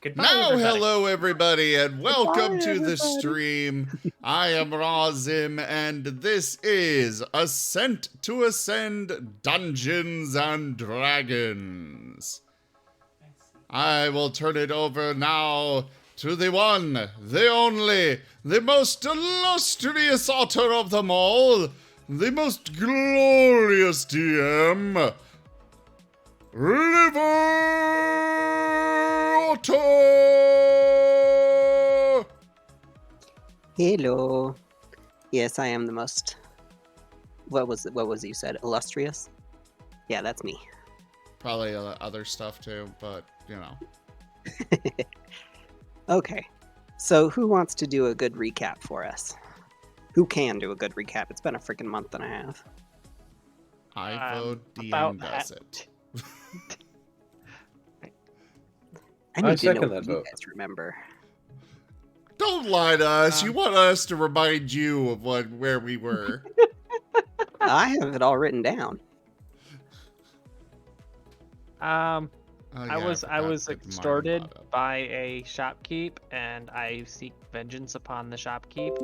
Goodbye, Now, everybody. hello everybody, and welcome Goodbye, to the everybody. stream. I am Razim, and this is Ascent to Ascend Dungeons and Dragons. I will turn it over now to the one, the only, the most illustrious author of them all, the most glorious DM, River Otter! Hello. Yes, I am the most. What was it you said? Illustrious? Yeah, that's me. Probably other stuff too, but you know. Okay. So who wants to do a good recap for us? Who can do a good recap? It's been a freaking month and a half. I vote about DM does that. it. I need to know second what that you vote. guys remember. Don't lie to us. You want us to remind you of where we were. I have it all written down. Oh, I yeah, was forgot that Marten extorted brought up. by a shopkeep, and I seek vengeance upon the shopkeep.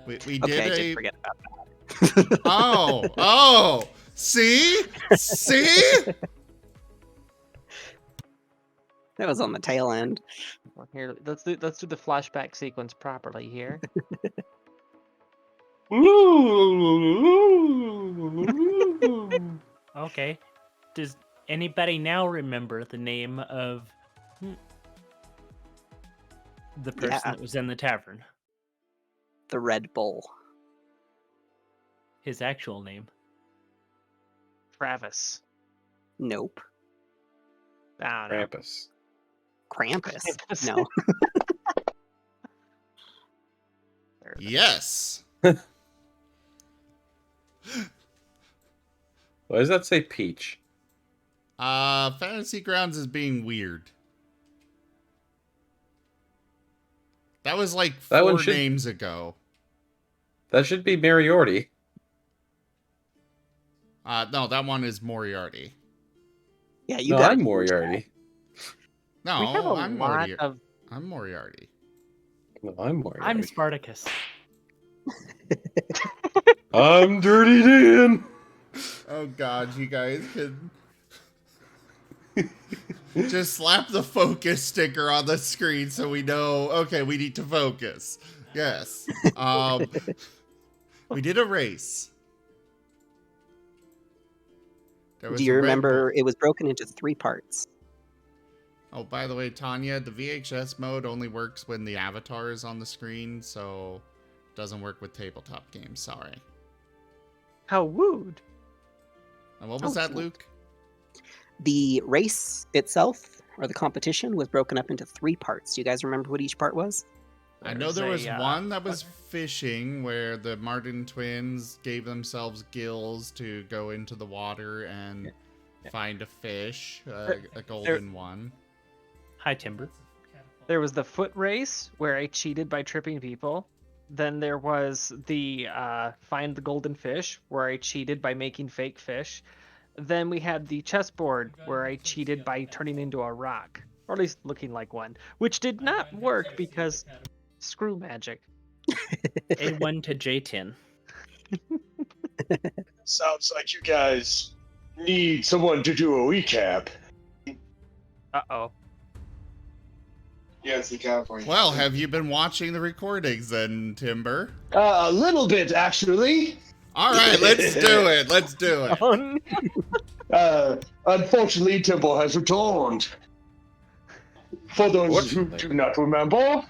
We Okay, did I a. did forget about that. Oh! See? That was on the tail end. Well, here, let's do the flashback sequence properly here. Okay. Does anybody now remember the name of the person Yeah. that was in the tavern? The Red Bull. His actual name? Travis. Nope. I don't know. Krampus. Krampus. Krampus. No. There it is. Yes. Why does that say peach? Fantasy Grounds is being weird. That was like That 4 one should- names ago. That should be Moriarty. No, that one is Moriarty. Yeah, you No, got I'm it. Moriarty. No, We have a I'm lot Moriarty. of. I'm Moriarty. No, I'm Moriarty. I'm Spartacus. I'm Dirty Dan. Oh god, you guys can just slap the focus sticker on the screen so we know, okay, we need to focus. Yes. We did a race. There was Do you a Red remember Bull. it was broken into 3 parts? Oh, by the way, Tanya, the VHS mode only works when the avatar is on the screen, so it doesn't work with tabletop games. Sorry. How wooed. And what was Oh, that, cool. Luke? The race itself, or the competition, was broken up into 3 parts. Do you guys remember what each part was? I know there There's was a, one that was fishing, where the Marten twins gave themselves gills to go into the water and find a fish, a golden one. Hi, Timber. There was the foot race where I cheated by tripping people. Then there was the find the golden fish where I cheated by making fake fish. Then we had the chessboard where I cheated by turning into a rock, or at least looking like one, which did not work because screw magic. A1 to J10. Sounds like you guys need someone to do a recap. Uh-oh. Yeah, it's the California. Well, have you been watching the recordings then, Timber? A little bit, actually. All right, let's do it. Let's do it. Oh, no. Unfortunately, Temple has returned. For those who Fortunately. do not remember,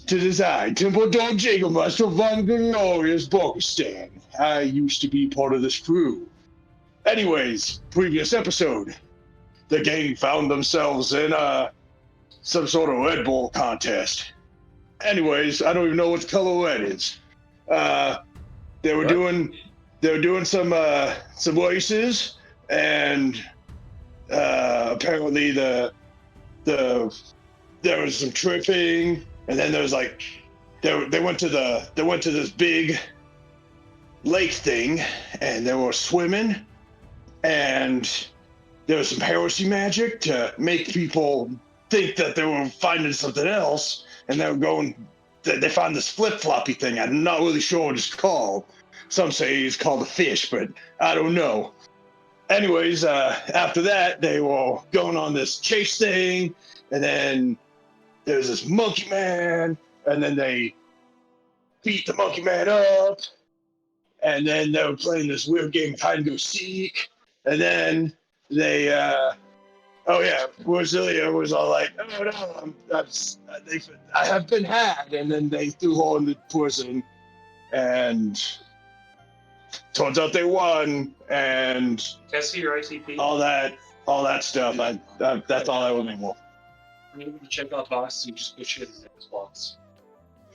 to decide, Temple Dog Jagermaster Von Glorious Borgestan. I used to be part of this crew. Anyways, previous episode, the gang found themselves in some sort of Red Bull contest. Anyways, I don't even know what the color red is. They were What? doing some races, and apparently there was some tripping, and then there was like they went to this big lake thing, and they were swimming, and there was some heresy magic to make people think that they were finding something else, and they were going. They found this flip-floppy thing. I'm not really sure what it's called. Some say it's called a fish, but I don't know. Anyways, after that, they were going on this chase thing, and then there's this monkey man, and then they beat the monkey man up, and then they were playing this weird game of hide and go seek, and then they, Rosalia was all like, "Oh no, I have been had," and then they threw her into prison, and turns out they won, and Can I see your ITP? all that stuff. That's all I remember. I'm able to check out boxes and just push it in the box.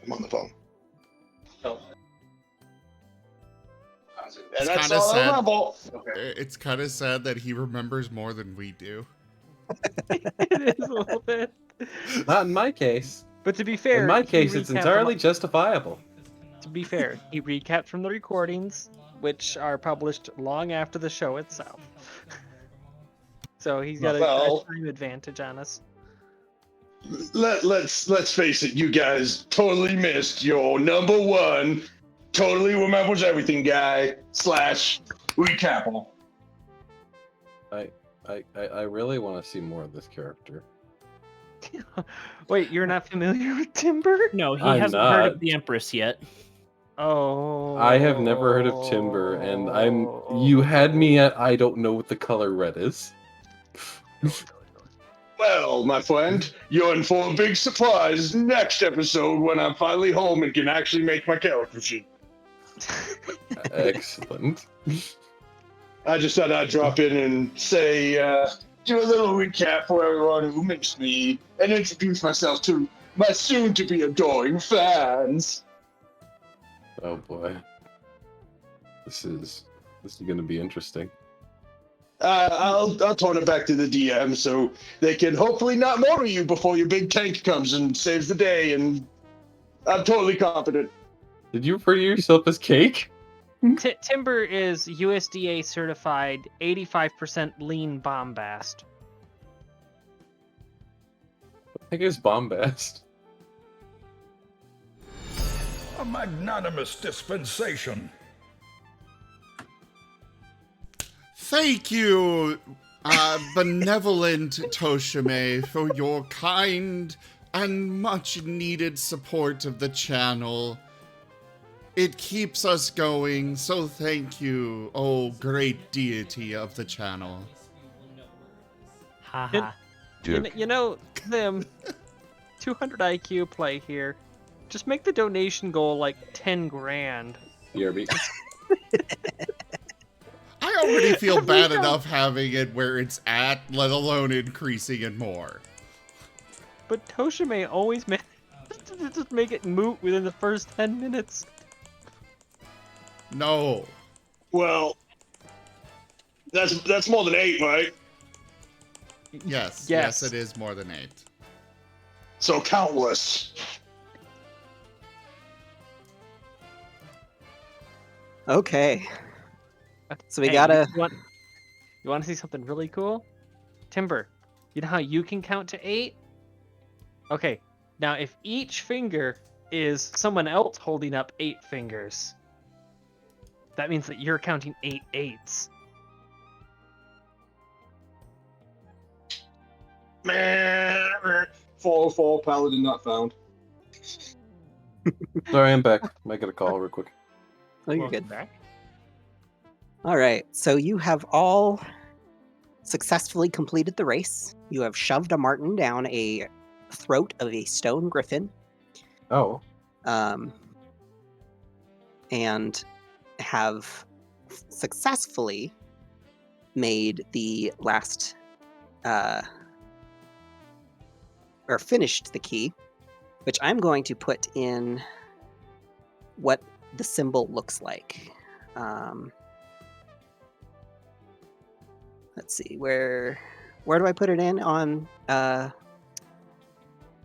I'm on the phone. Oh. And It's that's kinda all I sad. remember. Okay. It's kind of sad that he remembers more than we do. It is a little bit. Not in my case. But to be fair, In my he case, it's recapped entirely justifiable. To be fair, he recapped from the recordings, which are published long after the show itself. So he's got a time advantage on us. Let's face it, you guys totally missed your number one, totally remembers everything guy / recapper. I really want to see more of this character. Wait, you're not familiar with Timber? No, he I'm hasn't heard not. of the Empress yet. Oh. I have never heard of Timber, and you had me at I don't know what the color red is. Well, my friend, you're in for a big surprise next episode when I'm finally home and can actually make my character sheet. Excellent. I just thought I'd drop in and say, do a little recap for everyone who missed me and introduce myself to my soon-to-be adoring fans. Oh boy. This is going to be interesting. I'll turn it back to the DM so they can hopefully not murder you before your big tank comes and saves the day, and I'm totally confident. Did you refer to yourself as Cake? Timber is USDA certified 85% lean bombast. I think it's Bombast. A magnanimous dispensation. Thank you, benevolent Toshime, for your kind and much needed support of the channel. It keeps us going, so thank you, oh great deity of the channel. Haha. You know, them 200 IQ play here. Just make the donation goal like 10 grand. BRB. I already feel bad enough having it where it's at, let alone increasing it more. But Toshime always manages to just make it moot within the first 10 minutes. No. Well, that's more than 8, right? Yes, Yes. it is more than 8. So countless. Okay. So we Hey, gotta. You want to see something really cool? Timber, you know how you can count to 8? Okay, now if each finger is someone else holding up 8 fingers, that means that you're counting 8 8s. Man, 404 Paladin not found. Sorry, I'm back. Might get a call real quick. Oh, you're Welcome good. back. All right. So you have all successfully completed the race. You have shoved a Marten down a throat of a stone griffin. Oh. And have successfully made the last or finished the key, which I'm going to put in what the symbol looks like. Let's see, where do I put it in on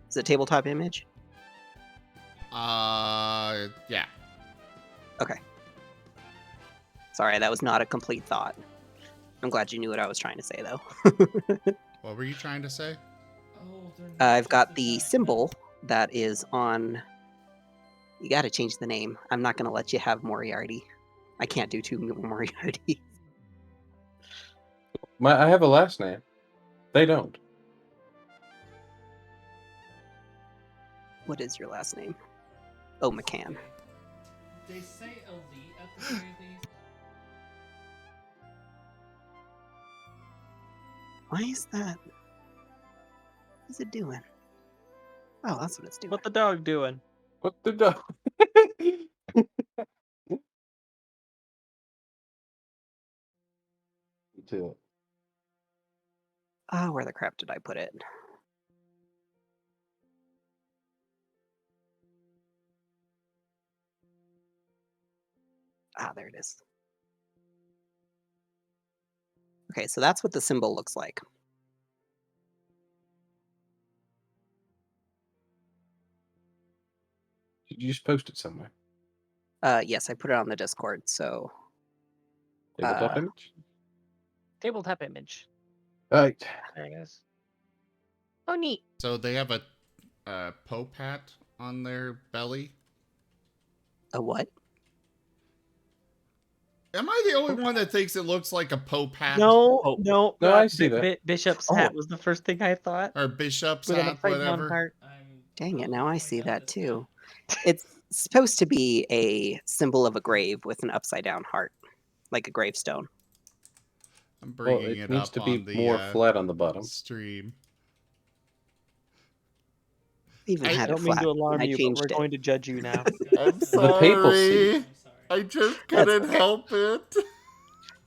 is it tabletop image? Yeah. Okay. Sorry, that was not a complete thought. I'm glad you knew what I was trying to say, though. What were you trying to say? I've got the symbol that is on... You gotta change the name. I'm not gonna let you have Moriarty. I can't do 2 Moriarty. I have a last name. They don't. What is your last name? Oh, McCann. They say elite at the very least. Why is that? What's it doing? Oh, that's what it's doing. What the dog doing? What the dog? Too. Ah, where the crap did I put it? Ah, there it is. Okay, so that's what the symbol looks like. Did you just post it somewhere? Yes, I put it on the Discord, so... Tabletop image? Tabletop image. Right. There it is. Oh, neat. So they have a Pope hat on their belly. A what? Am I the only one that thinks it looks like a Pope hat? No, no. No, I see that. Bishop's Oh. hat was the first thing I thought. Or Bishop's With an hat, upside down whatever. heart. Dang it, now I see that too. It's supposed to be a symbol of a grave with an upside down heart, like a gravestone. I'm Well, bringing it it needs up to on be the more flat on the bottom. stream. Even I had I it don't mean flat. to alarm I you, but changed we're it. going to judge you now. I'm The papacy. sorry. I just That's couldn't okay. help it.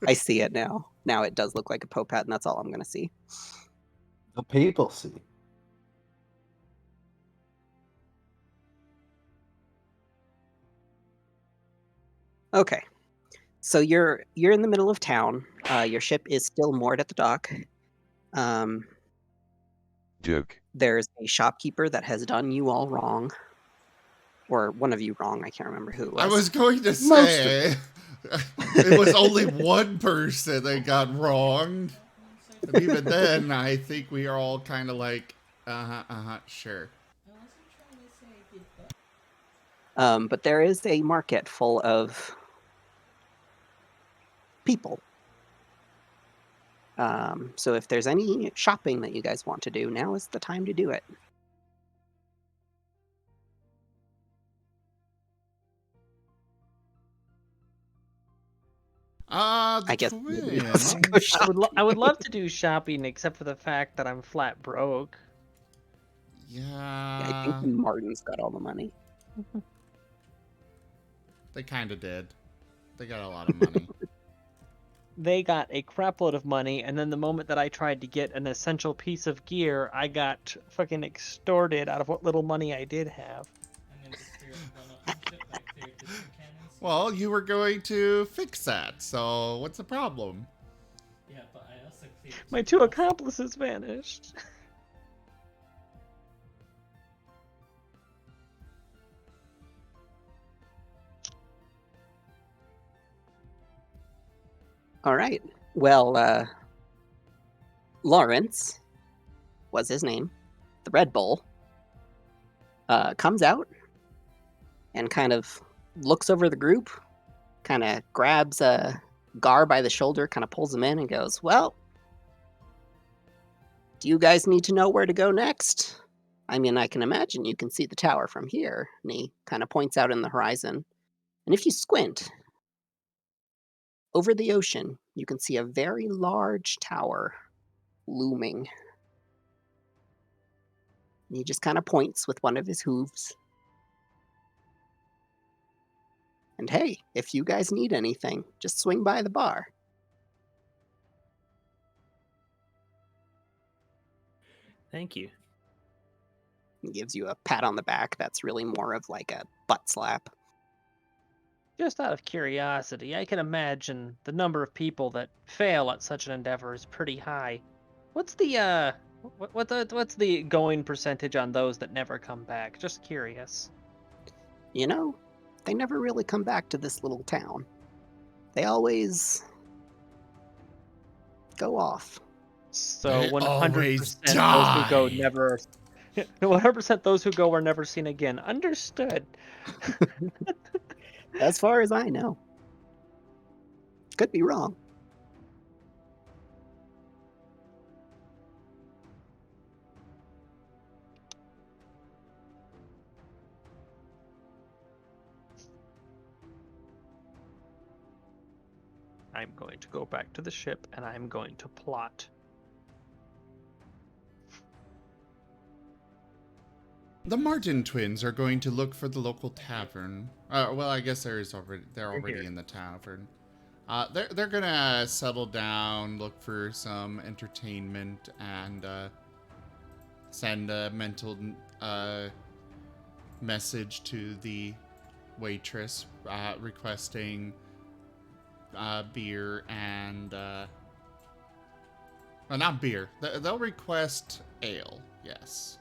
I see it now. Now it does look like a Pope hat, and that's all I'm going to see. The papacy. Okay, so you're in the middle of town. Your ship is still moored at the dock. Joke. There's a shopkeeper that has done you all wrong, or one of you wrong. I can't remember who it was. I was going to Most say it was only one person that got wronged. And even then, I think we are all kind of like, sure. But there is a market full of people. So if there's any shopping that you guys want to do, now is the time to do it. I guess nobody wants to go twins. shopping. I would love to do shopping, except for the fact that I'm flat broke. I Yeah, think Marten's got all the money. they kind of did. They got a lot of money. They got a crapload of money, and then the moment that I tried to get an essential piece of gear, I got fucking extorted out of what little money I did have. And then the spirit run up and shit back there to the cannons. Well, you were going to fix that, so what's the problem? Yeah, but I also cleared My two two boxes. accomplices vanished. All right. Well, Lawrence was his name. The Red Bull comes out and kind of looks over the group, kind of grabs Gar by the shoulder, kind of pulls him in and goes, "Well, do you guys need to know where to go next? I mean, I can imagine you can see the tower from here." And he kind of points out in the horizon. And if you squint, over the ocean, you can see a very large tower looming. And he just kind of points with one of his hooves. And hey, if you guys need anything, just swing by the bar. Thank you. He gives you a pat on the back that's really more of like a butt slap. Just out of curiosity, I can imagine the number of people that fail at such an endeavor is pretty high. What's the what's the going percentage on those that never come back? Just curious. You know, they never really come back to this little town. They always go off. So They 100% always those who go die. never 100% those who go are never seen again. Understood. As far as I know. Could be wrong. I'm going to go back to the ship and I'm going to plot. The Marten twins are going to look for the local tavern. Well, I guess they're already here. in the tavern. They're gonna settle down, look for some entertainment, and send a mental message to the waitress requesting beer and well, not beer. They'll request ale. Yes.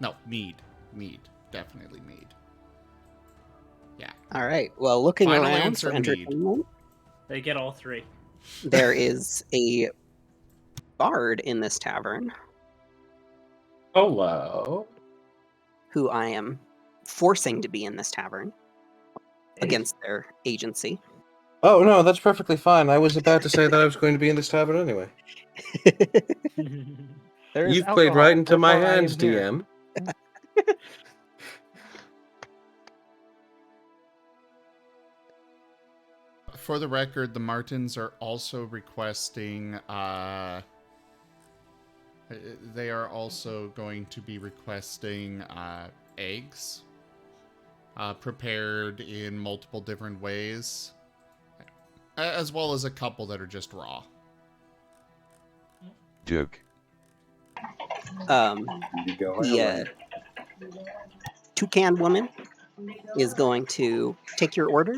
No, mead. Mead. Definitely mead. Yeah. All right. Well, looking Final around answer, for mead. entertainment, They get all three. there is a bard in this tavern Oh, wow. who I am forcing to be in this tavern against their agency. Oh, no, that's perfectly fine. I was about to say that I was going to be in this tavern anyway. There is You've played alcohol, right into my therefore I am hands, here. DM. For the record, the Martens are also requesting, they are also going to be requesting eggs, prepared in multiple different ways, as well as a couple that are just raw. Joke. The toucan woman is going to take your order,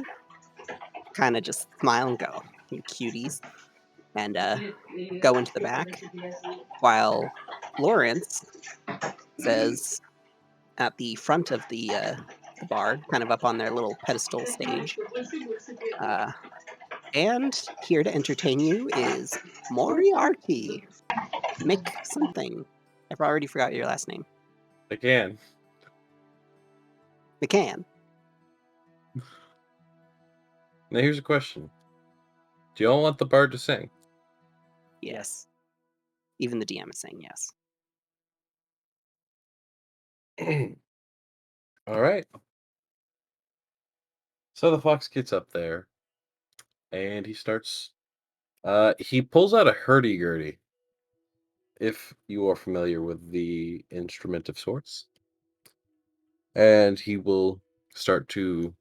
kind of just smile and go, "You cuties," and go into the back, while Lawrence says at the front of the bar, kind of up on their little pedestal stage, and here to entertain you is Moriarty. Mick something. I've already forgot your last name. Again. McCann. Now here's a question. Do y'all want the bard to sing? Yes. Even the DM is saying yes. All right. So the fox gets up there, and he starts. He pulls out a hurdy-gurdy. If you are familiar with the instrument of sorts, and he will start to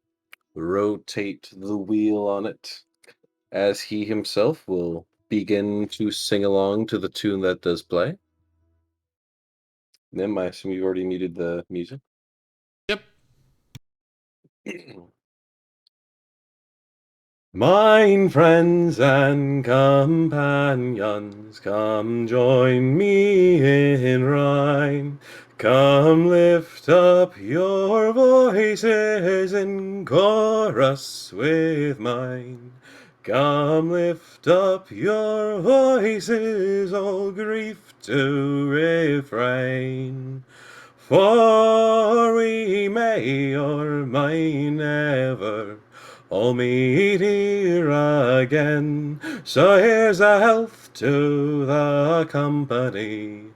rotate the wheel on it, as he himself will begin to sing along to the tune that does play. Nim, I assume you already muted the music. Yep. Mine friends and companions, come join me in rhyme. Come lift up your voices in chorus with mine. Come lift up your voices, all grief to refrain. For we may or may never all meet here again. So here's a health to the company,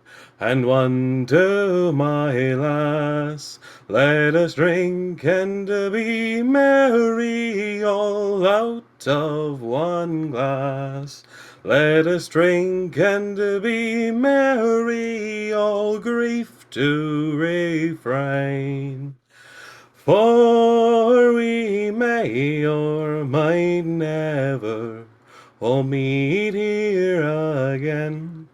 and one to my lass. Let us drink and be merry, all out of one glass. Let us drink and be merry, all grief to refrain. For we may or might never all meet here again.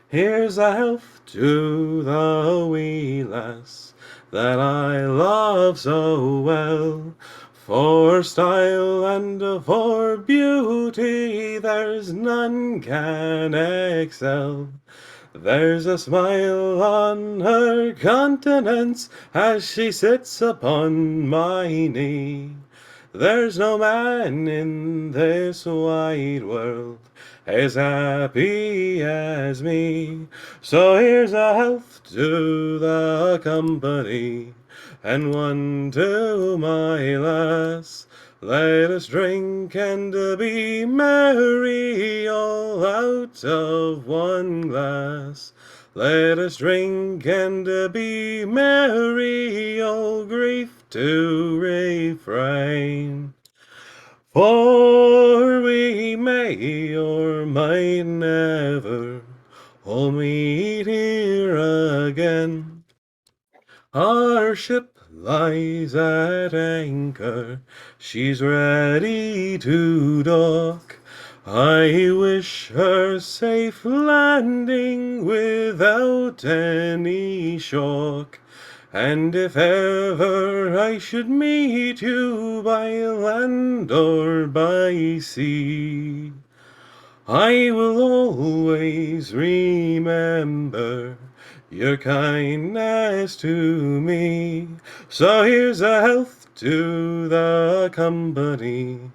Here's a health to the wee lass that I love so well. For style and for beauty there's none can excel. There's a smile on her countenance as she sits upon my knee. There's no man in this wide world as happy as me. So here's a health to the company, and one to my lass. Let us drink and be merry, all out of one glass. Let us drink and be merry, all grief to refrain. For we may or might never all meet here again. Our ship lies at anchor, she's ready to dock. I wish her safe landing without any shock. And if ever I should meet you by land or by sea, I will always remember your kindness to me. So here's a health to the company,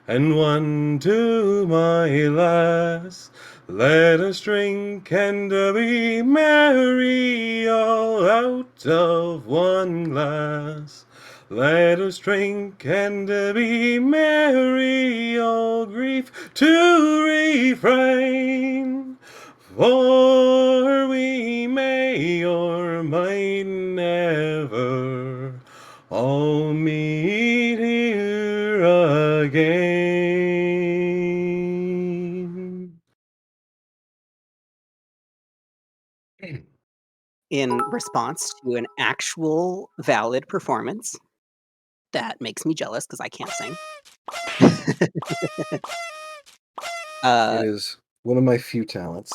and one to my lass. Let us drink and be merry, all out of one glass. Let us drink and be merry, all grief to refrain. For we may or might never all meet here again. In response to an actual valid performance that makes me jealous because I can't sing. It is one of my few talents.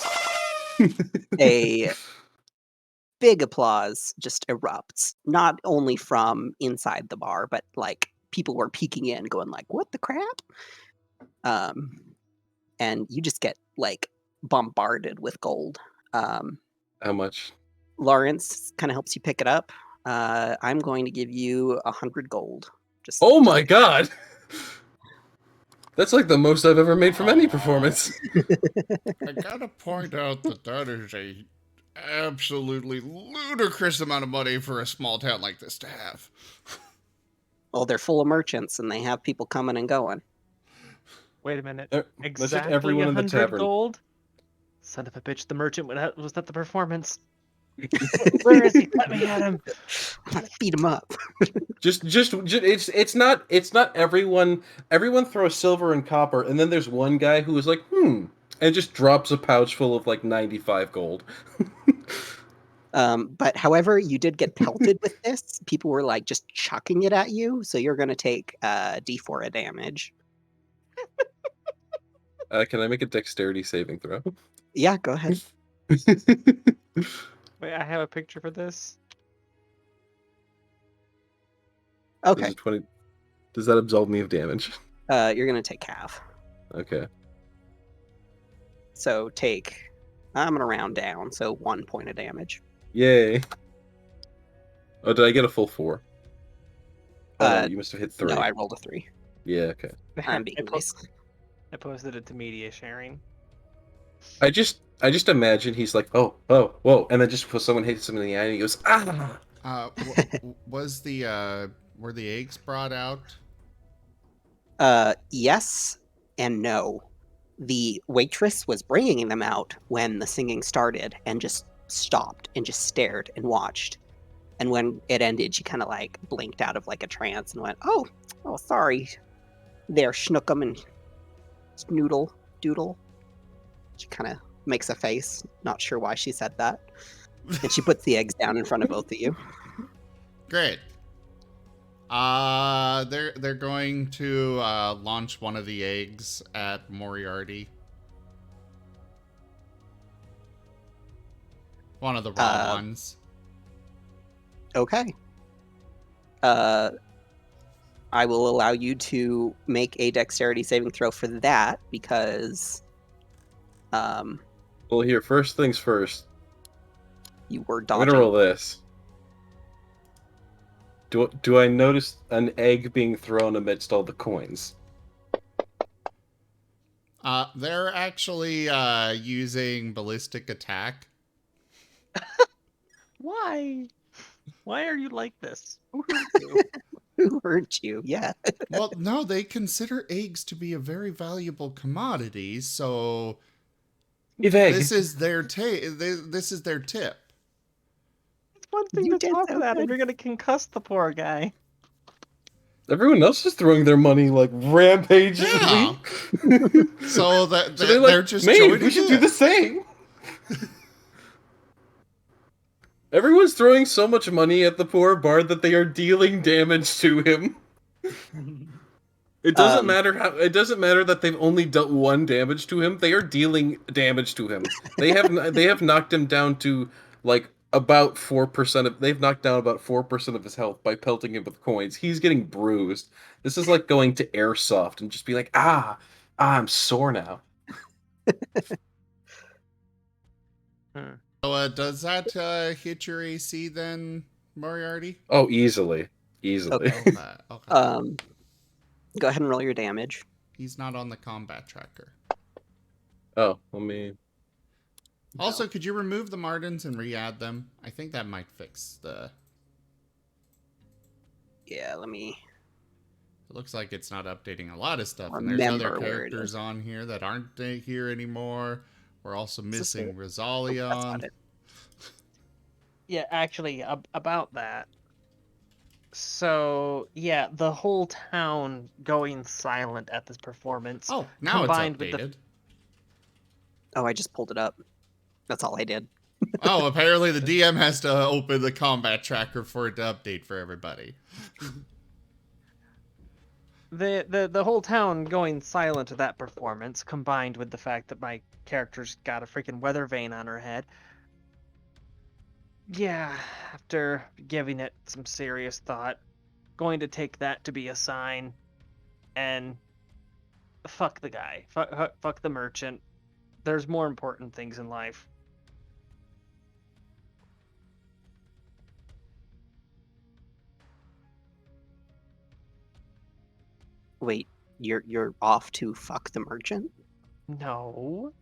A big applause just erupts, not only from inside the bar, but like people were peeking in, going like, "What the crap?" And you just get like bombarded with gold. How much? Lawrence kind of helps you pick it up. I'm going to give you 100 gold. Oh my god! That's like the most I've ever made from any performance. I gotta point out that that is a absolutely ludicrous amount of money for a small town like this to have. Well, they're full of merchants and they have people coming and going. Wait a minute. That's just Exactly everyone in the 100 tavern. gold? Son of a bitch, the merchant was at the performance. Where is he? Let me at him. I'm gonna beat him up. Just it's not everyone. Everyone throws silver and copper, and then there's one guy who is like, and just drops a pouch full of like 95 gold. But however, you did get pelted with this. People were like just chucking it at you, so you're gonna take D4 of damage. Can I make a dexterity saving throw? Yeah, go ahead. Wait, I have a picture for this. Does Okay, a 20? Does that absolve me of damage? you're gonna take half. Okay. So take. I'm gonna round down, so 1 point of damage. Yay. Oh, did I get a full 4? Oh, no, you must have hit 3. No, I rolled a 3. Yeah, okay. I'm being nice. I posted it to media sharing. I just imagine he's like, oh, whoa, and then just when someone hits him in the eye, and he goes, ah. Was the were the eggs brought out? Yes and no. The waitress was bringing them out when the singing started and just stopped and just stared and watched. And when it ended, she kind of like blinked out of like a trance and went, "Oh, sorry, there, Schnookum and Snoodle Doodle." She kind of makes a face, not sure why she said that, and she puts the eggs down in front of both of you. Great. They're going to launch one of the eggs at Moriarty. One of the raw ones. Okay. I will allow you to make a dexterity saving throw for that because Well, here, first things first. you were I'm dodging. gonna roll this. Do I notice an egg being thrown amidst all the coins? They're actually using ballistic attack. Why? Why are you like this? Who hurt you? Who hurt you? Yeah. Well, no, they consider eggs to be a very valuable commodity, so Give egg. this is their this is their tip. It's one thing You to did talk so about, good. and you're gonna concuss the poor guy. Everyone else is throwing their money like rampagingly. Yeah. So that So they're just maybe joining we should do in. the same. Everyone's throwing so much money at the poor bard that they are dealing damage to him. It doesn't matter how. It doesn't matter that they've only dealt 1 damage to him. They are dealing damage to him. They have knocked him down to like about 4% of. They've knocked down about 4% of his health by pelting him with coins. He's getting bruised. This is like going to airsoft and just be like, I'm sore now. So, does that hit your AC then, Moriarty? Oh, easily. Okay. Okay. Go ahead and roll your damage. He's not on the combat tracker. Oh, let me. Also, could you remove the Martens and re-add them? I think that might fix the... Yeah, let me... It looks like it's not updating a lot of stuff. And there's other Remember where it characters is. on here that aren't here anymore. We're also missing That's Rosalion. not it. Yeah, actually, about that. So, yeah, the whole town going silent at this performance. Oh, now combined it's with updated. Oh, I just pulled it up. That's all I did. Oh, apparently the DM has to open the combat tracker for it to update for everybody. The whole town going silent at that performance, combined with the fact that my character's got a freaking weather vane on her head. Yeah, after giving it some serious thought, going to take that to be a sign, and fuck the guy, fuck the merchant. There's more important things in life. Wait, you're off to fuck the merchant? No,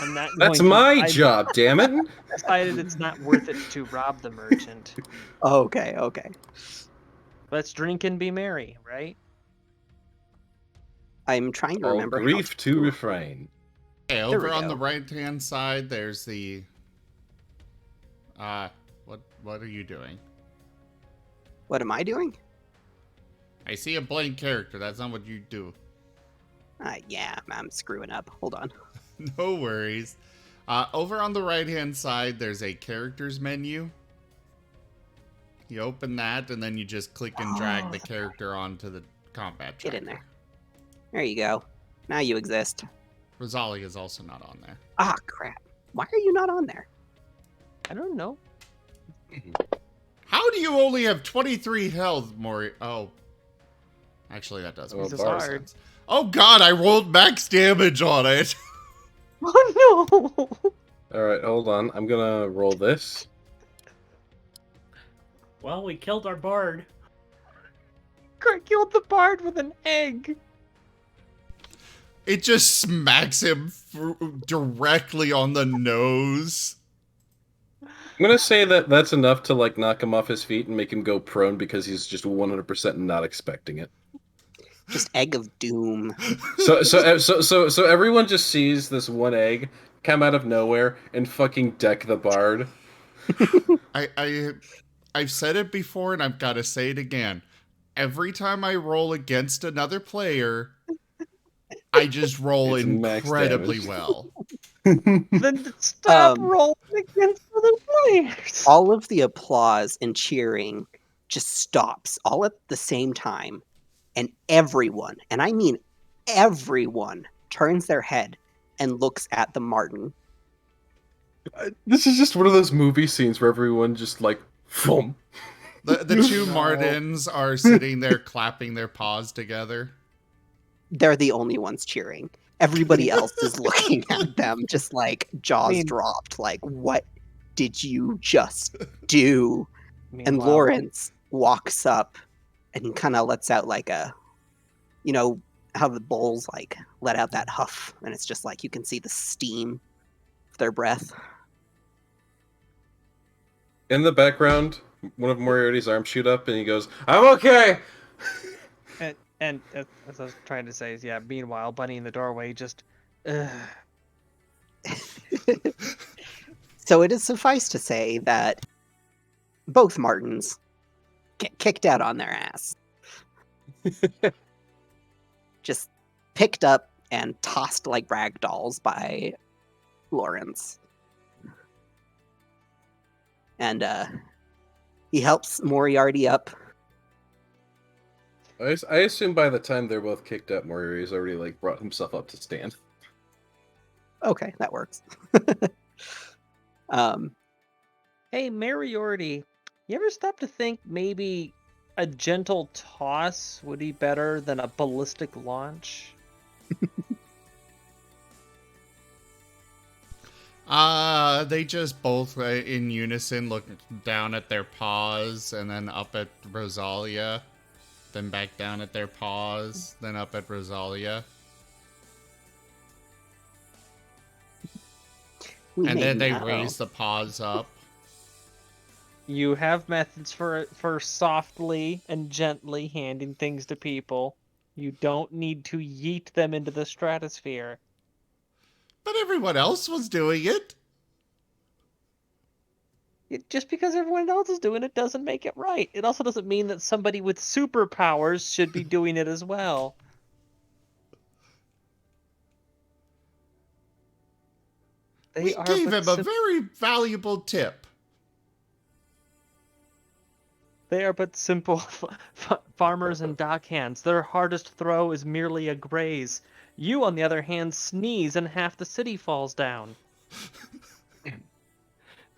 I'm not. That's going to. my I job, damn it! decided it's not worth it to rob the merchant. Okay. Let's drink and be merry, right? I'm trying to All remember how grief to refrain. Okay, There over we on go. the right-hand side, there's the... What are you doing? What am I doing? I see a blank character. That's not what you do. Yeah, I'm screwing up. Hold on. No worries. Over on the right-hand side, there's a characters menu. You open that, and then you just click and drag the character onto the combat tracker. Get in there. There you go. Now you exist. Rosalia is also not on there. Ah, crap. Why are you not on there? I don't know. How do you only have 23 health, Mori? Oh. Actually, that does Oh, make This is some hard. sense. Oh god, I rolled max damage on it. Oh no! Alright, hold on. I'm gonna roll this. Well, we killed our bard. Kurt killed the bard with an egg. It just smacks him directly on the nose. I'm gonna say that that's enough to like knock him off his feet and make him go prone because he's just 100% not expecting it. Just egg of doom. So everyone just sees this one egg come out of nowhere and fucking deck the bard. I've said it before and I've got to say it again. Every time I roll against another player, I just roll It's max incredibly damage. well. Then stop Um, rolling against other players. All of the applause and cheering just stops all at the same time. And everyone, and I mean everyone, turns their head and looks at the Marten. This is just one of those movie scenes where everyone just like, boom. The two Martens are sitting there clapping their paws together. They're the only ones cheering. Everybody else is looking at them, just like jaws dropped. Like, what did you just do? And Meanwhile, Lawrence walks up and kind of lets out like a, you know, how the bulls like let out that huff, and it's just like you can see the steam of their breath. In the background, one of Moriarty's arms shoot up, and he goes, "I'm okay." And as I was trying to say is, yeah, meanwhile, Bunny in the doorway just, ugh. So it is suffice to say that both Martens get kicked out on their ass. Just picked up and tossed like rag dolls by Lawrence. And he helps Moriarty up. I assume by the time they're both kicked up, Moriarty's already like brought himself up to stand. Okay, that works. Hey, Moriarty, you ever stop to think maybe a gentle toss would be better than a ballistic launch? They just both in unison look down at their paws and then up at Rosalia, then back down at their paws, then up at Rosalia. And then they raise the paws up. You have methods for softly and gently handing things to people. You don't need to yeet them into the stratosphere. But everyone else was doing it. Just because everyone else is doing it doesn't make it right. It also doesn't mean that somebody with superpowers should be doing it as well. We gave him a very valuable tip. They are but simple farmers and dockhands. Their hardest throw is merely a graze. You, on the other hand, sneeze and half the city falls down.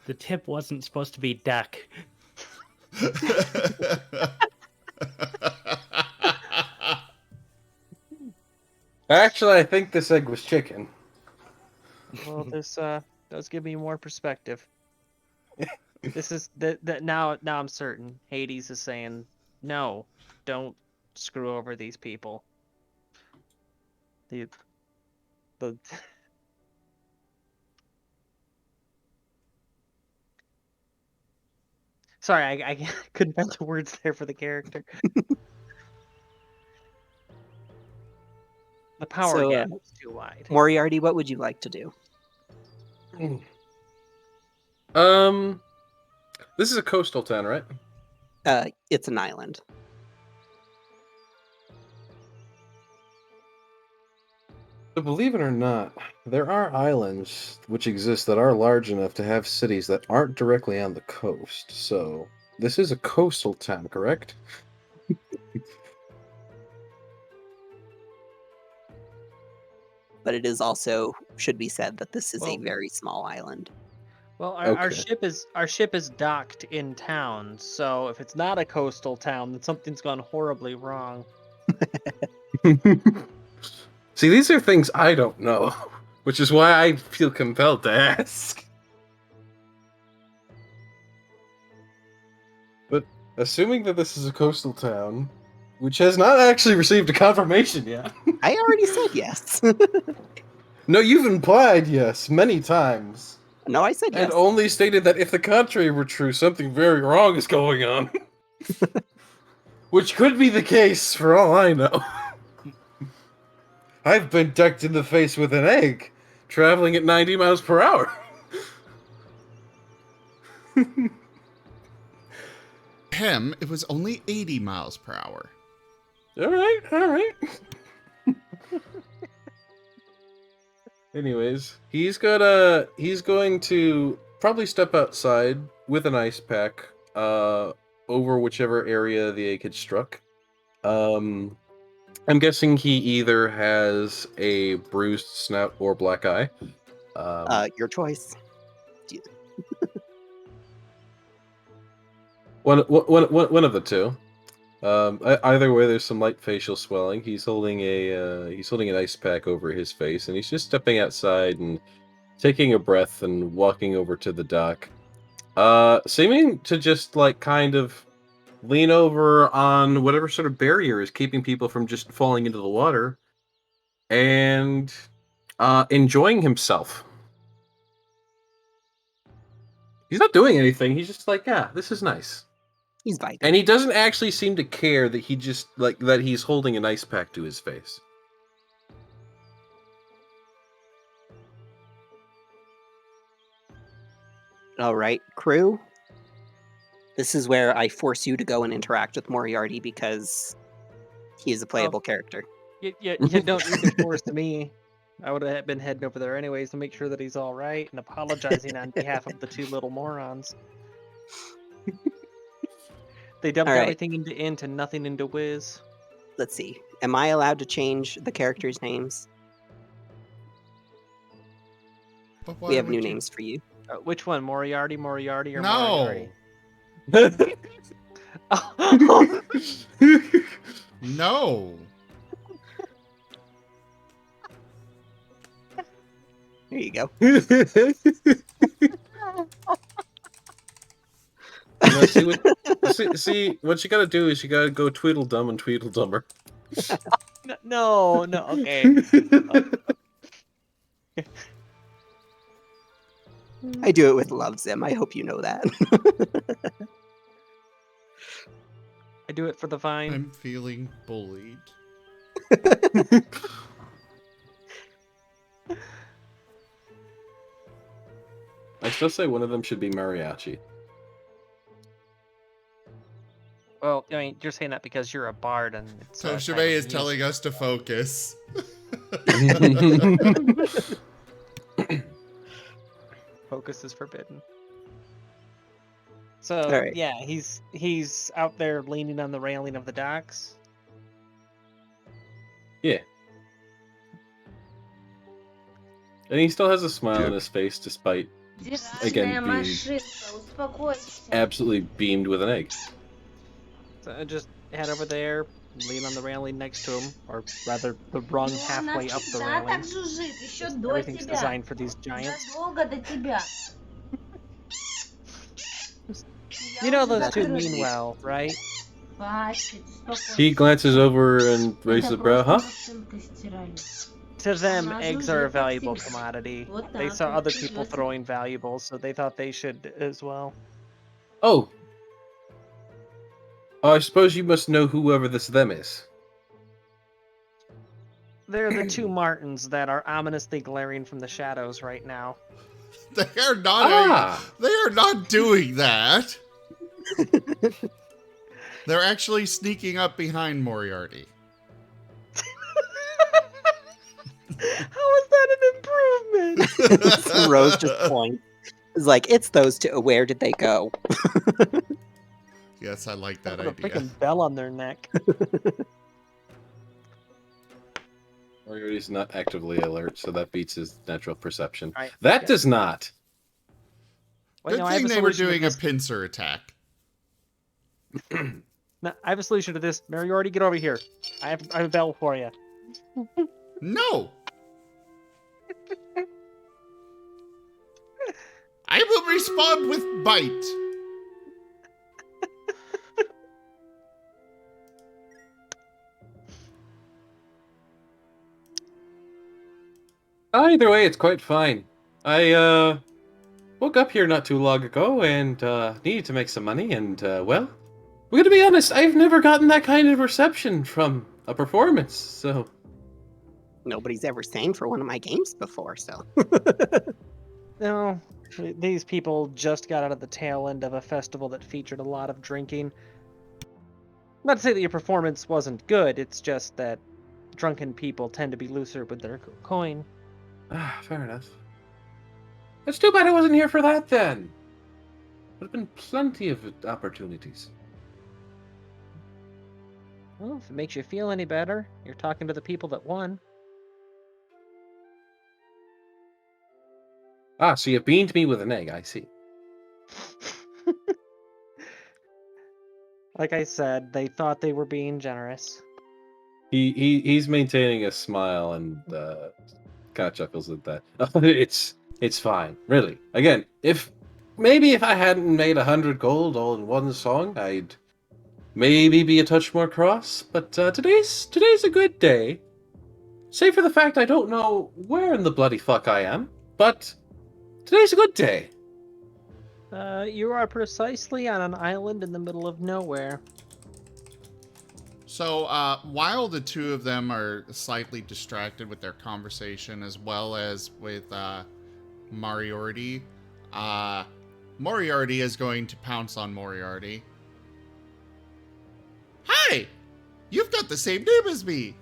The tip wasn't supposed to be duck. Actually, I think this egg was chicken. Well, this does give me more perspective. This is that now I'm certain Hades is saying, no, don't screw over these people. The Sorry, I couldn't find the words there for the character. The power gap is too wide. Moriarty, what would you like to do? This is a coastal town, right? It's an island. So believe it or not, there are islands which exist that are large enough to have cities that aren't directly on the coast. So this is a coastal town, correct? But it is also, should be said, that this is a very small island. Well, our ship is docked in town, so if it's not a coastal town, then something's gone horribly wrong. See, these are things I don't know, which is why I feel compelled to ask. But assuming that this is a coastal town, which has not actually received a confirmation yet. I already said yes. No, you've implied yes many times. No, I said yes. And only stated that if the contrary were true, something very wrong is going on. Which could be the case, for all I know. I've been decked in the face with an egg, traveling at 90 miles per hour. Him, it was only 80 miles per hour. All right. Anyways, he's going to probably step outside with an ice pack over whichever area the egg had struck. I'm guessing he either has a bruised snout or black eye. Your choice. One of the two. Either way, there's some light facial swelling. He's holding an ice pack over his face, and he's just stepping outside and taking a breath and walking over to the dock, seeming to just like kind of lean over on whatever sort of barrier is keeping people from just falling into the water, and enjoying himself. He's not doing anything. He's just like, yeah, this is nice. He's vibing. And he doesn't actually seem to care that he just that he's holding an ice pack to his face. All right, crew. This is where I force you to go and interact with Moriarty because he is a playable character. You don't need to force me. I would have been heading over there anyways to make sure that he's all right and apologizing on behalf of the two little morons. They dumped All right. everything into int and nothing into whiz. Let's see. Am I allowed to change the characters' names? But why We have would new you- names for you. Which one? Moriarty, or No. Moriarty? No. There you go. No, see, what you gotta do is you gotta go Tweedledum and Tweedledummer. No, okay. I do it with love, Zim. I hope you know that. I do it for the vine. I'm feeling bullied. I still say one of them should be mariachi. Well, I mean, you're saying that because you're a bard and it's So a Shimei type of is music. telling us to focus. Focus is forbidden. So Alright. yeah, he's out there leaning on the railing of the docks. Yeah. And he still has a smile on his face despite again being absolutely beamed with an egg. So I just head over there, lean on the railing next to him, or rather the rung halfway up the railing. Everything's designed for these giants. You know those two mean well, right? He glances over and raises a brow, huh? To them, eggs are a valuable commodity. They saw other people throwing valuables, so they thought they should as well. Oh. I suppose you must know whoever this them is. They're the two Martens that are ominously glaring from the shadows right now. They are not. Ah. They are not doing that. They're actually sneaking up behind Moriarty. How is that an improvement? Rose just points. It's like, it's those two. Where did they go? Yes, I like that With a idea. freaking bell on their neck. Moriarty's not actively alert, so that beats his natural perception. Right, That okay. does not. Wait, Good no, I have thing a they were solution to doing a this. pincer attack. No, I have a solution to this. Moriarty, get over here. I have a bell for you. No. I will respond with bite. Either way, it's quite fine. I woke up here not too long ago and needed to make some money, and well, we're gonna be honest, I've never gotten that kind of reception from a performance, so Nobody's ever sang for one of my games before, so. No, these people just got out of the tail end of a festival that featured a lot of drinking. Not to say that your performance wasn't good, it's just that drunken people tend to be looser with their coin. fair enough. It's too bad I wasn't here for that then. Would have been plenty of opportunities. Well, if it makes you feel any better, you're talking to the people that won. Ah, so you beamed me with an egg, I see. Like I said, they thought they were being generous. He's maintaining a smile and kind of chuckles at that. It's fine, really. Again, if I hadn't made 100 gold all in one song, I'd maybe be a touch more cross, but today's a good day. Save for the fact I don't know where in the bloody fuck I am, but today's a good day. You are precisely on an island in the middle of nowhere. So, while the two of them are slightly distracted with their conversation, as well as with Moriarty, Moriarty is going to pounce on Moriarty. Hi! You've got the same name as me!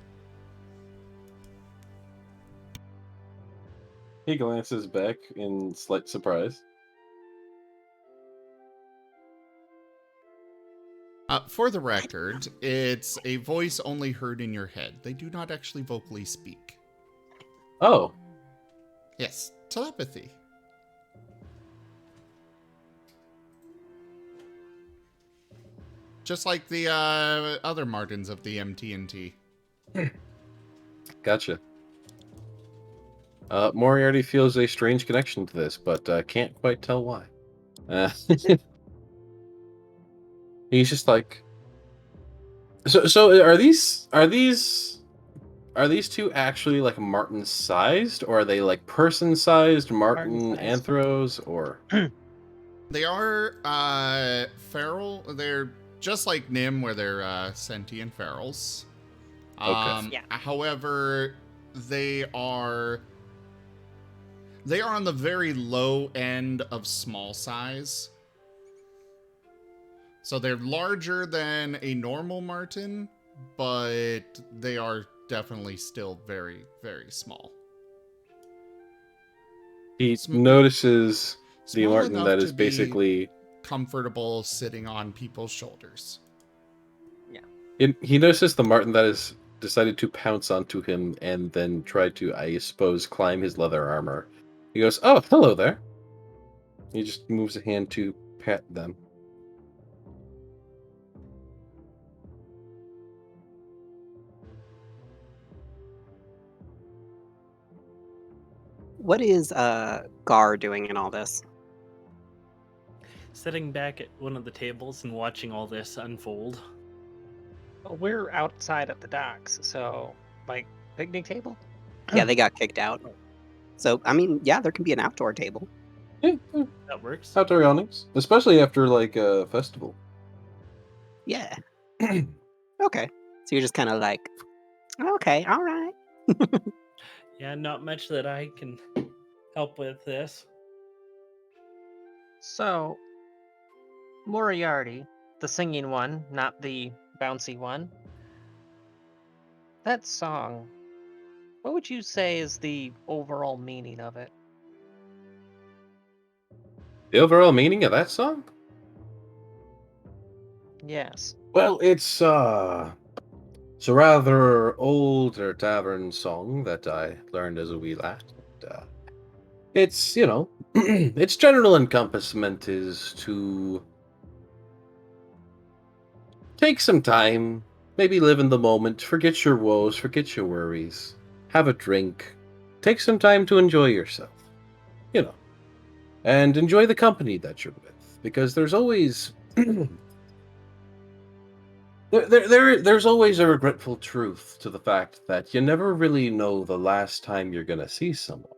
He glances back in slight surprise. For the record, it's a voice only heard in your head. They do not actually vocally speak. Oh. Yes, telepathy. Just like the other Martens of the MTNT. Gotcha. Moriarty feels a strange connection to this, but can't quite tell why. He's just like, so are these two actually like Marten sized, or are they like person sized Marten Marten-sized. anthros, or? They are feral. They're just like Nim, where they're sentient ferals. Okay. Yeah. However, they are on the very low end of small size. So they're larger than a normal Marten, but they are definitely still very, very small. He notices the Small Marten enough that to is be basically comfortable sitting on people's shoulders. he notices the Marten that has decided to pounce onto him and then try to, I suppose, climb his leather armor. He goes, "Oh, hello there." He just moves a hand to pat them. What is Gar doing in all this? Sitting back at one of the tables and watching all this unfold. We're outside at the docks, so like picnic table. Yeah, they got kicked out. So, I mean, yeah, there can be an outdoor table. Yeah, That works. outdoor awnings, especially after like a festival. Yeah. Okay. So you're just kind of like, okay, all right. Yeah, not much that I can help with this. So, Moriarty, the singing one, not the bouncy one. That song, what would you say is the overall meaning of it? The overall meaning of that song? Yes. Well, it's a rather older tavern song that I learned as a wee lad. It's, its general encompassment is to take some time, maybe live in the moment, forget your woes, forget your worries, have a drink, take some time to enjoy yourself, and enjoy the company that you're with, because there's always there's always a regretful truth to the fact that you never really know the last time you're gonna see someone.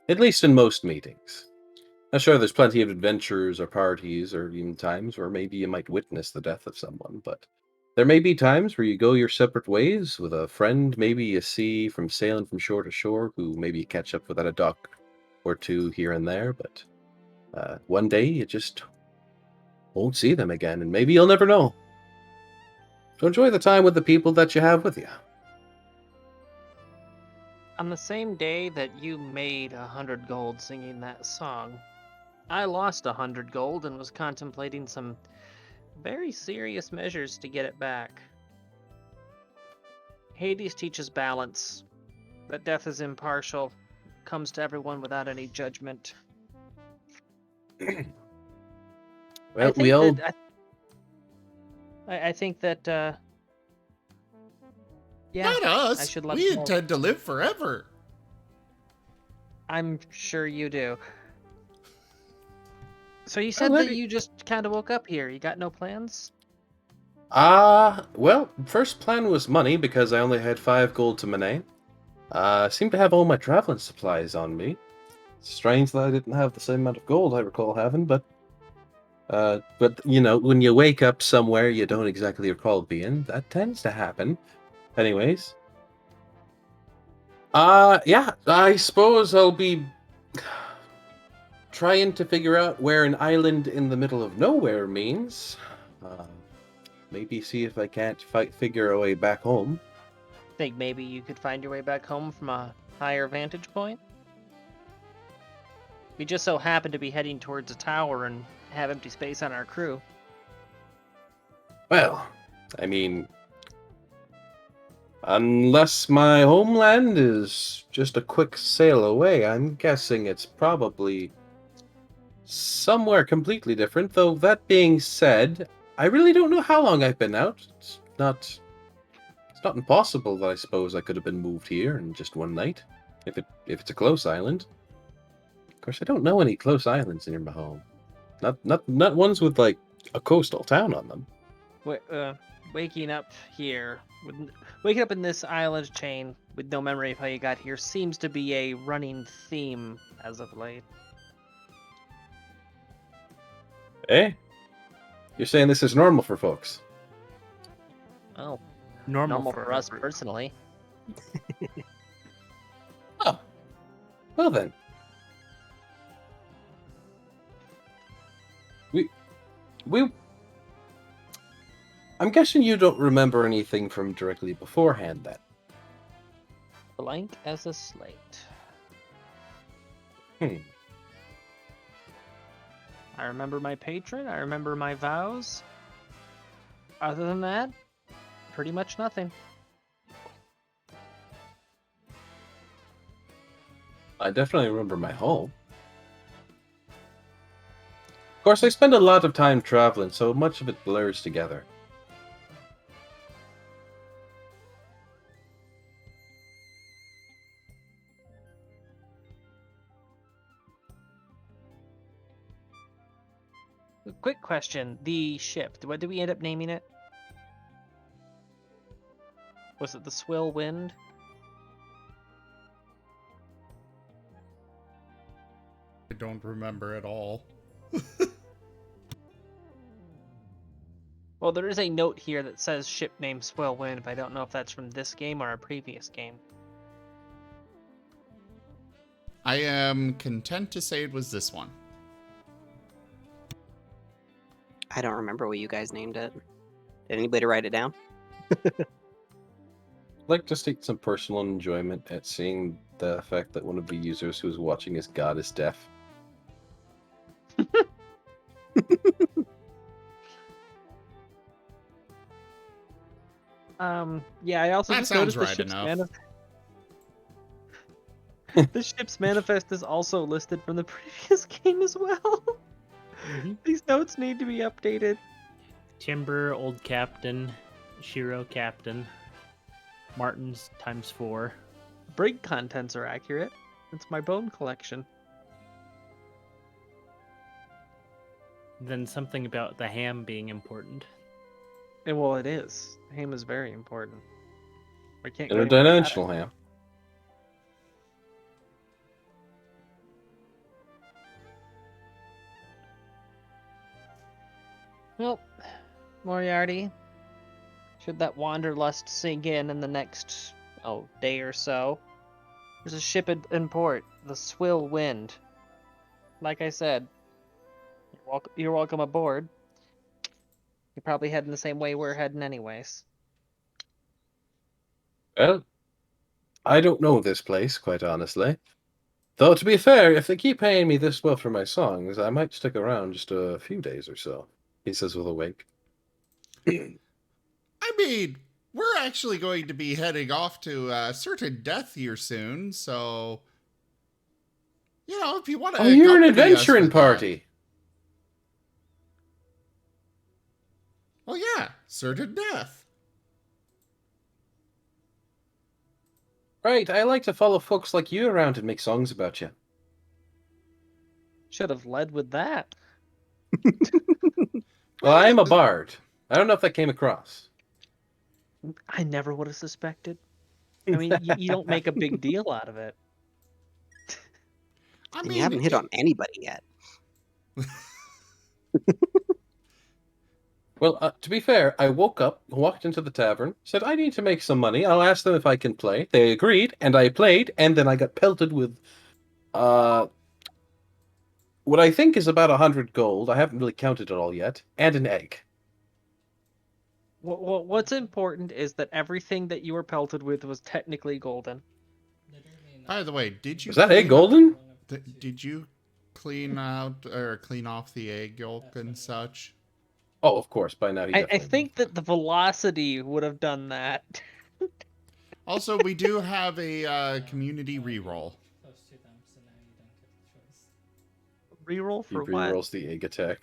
At least in most meetings. Now, sure, there's plenty of adventures or parties or even times where maybe you might witness the death of someone, but there may be times where you go your separate ways with a friend maybe you see from sailing from shore to shore, who maybe you catch up with at a dock or two here and there, but one day you just won't see them again, and maybe you'll never know. So enjoy the time with the people that you have with you. On the same day that you made 100 gold singing that song, I lost 100 gold and was contemplating some very serious measures to get it back. Hades teaches balance, that death is impartial, comes to everyone without any judgment. Well, we all... I think that, yeah, Not us. I should let We go. intend to live forever. I'm sure you do. So you said that you just kind of woke up here. You got no plans? Well, first plan was money because I only had 5 gold to my name. Seemed to have all my traveling supplies on me. Strange that I didn't have the same amount of gold I recall having, but you know, when you wake up somewhere you don't exactly recall being, that tends to happen. Anyways. Yeah, I suppose I'll be trying to figure out where an island in the middle of nowhere means. Maybe see if I can't figure a way back home. Think maybe you could find your way back home from a higher vantage point? We just so happen to be heading towards a tower and have empty space on our crew. Well, I mean, unless my homeland is just a quick sail away, I'm guessing it's probably somewhere completely different. Though that being said, I really don't know how long I've been out. It's not impossible that I suppose I could have been moved here in just one night, if it's a close island. Of course, I don't know any close islands near my home. Not ones with like a coastal town on them. Waking up here, waking up in this island chain with no memory of how you got here seems to be a running theme as of late. Eh? You're saying this is normal for folks? Oh, Normal for us personally. Oh. Well then. I'm guessing you don't remember anything from directly beforehand then. Blank as a slate. I remember my patron, I remember my vows. Other than that, pretty much nothing. I definitely remember my home. Of course, I spend a lot of time traveling, so much of it blurs together. Quick question, the ship, what did we end up naming it? Was it the Swill Wind? I don't remember at all. Well, there is a note here that says ship name Swill Wind, but I don't know if that's from this game or a previous game. I am content to say it was this one. I don't remember what you guys named it. Did anybody write it down? I'd like to take some personal enjoyment at seeing the fact that one of the users who was watching his god is deaf. Yeah, I also That just sounds noticed right enough. The ship's manifest is also listed from the previous game as well. These notes need to be updated. Timber, Old Captain, Shiro Captain, Marten's ×4. Brig contents are accurate. It's my bone collection. Then something about the ham being important. And well, it is. Ham is very important. I can't go And a anywhere without it. dimensional ham. Well, Moriarty, should that wanderlust sink in the next, day or so, there's a ship in port, the Swill Wind. Like I said, you're welcome aboard. You're probably heading the same way we're heading anyways. Well, I don't know this place, quite honestly. Though, to be fair, if they keep paying me this well for my songs, I might stick around just a few days or so, he says with a wink. I mean, we're actually going to be heading off to certain death here soon, so if you want to. Oh, you're an adventuring party. Well, yeah, certain death. Right, I like to follow folks like you around and make songs about you. Should have led with that. Well, I am a bard. I don't know if that came across. I never would have suspected. I mean, you don't make a big deal out of it. I And mean, you haven't hit on anybody yet. Well, to be fair, I woke up, walked into the tavern, said, I need to make some money. I'll ask them if I can play. They agreed, and I played, and then I got pelted with what I think is about 100 gold. I haven't really counted it all yet, and an egg. What's important is that everything that you were pelted with was technically golden. by the way, did you Was that egg clean up- golden? Did you clean out or clean off the egg yolk and such? Oh, of course, by now he I definitely... think that the velocity would have done that. Also, we do have a community reroll. Close to them, so now you don't get the choice. Reroll He for what? rerolls the egg attack.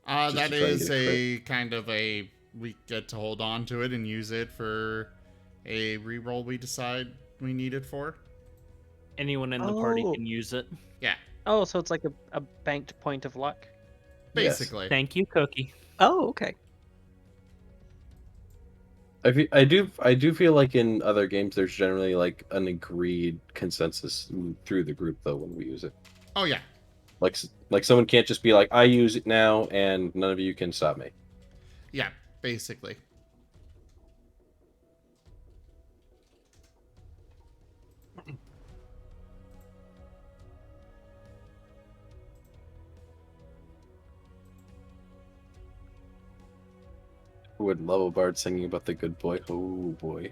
Just That to try and is get a crit. a kind of a we get to hold on to it and use it for a reroll we decide we need it for. Anyone in the party Oh. can use it. Yeah, Oh, so it's like a banked point of luck. Yes. basically. Thank you, Cookie. Oh, okay. I do feel like in other games there's generally like an agreed consensus through the group though when we use it. Oh yeah, Like someone can't just be like, I use it now and none of you can stop me. yeah, basically. Who would love a bard singing about the good boy? Oh boy.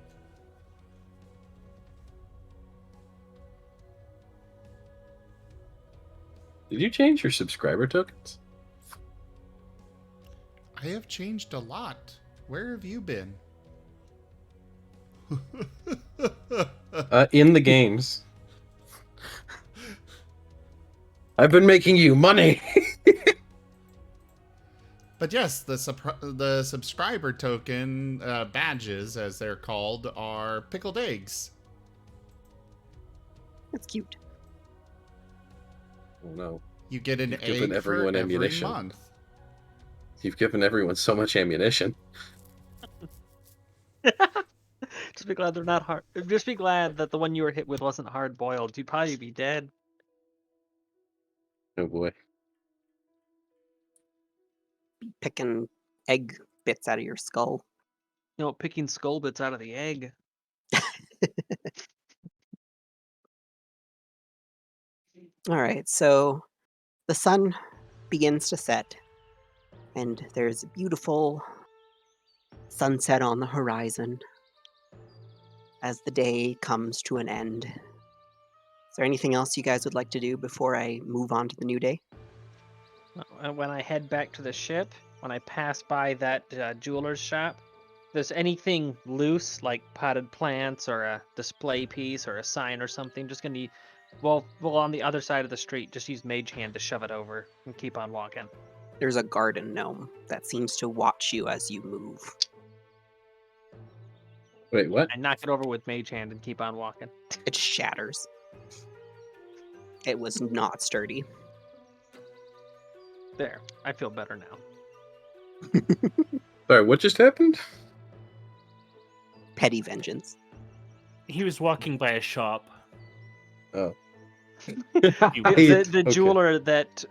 Did you change your subscriber tokens? I have changed a lot. Where have you been? In the games. I've been making you money. But yes, the subscriber token badges, as they're called, are pickled eggs. That's cute. Oh no. You get an You've given egg for everyone every ammunition. month. You've given everyone so much ammunition. Just be glad they're not hard. Just be glad that the one you were hit with wasn't hard boiled. You'd probably be dead. Oh boy. Picking egg bits out of your skull. You know, picking skull bits out of the egg. All right, so the sun begins to set, and there's a beautiful sunset on the horizon as the day comes to an end. Is there anything else you guys would like to do before I move on to the new day? When I head back to the ship, when I pass by that jeweler's shop, if there's anything loose, like potted plants or a display piece or a sign or something, just gonna be, well, on the other side of the street, just use Mage Hand to shove it over and keep on walking. There's a garden gnome that seems to watch you as you move. Wait, what? I knock it over with Mage Hand and keep on walking. It shatters. It was not sturdy. There, I feel better now. Sorry, what just happened? Petty vengeance. He was walking by a shop. Oh. The Okay. jeweler that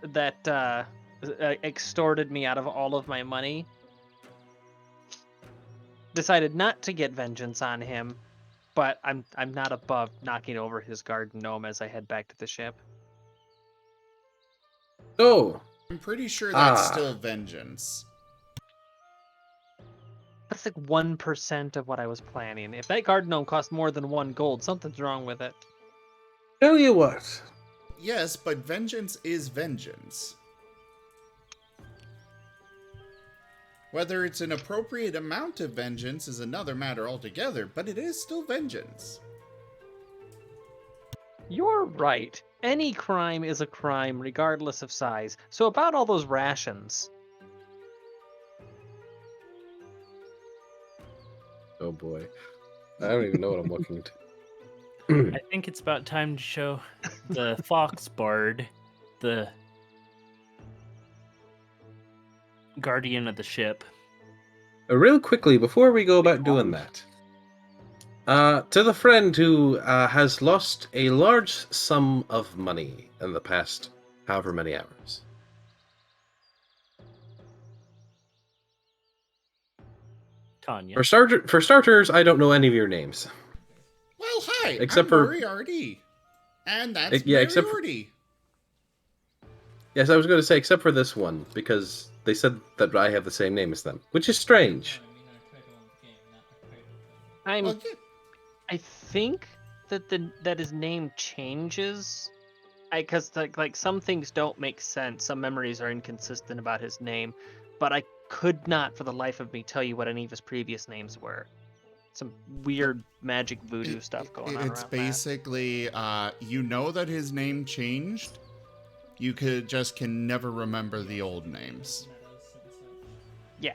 extorted me out of all of my money decided not to get vengeance on him, but I'm not above knocking over his garden gnome as I head back to the ship. Oh. I'm pretty sure that's Ah. still vengeance. That's like 1% of what I was planning. If that garden gnome costs more than 1 gold, something's wrong with it. Tell you what. Yes, but vengeance is vengeance. Whether it's an appropriate amount of vengeance is another matter altogether, but it is still vengeance. You're right. Any crime is a crime, regardless of size. So about all those rations. Oh boy. I don't even know what I'm looking at. I think it's about time to show the fox bard, the guardian of the ship. Real quickly, before we go about doing that, to the friend who has lost a large sum of money in the past however many hours. Tanya. For starters, I don't know any of your names. Well, hi, Except I'm for- Moriarty. And that's Yeah, except for- Moriarty. Yes, I was going to say, except for this one, because they said that I have the same name as them, which is strange. No, I mean our title of the game, not our title. I'm. Well, yeah. I think that his name changes. Because like some things don't make sense. Some memories are inconsistent about his name, but I could not, for the life of me, tell you what any of his previous names were. Some weird magic voodoo stuff going on It's around basically, you know that his name changed. You can never remember the old names. Metas and such. that. Yeah.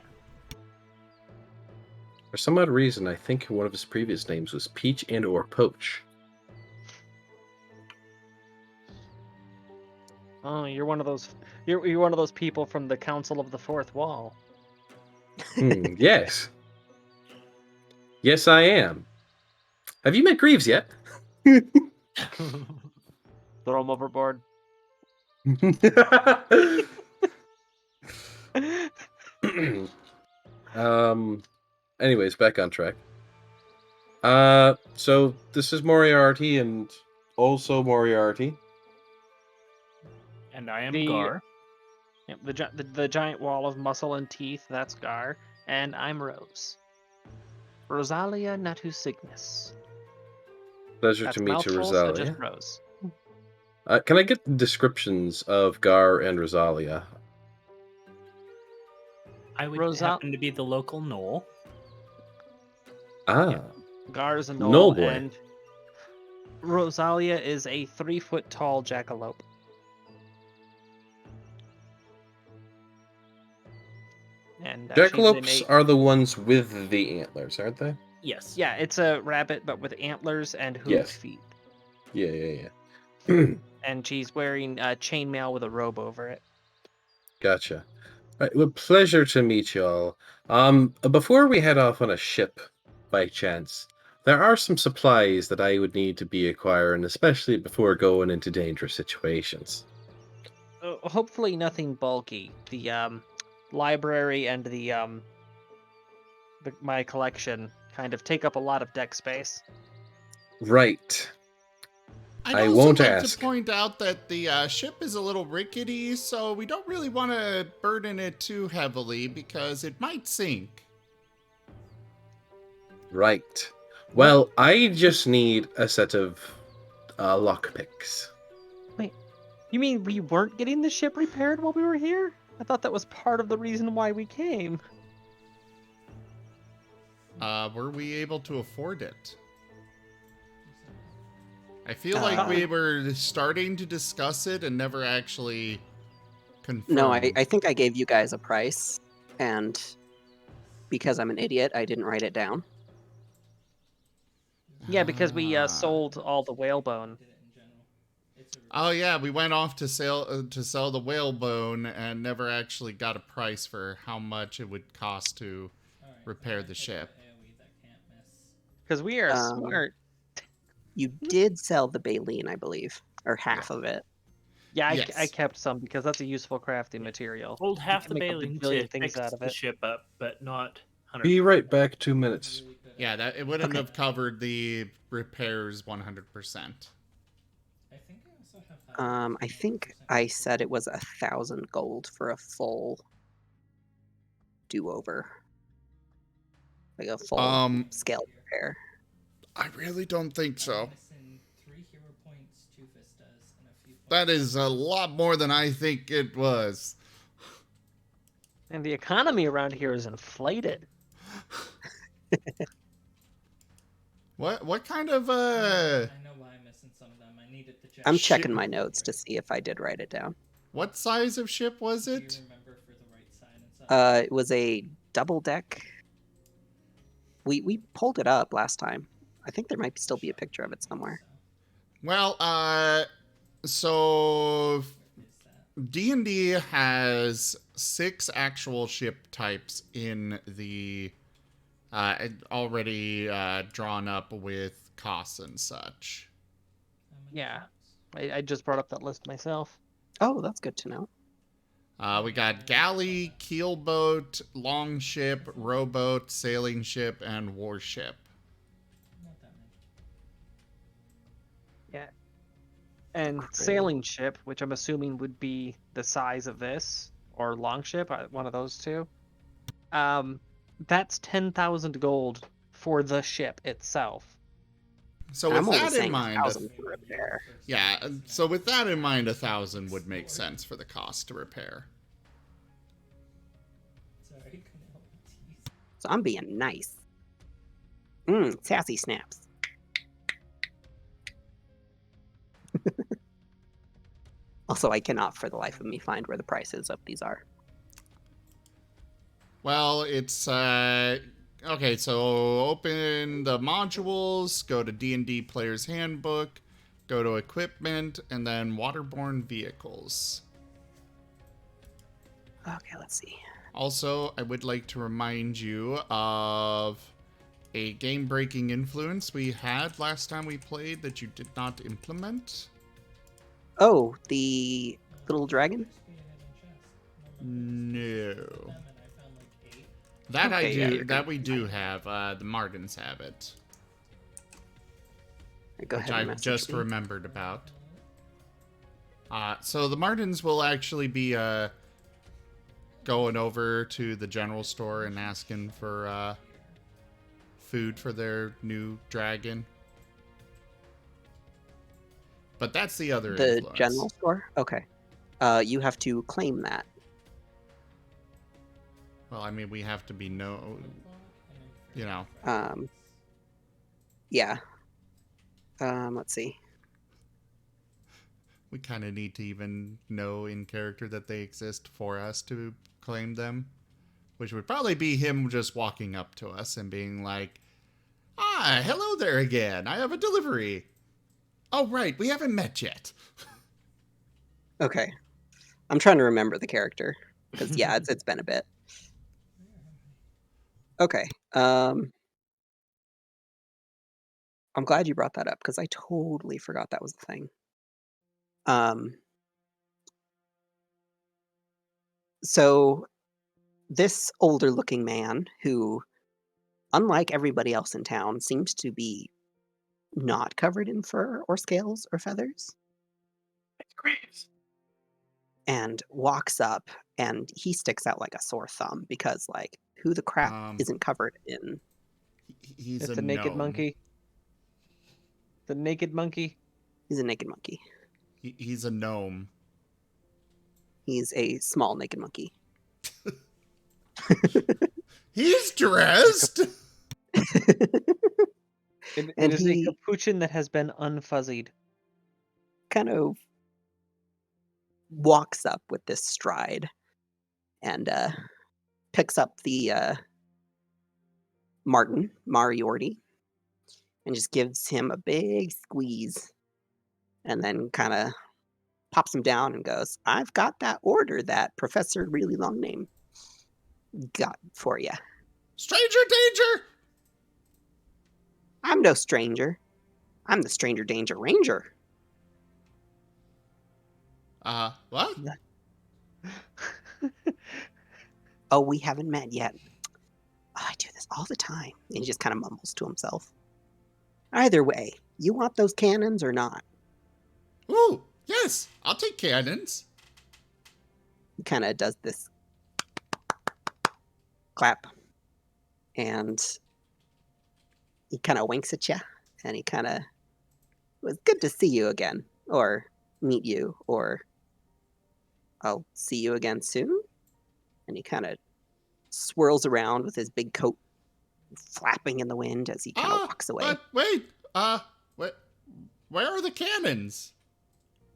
For some odd reason, I think one of his previous names was Peach and or Poach. Oh, you're one of those. You're one of those people from the Council of the Fourth Wall. Yes. Yes, I am. Have you met Greaves yet? Throw him overboard. Anyways, back on track. So this is Moriarty and also Moriarty. And I am The- Gar. Yep, the giant wall of muscle and teeth. That's Gar, and I'm Rose. Rosalia Natu Cygnus. Pleasure That's to meet you, mouthful, so Rosalia. just Rose. Can I get descriptions of Gar and Rosalia? I would Rosal- happen to be the local Knoll. Ah, Gar's a Knoll knoll, boy. and Rosalia is a 3-foot tall jackalope. And she's in jackalopes a- are the ones with the antlers, aren't they? Yes. Yeah, it's a rabbit, but with antlers and hooved Yes. feet. Yeah. And she's wearing chainmail with a robe over it. Gotcha. Right, well, pleasure to meet y'all. Before we head off on a ship, by chance, there are some supplies that I would need to be acquiring, especially before going into dangerous situations. Hopefully nothing bulky. The library and my collection kind of take up a lot of deck space. Right. I'd I also won't like ask. to point out that the ship is a little rickety, so we don't really want to burden it too heavily because it might sink. Right. Well, I just need a set of lockpicks. You mean we weren't getting the ship repaired while we were here? I thought that was part of the reason why we came. Were we able to afford it? I feel like we were starting to discuss it and never actually confirmed. No, I think I gave you guys a price, and because I'm an idiot, I didn't write it down. Yeah, because we sold all the whalebone. Did it in general. It's a Oh yeah, we went off to sell the whalebone and never actually got a price for how much it would cost to Alright, repair I the picked ship. AoE that can't miss. Because we are Um, smart. You did sell the baleen, I believe, or half of it. Yeah, I Yes. kept some because that's a useful crafting material. Hold half can the make a baleen billion to things fix out of the it. ship up, but not 100. Be right back, 2 minutes. Really good Yeah, at- that it wouldn't Okay. have covered the repairs 100%. I think I also have that. I think I said it was 1,000 gold for a full do-over, like a full scale repair. I really don't think so. I'm missing 3 hero points, 2 vistas, and a few That points. is a lot more than I think it was. And the economy around here is inflated. What kind of I know why I'm missing some of them. I needed to check. I'm Shit. checking my notes to see if I did write it down. what size of ship was Do you it? remember for the right side and such? It was a double deck. We pulled it up last time. I think there might still be a picture of it somewhere. Well, so Is that? D&D has 6 actual ship types in the already drawn up with costs and such. Yeah, I just brought up that list myself. Oh, that's good to know. We got galley, keelboat, longship, rowboat, sailing ship, and warship. Not that many. Yeah. And Great. sailing ship, which I'm assuming would be the size of this, or longship, one of those two. That's 10,000 gold for the ship itself. So And I'm with only that in saying mind, 1,000 to repair. yeah. So with that in mind, 1,000 would make sense for the cost to repair. Sorry, couldn't help but tease. So I'm being nice. Sassy snaps. Also, I cannot for the life of me find where the prices of these are. Well, it's okay. So open the modules, go to D&D Player's Handbook, go to Equipment, and then Waterborne Vehicles. Okay, let's see. Also, I would like to remind you of a game-breaking influence we had last time we played that you did not implement. Oh, the little dragon? No. Them and I found like 8. That Okay, yeah, I do. you're that good. we do have. The Martens have it, Go which ahead and I message just me. remembered about. So the Martens will actually be going over to the general store and asking for food for their new dragon. But that's the other The influence. general store? Okay. You have to claim that. Well, I mean, we have to be you know. Yeah. Let's see. We kind of need to even know in character that they exist for us to claim them, which would probably be him just walking up to us and being like, "Ah, hello there again. I have a delivery." Oh, right, we haven't met yet. Okay. I'm trying to remember the character because yeah, it's been a bit. Okay. I'm glad you brought that up because I totally forgot that was a thing. So this older looking man who, unlike everybody else in town, seems to be not covered in fur or scales or feathers, It's great. and walks up and he sticks out like a sore thumb because like who the crap isn't covered in He's It's a a naked gnome. monkey. The naked monkey. he's a naked monkey. He's a gnome. He's a small naked monkey. He's dressed. It And is a he capuchin that has been unfuzzied. kind of walks up with this stride and picks up the Marten, Mariorty, and just gives him a big squeeze and then kind of pops him down and goes, I've got that order that Professor Really Long Name got for you. Stranger danger. I'm no stranger. I'm the Stranger Danger Ranger. What? Oh, we haven't met yet. Oh, I do this all the time. And he just kind of mumbles to himself. Either way, you want those cannons or not? Ooh, yes, I'll take cannons. He kind of does this clap. And he kind of winks at you. And he kind of, it was good to see you again. Or meet you. Or I'll see you again soon. And he kind of swirls around with his big coat flapping in the wind as he kind of walks away. But wait, where are the cannons?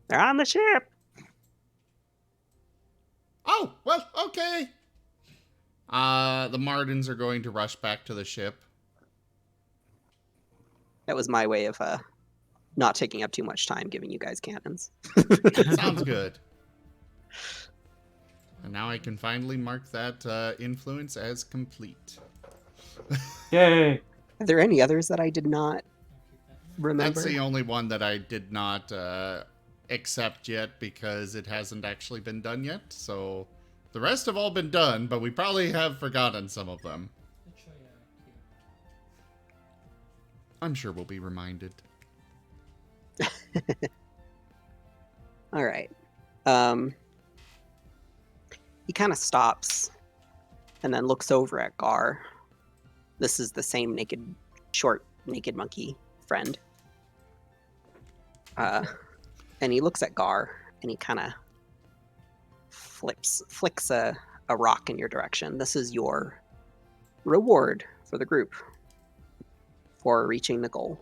They're on the ship. Oh, well, okay. The Martens are going to rush back to the ship. That was my way of not taking up too much time giving you guys cannons. Sounds good. And now I can finally mark that influence as complete. Yay! Are there any others that I did not remember? That's the only one that I did not accept yet because it hasn't actually been done yet. So the rest have all been done, but we probably have forgotten some of them. I'm sure we'll be reminded. All right. He kind of stops and then looks over at Gar. This is the same short, naked monkey friend. And he looks at Gar and he kind of flicks a rock in your direction. This is your reward for the group for reaching the goal.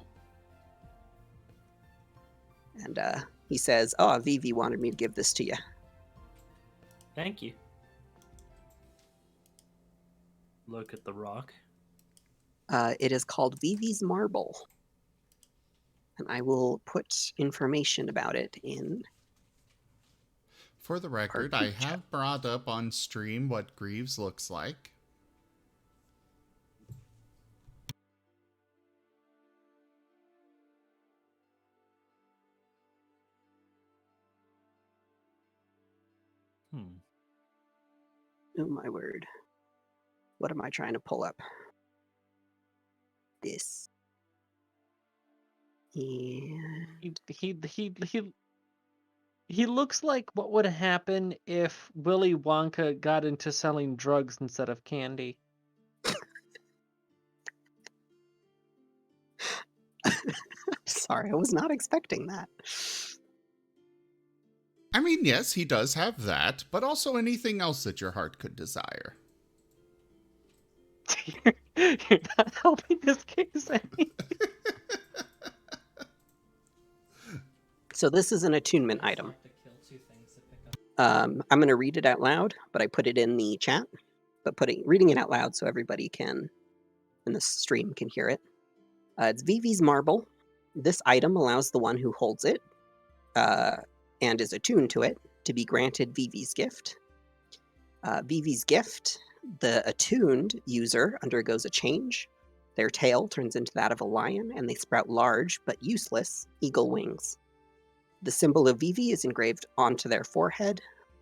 And he says, "Oh, Vivi wanted me to give this to you." Thank you. Look at the rock. It is called Vivi's Marble. And I will put information about it in. For the record, I have brought up on stream what Greaves looks like. Oh my word. What am I trying to pull up? This. And He looks like what would happen if Willy Wonka got into selling drugs instead of candy. sorry, I was not expecting that. I mean, yes, he does have that, but also anything else that your heart could desire. You're not helping this case any. So this is an attunement item. I'm going to read it out loud, but I put it in the chat. But reading it out loud so everybody can, in the stream, can hear it. It's Vivi's Marble. This item allows the one who holds it and is attuned to it to be granted Vivi's gift. Vivi's gift, the attuned user undergoes a change. Their tail turns into that of a lion, and they sprout large but useless eagle wings. The symbol of Vivi is engraved onto their forehead,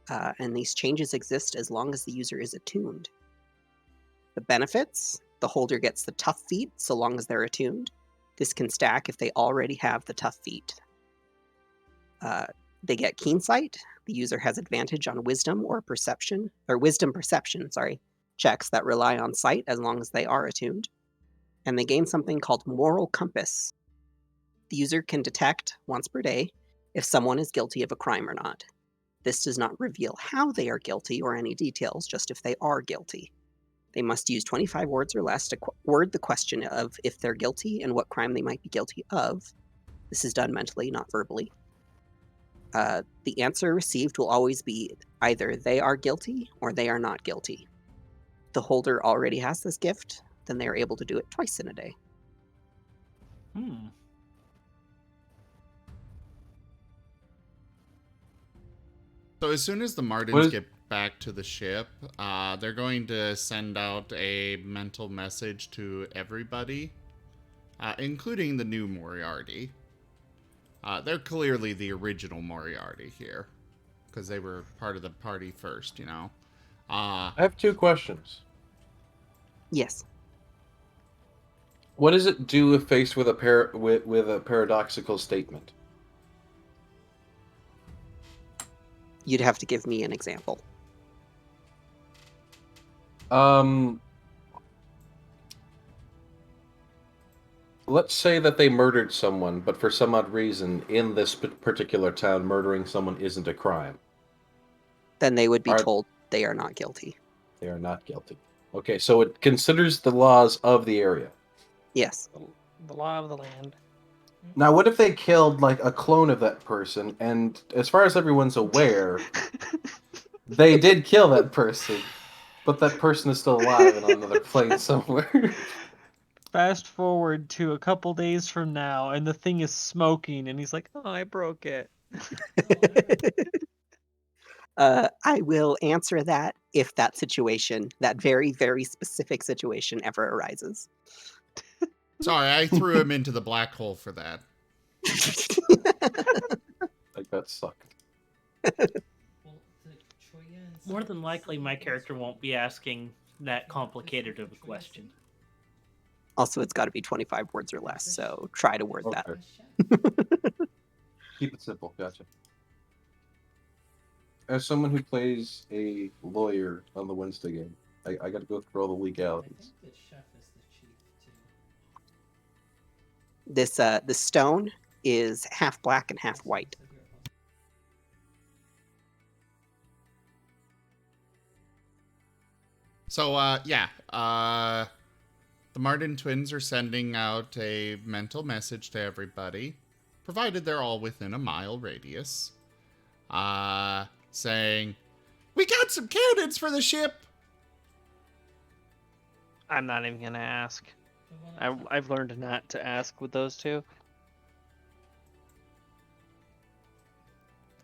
and these changes exist as long as the user is attuned. The benefits: the holder gets the tough feat so long as they're attuned. This can stack if they already have the tough feat. They get keen sight. The user has advantage on wisdom perception checks that rely on sight as long as they are attuned. And they gain something called moral compass. The user can detect once per day if someone is guilty of a crime or not. This does not reveal how they are guilty or any details, just if they are guilty. They must use 25 words or less to word the question of if they're guilty and what crime they might be guilty of. This is done mentally, not verbally. The answer received will always be either they are guilty or they are not guilty. The holder already has this gift, then they are able to do it twice in a day. So as soon as the Martens get back to the ship, they're going to send out a mental message to everybody, including the new Moriarty. They're clearly the original Moriarty here, because they were part of the party first, you know. I have two questions. Yes. What does it do if faced with a paradoxical statement? You'd have to give me an example. Let's say that they murdered someone, but for some odd reason, in this particular town, murdering someone isn't a crime. Then they would be told they are not guilty. They are not guilty. Okay, so it considers the laws of the area. Yes. The law of the land. Now, what if they killed, like, a clone of that person, and as far as everyone's aware, they did kill that person, but that person is still alive and on another plane somewhere? Fast forward to a couple days from now, and the thing is smoking, and he's like, "Oh, I broke it." I will answer that if that situation, that very, very specific situation, ever arises. Sorry, I threw him into the black hole for that. Like that sucked. Well, the Choya and More than likely, my character won't be asking that complicated of a question. Also, it's got to be 25 words or less, so try to word that. Okay. Keep it simple. Gotcha. As someone who plays a lawyer on the Wednesday game, I got to go through all the I legalities. think the chef is the chief too. The stone is half black and half white. So, the Marten twins are sending out a mental message to everybody, provided they're all within a mile radius, saying, "We got some cannons for the ship!" I'm not even gonna ask. I've learned not to ask with those two.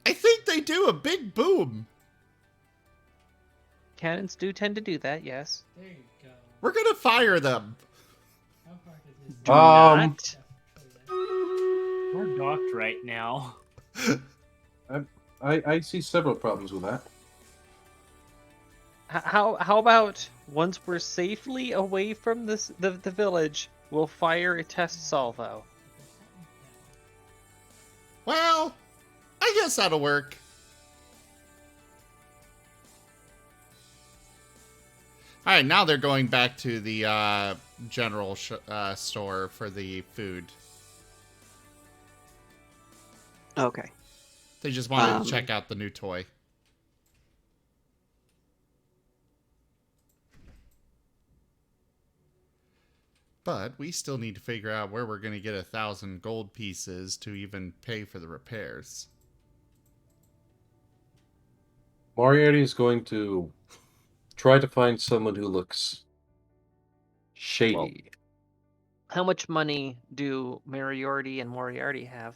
I think they do a big boom. Cannons do tend to do that, yes. There you go. We're gonna fire them. How hard it is. Do not. We're docked right now. I see several problems with that. How about once we're safely away from the village, we'll fire a test salvo. Well, I guess that'll work. All right, now they're going back to the general store for the food. Okay. They just wanted to check out the new toy. But we still need to figure out where we're going to get 1,000 gold pieces to even pay for the repairs. Moriarty is going to try to find someone who looks shady. Well, how much money do Moriarty and Moriarty have?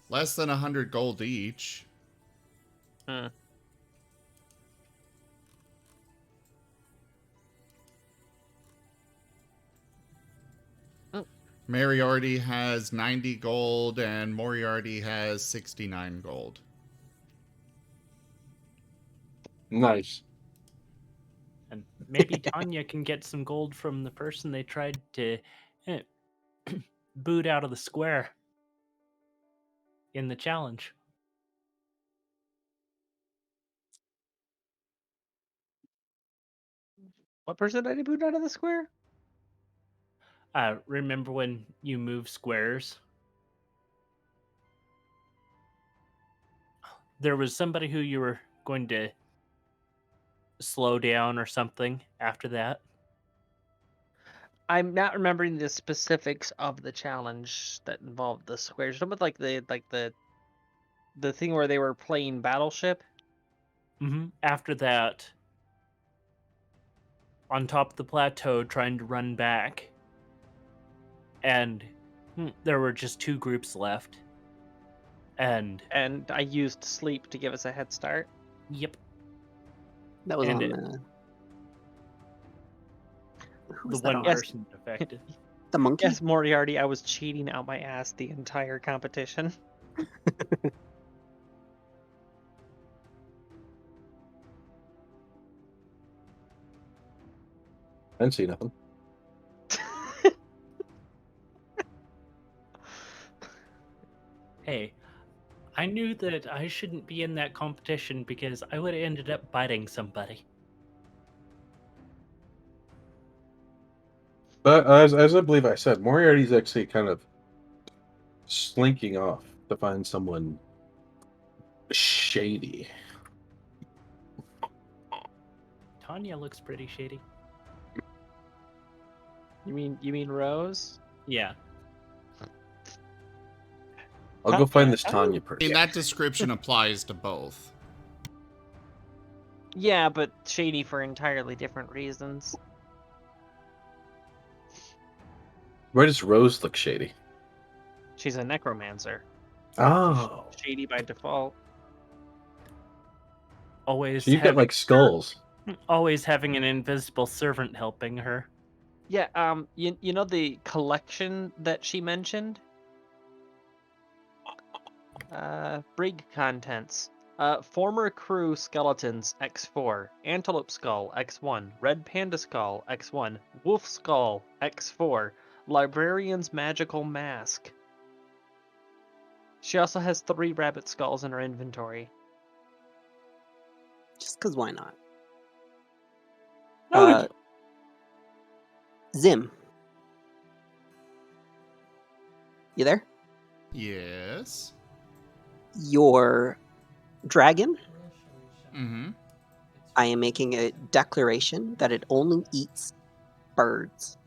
Less than 100 gold each. Hmm. Moriarty has 90 gold and Moriarty has 69 gold. Nice. And maybe Tanya can get some gold from the person they tried to boot out of the square in the challenge. What person did I boot out of the square? Remember when you move squares? There was somebody who you were going to slow down or something after that. I'm not remembering the specifics of the challenge that involved the squares. Some of the thing where they were playing Battleship. Mm-hmm. After that, on top of the plateau, trying to run back, and there were just two groups left. And I used sleep to give us a head start. Yep. That was And on who the was that one on? person affected. The monkey? Yes, Moriarty, I was cheating out my ass the entire competition. I didn't see nothing. Hey, I knew that I shouldn't be in that competition because I would have ended up biting somebody. But as I believe I said, Moriarty's actually kind of slinking off to find someone shady. Tanya looks pretty shady. You mean Rose? Yeah. I'll go find this Tanya I mean, person. that description applies to both. Yeah, but shady for entirely different reasons. Where does Rose look shady? She's a necromancer. Oh. Shady by default. Always So you've got, having, like, skulls. always having an invisible servant helping her. Yeah, you know the collection that she mentioned? Brig contents. Former crew skeletons X4, Antelope Skull X1, Red Panda Skull X1, Wolf Skull X4, Librarian's Magical Mask. She also has 3 rabbit skulls in her inventory. Just because why not? Noted. Zim. You there? Yes. Your dragon, Mm-hmm. I am making a declaration that it only eats birds.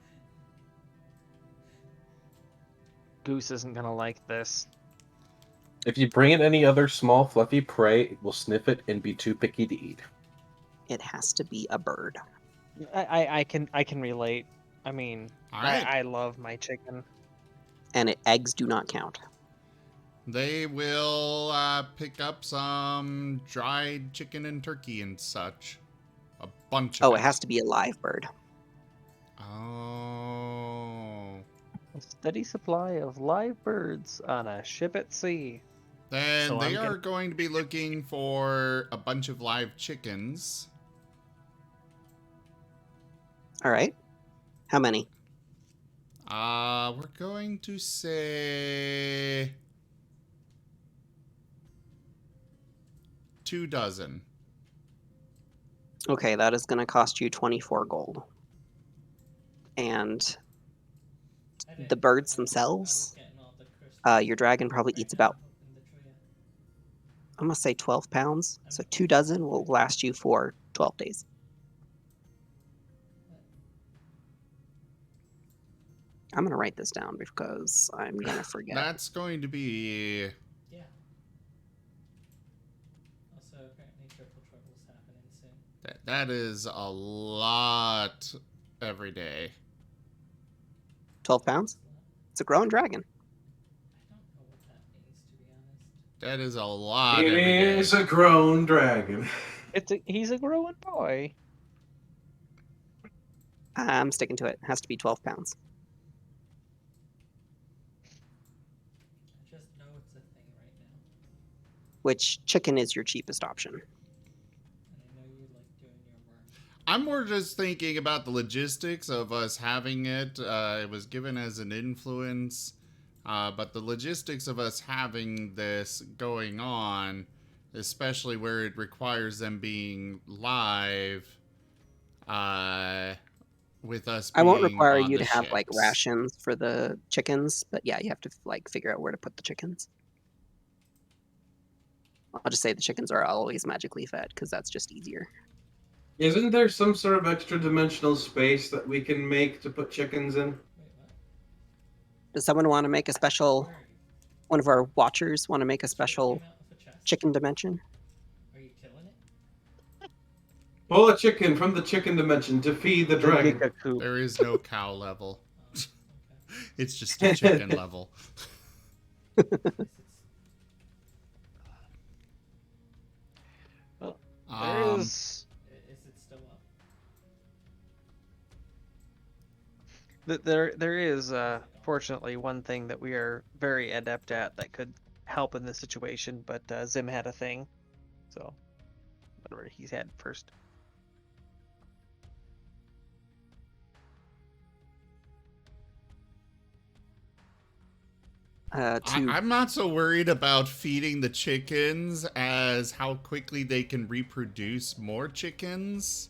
Goose isn't gonna like this. If you bring in any other small, fluffy prey, it will sniff it and be too picky to eat. It has to be a bird. I can relate. I mean, All right. I love my chicken. And eggs do not count. They will pick up some dried chicken and turkey and such. A bunch of Oh, it has to be a live bird. Oh. A steady supply of live birds on a ship at sea. Then So they I'm are gonna- going to be looking for a bunch of live chickens. All right. How many? We're going to say 2 dozen. Okay, that is going to cost you 24 gold. And the birds themselves, your dragon probably eats about, I'm going to say 12 pounds. So 2 dozen will last you for 12 days. I'm going to write this down because I'm going to forget. That's going to be Yeah. Also, apparently triple trouble's happening soon. that is a lot every day. 12 pounds? It's a growing dragon. I don't know what that means, to be honest. That is a lot It every day. is a grown dragon. He's a growing boy. I'm sticking to it. It has to be 12 pounds. I just know it's a thing right now. Which chicken is your cheapest option? And I know you like doing your worm. I'm more just thinking about the logistics of us having it. It was given as an influence, but the logistics of us having this going on, especially where it requires them being live, with us I being won't require on you the to have like ships. rations for the chickens, but yeah, you have to like figure out where to put the chickens. I'll just say the chickens are always magically fed because that's just easier. Isn't there some sort of extra dimensional space that we can make to put chickens in? Wait, what? Does someone want to make a special? Where are you? One of our watchers want to make a Just special came out of a chest. chicken dimension? Are you killing it? Pull a chicken from the chicken dimension to feed the dragon. There is no cow level. Oh, okay. It's just a chicken level. At least it's- There is Is it still up? there is fortunately one thing that we are very adept at that could help in this situation, but Zim had a thing, so whatever he's had first. I'm not so worried about feeding the chickens as how quickly they can reproduce more chickens.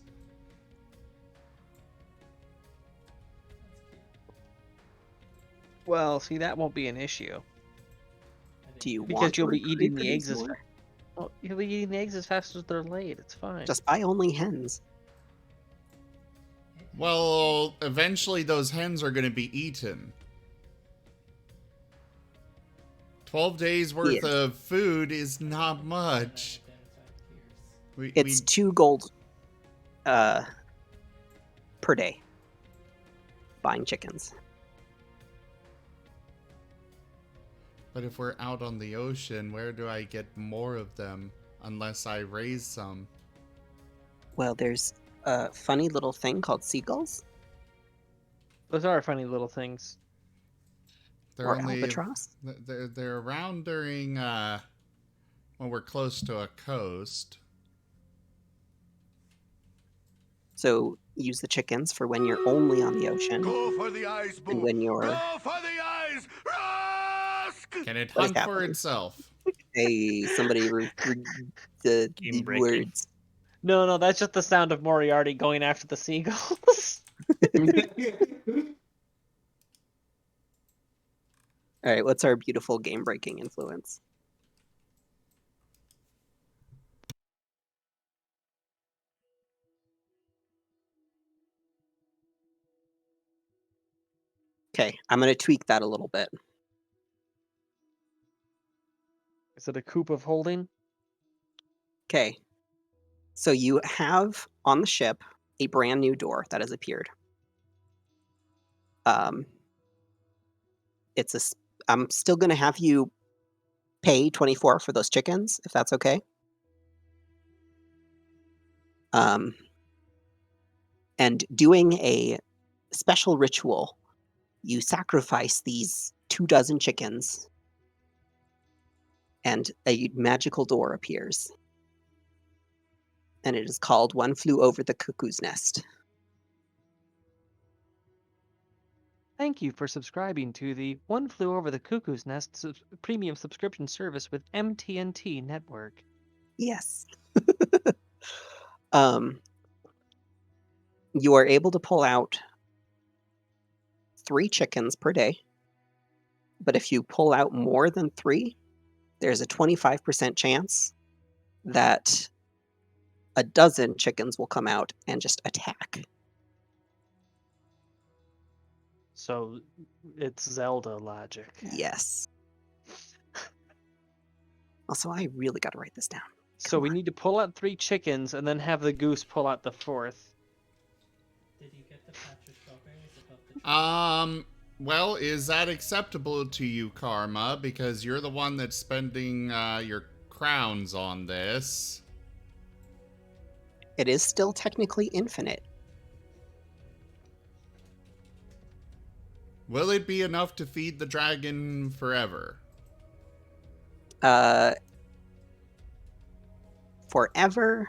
Well, see, that won't be an issue Do you because want to you'll be eating the reproduce eggs as more? well, you'll be eating the eggs as fast as they're laid. It's fine. Just buy only hens. Well, eventually those hens are going to be eaten. 12 days worth Yeah. of food is not much. It's 2 gold per day buying chickens. But if we're out on the ocean, where do I get more of them? Unless I raise some. Well, there's a funny little thing called seagulls Those are funny little things. They're or only albatross. they're around during when we're close to a coast. So use the chickens for when you're only on the ocean. Go for the eyes, And Boo. when you're... Go for the eyes. Rusk! Can it What is hunt for happening? itself? Hey, somebody the Game breaking. words. No, that's just the sound of Moriarty going after the seagulls. All right, what's our beautiful game-breaking influence? Okay, I'm going to tweak that a little bit. Is it a coop of holding? Okay, so you have on the ship a brand new door that has appeared. I'm still going to have you pay 24 for those chickens, if that's okay. And doing a special ritual, you sacrifice these 24 chickens, and a magical door appears. And it is called One Flew Over the Cuckoo's Nest. Thank you for subscribing to the One Flew Over the Cuckoo's Nest premium subscription service with MTNT Network. Yes. You are able to pull out 3 chickens per day. But if you pull out more than 3, there's a 25% chance that a dozen chickens will come out and just attack. So it's Zelda logic. Yes. Also, I really got to write this down. So we need to pull out 3 chickens and then have the goose pull out the 4th. Did you get the patch of strawberries above the Well, is that acceptable to you, Karma? Because you're the one that's spending your crowns on this. It is still technically infinite. Will it be enough to feed the dragon forever? Forever?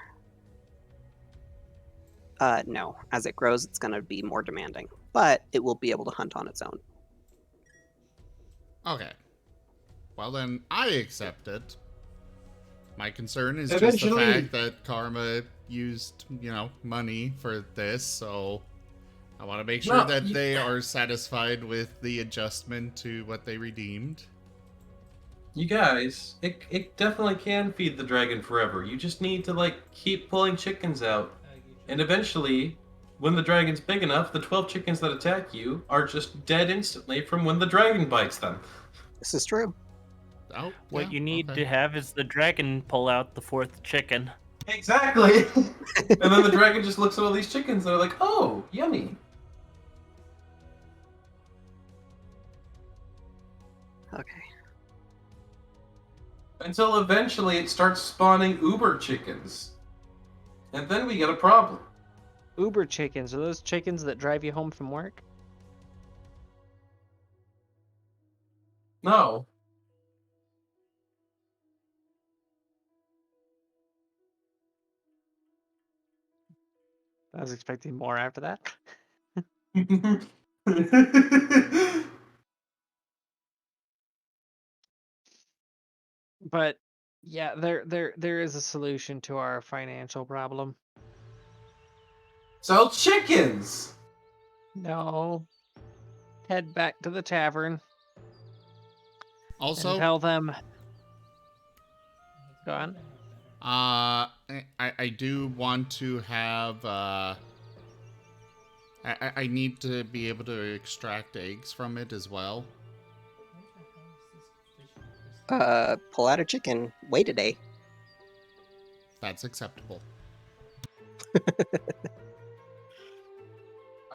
No. As it grows, it's going to be more demanding. But it will be able to hunt on its own. Okay. Well, then, I accept it. My concern is just the Eventually- fact that Karma used, money for this, so I want to make sure that they are satisfied with the adjustment to what they redeemed. You guys, it definitely can feed the dragon forever. You just need to, keep pulling chickens out. And eventually, when the dragon's big enough, the 12 chickens that attack you are just dead instantly from when the dragon bites them. This is true. Oh, What yeah, you need okay. to have is the dragon pull out the 4th chicken. Exactly! And then the dragon just looks at all these chickens and they're like, oh, yummy. Okay. Until eventually it starts spawning uber chickens. And then we get a problem. Uber chickens, are those chickens that drive you home from work? No. I was expecting more after that. But yeah, there is a solution to our financial problem. Sell chickens! No. Head back to the tavern Also, and tell them. Go on. I do want to have, I need to be able to extract eggs from it as well. Pull out a chicken. Wait a day. That's acceptable.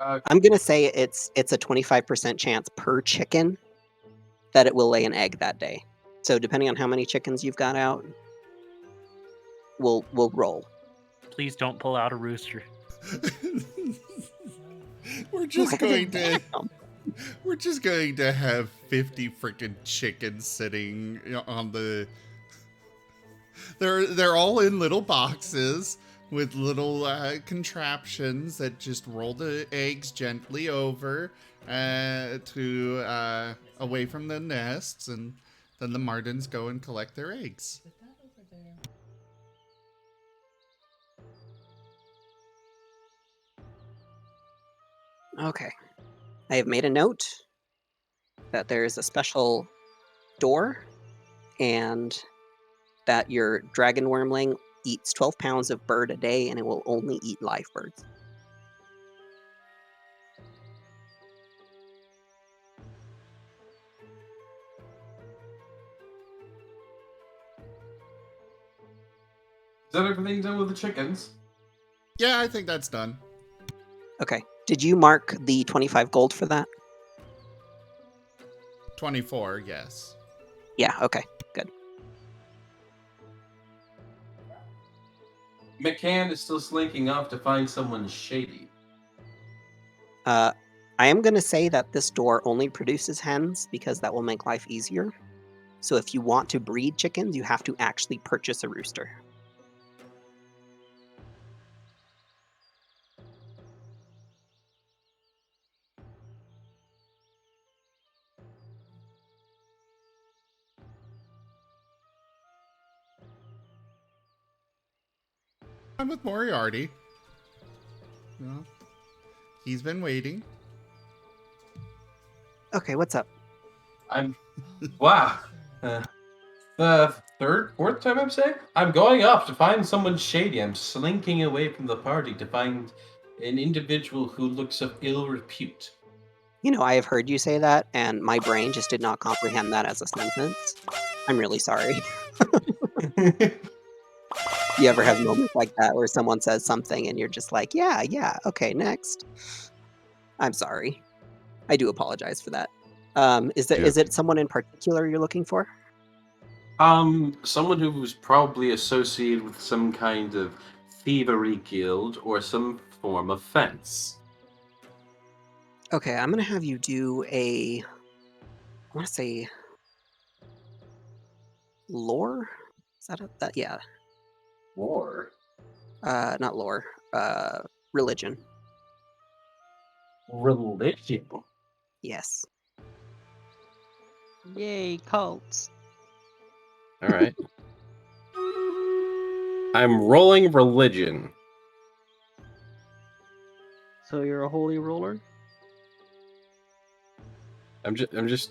I'm gonna say it's a 25% chance per chicken, that it will lay an egg that day. So depending on how many chickens you've got out, we'll roll. Please don't pull out a rooster. We're just Where going did to that come? we're just going to have 50 freaking chickens sitting on the. They're all in little boxes with little contraptions that just roll the eggs gently over to away from the nests, and then the Martens go and collect their eggs. Is that over there? Okay. I have made a note that there is a special door and that your dragon wormling eats 12 pounds of bird a day and it will only eat live birds. Is that everything done with the chickens? Yeah, I think that's done. Okay. Did you mark the 25 gold for that? 24, yes. Yeah, okay. Good. McCann is still slinking off to find someone shady. I am going to say that this door only produces hens because that will make life easier. So if you want to breed chickens, you have to actually purchase a rooster. I'm with Moriarty. Well, he's been waiting. Okay, what's up? I'm. Wow. The fourth time I'm saying? I'm going off to find someone shady. I'm slinking away from the party to find an individual who looks of ill repute. You know, I have heard you say that, and my brain just did not comprehend that as a sentence. I'm really sorry. You ever have moments like that where someone says something and you're just like, yeah, okay, next. I'm sorry. I do apologize for that. Is it someone in particular you're looking for? Someone who was probably associated with some kind of thievery guild or some form of fence. Okay, I'm gonna have you do I want to say lore? Is that yeah. War? Not lore. Religion. Religion? Yes. Yay, cults. Alright. I'm rolling religion. So you're a holy roller? I'm just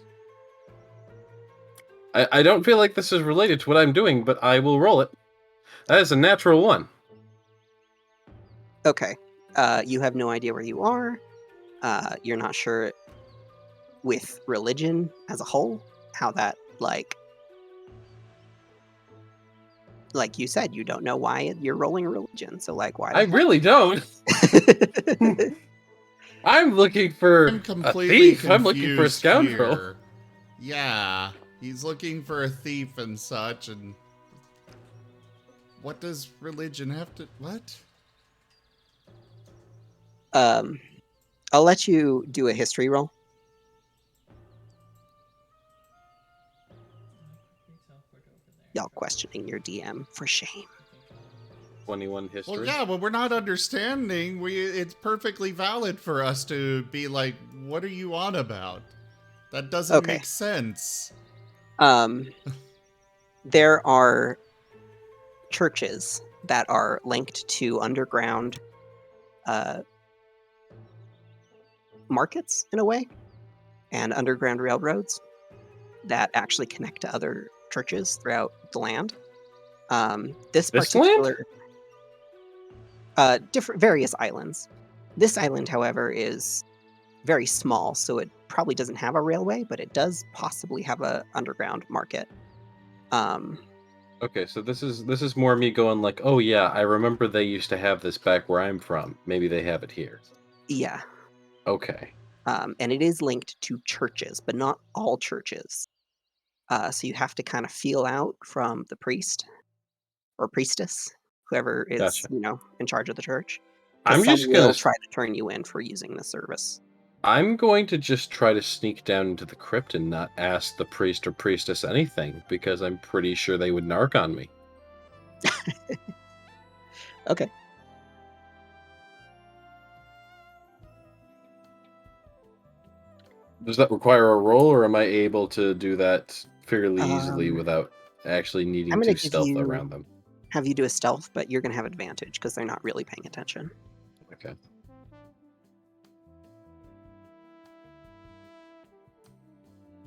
I don't feel like this is related to what I'm doing, but I will roll it. That is a natural 1. Okay. You have no idea where you are. You're not sure with religion as a whole how that like you said, you don't know why you're rolling religion. So like why? I really don't. I'm looking for I'm a completely thief. I'm looking for a confused scoundrel. here. Yeah, he's looking for a thief and such, and what does religion have to... What? I'll let you do a history roll. Y'all questioning your DM for shame. 21 history. Well, yeah, but we're not understanding. It's perfectly valid for us to be like, what are you on about? That doesn't Okay. make sense. There are churches that are linked to underground markets in a way, and underground railroads that actually connect to other churches throughout the land. This particular different various islands. This island, however, is very small, so it probably doesn't have a railway, but it does possibly have a underground market. Okay, so this is more me going like, oh yeah, I remember they used to have this back where I'm from. Maybe they have it here. Yeah. Okay. And it is linked to churches, but not all churches. So you have to kind of feel out from the priest or priestess, whoever is, Gotcha. in charge of the church. I'm Because some just gonna will try to turn you in for using the service. I'm going to just try to sneak down into the crypt and not ask the priest or priestess anything, because I'm pretty sure they would narc on me. Okay. Does that require a roll, or am I able to do that fairly easily without actually I'm needing going to to give stealth you, around them? have you do a stealth, but you're going to have advantage because they're not really paying attention. Okay.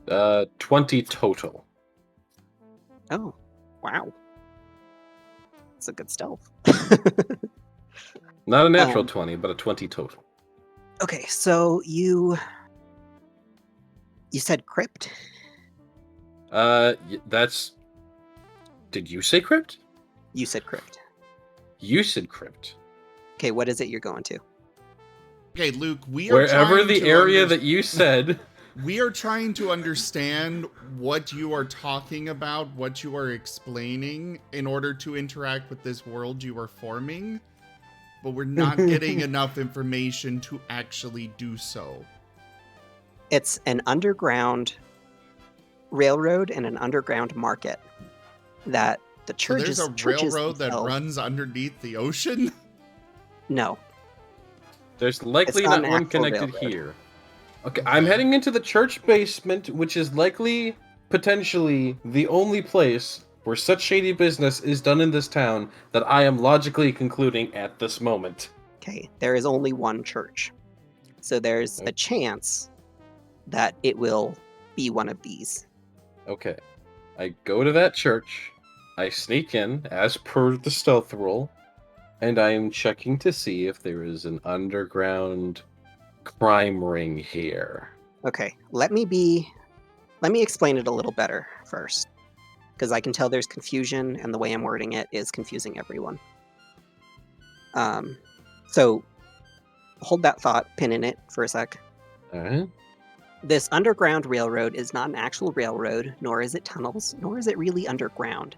Uh, 20 total. Oh, wow. It's a good stealth. Not a natural 20, but a 20 total. Okay, so you said crypt? That's... Did you say crypt? You said crypt. You said crypt. Okay, what is it you're going to? Okay, Luke, we are Wherever trying the to area that you said. We are trying to understand what you are talking about, what you are explaining, in order to interact with this world you are forming, but we're not getting enough information to actually do so. It's an underground railroad and an underground market that the churches. So there's a railroad that runs underneath the ocean? No. There's likely not not an one actual connected railroad. here. Okay, I'm heading into the church basement, which is likely, potentially, the only place where such shady business is done in this town that I am logically concluding at this moment. Okay, there is only one church. So there's a chance that it will be one of these. Okay. I go to that church, I sneak in, as per the stealth roll, and I am checking to see if there is an underground crime ring here. Okay, let me explain it a little better first, because I can tell there's confusion, and the way I'm wording it is confusing everyone. So hold that thought, pin in it for a sec. Alright. This underground railroad is not an actual railroad, nor is it tunnels, nor is it really underground.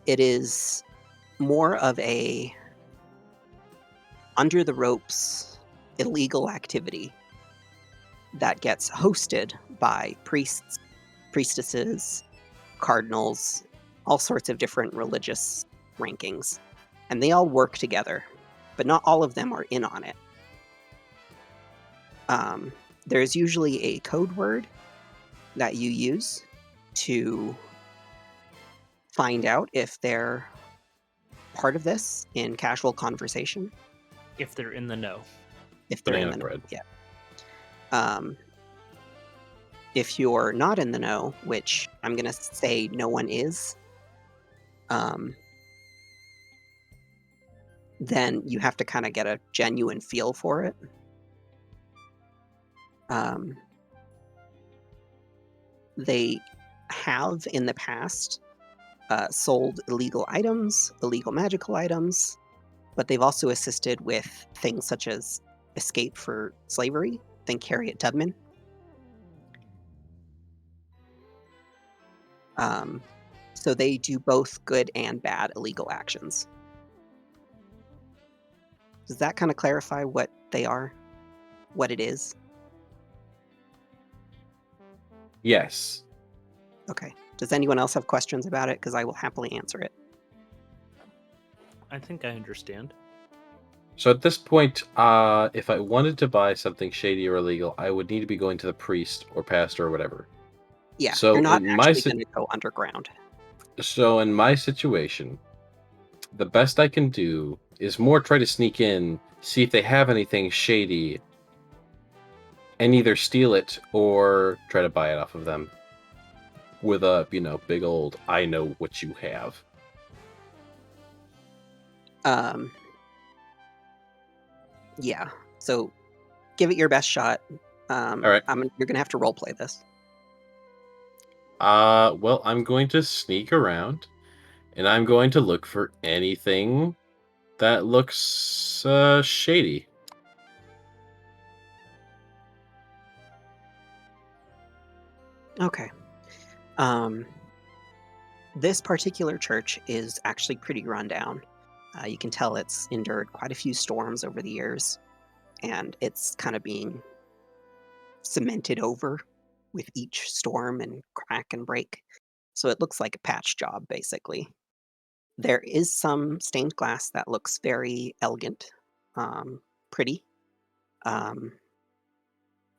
It is more of a under the ropes illegal activity that gets hosted by priests, priestesses, cardinals, all sorts of different religious rankings. And they all work together, but not all of them are in on it. There's usually a code word that you use to find out if they're part of this in casual conversation. If they're in the know. If they're in the know, yeah. If you're not in the know, which I'm gonna say no one is, then you have to kind of get a genuine feel for it. They have in the past sold illegal items, illegal magical items, but they've also assisted with things such as escape for slavery. Think Harriet Tubman. So they do both good and bad illegal actions. Does that kind of clarify what they are? What it is? Yes. Okay. Does anyone else have questions about it? Because I will happily answer it. I think I understand. So at this point, if I wanted to buy something shady or illegal, I would need to be going to the priest or pastor or whatever. Yeah, so you're not in my actually going to go underground. So in my situation, the best I can do is more try to sneak in, see if they have anything shady, and either steal it or try to buy it off of them with a, big old, I know what you have. Yeah, so give it your best shot. All right. You're going to have to roleplay this. Well, I'm going to sneak around, and I'm going to look for anything that looks shady. Okay. This particular church is actually pretty run down. You can tell it's endured quite a few storms over the years, and it's kind of being cemented over with each storm and crack and break. So it looks like a patch job, basically. There is some stained glass that looks very elegant, pretty. Um,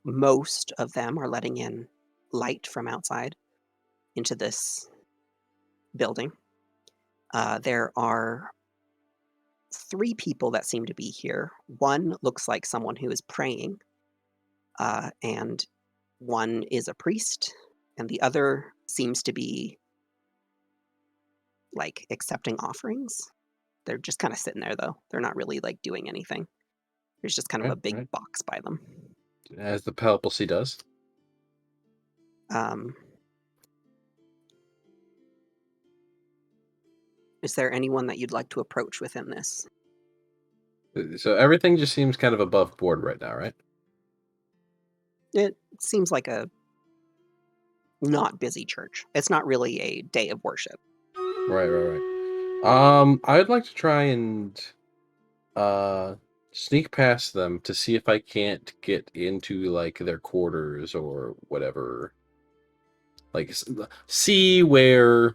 most of them are letting in light from outside into this building. There are 3 people that seem to be here. One looks like someone who is praying, and one is a priest, and the other seems to be like accepting offerings. They're just kind of sitting there though. They're not really like doing anything. There's just kind of a big Right. box by them. As the papacy does. Is there anyone that you'd like to approach within this? So everything just seems kind of above board right now, right? It seems like a not busy church. It's not really a day of worship. Right. I'd like to try and sneak past them to see if I can't get into like their quarters or whatever. Like see where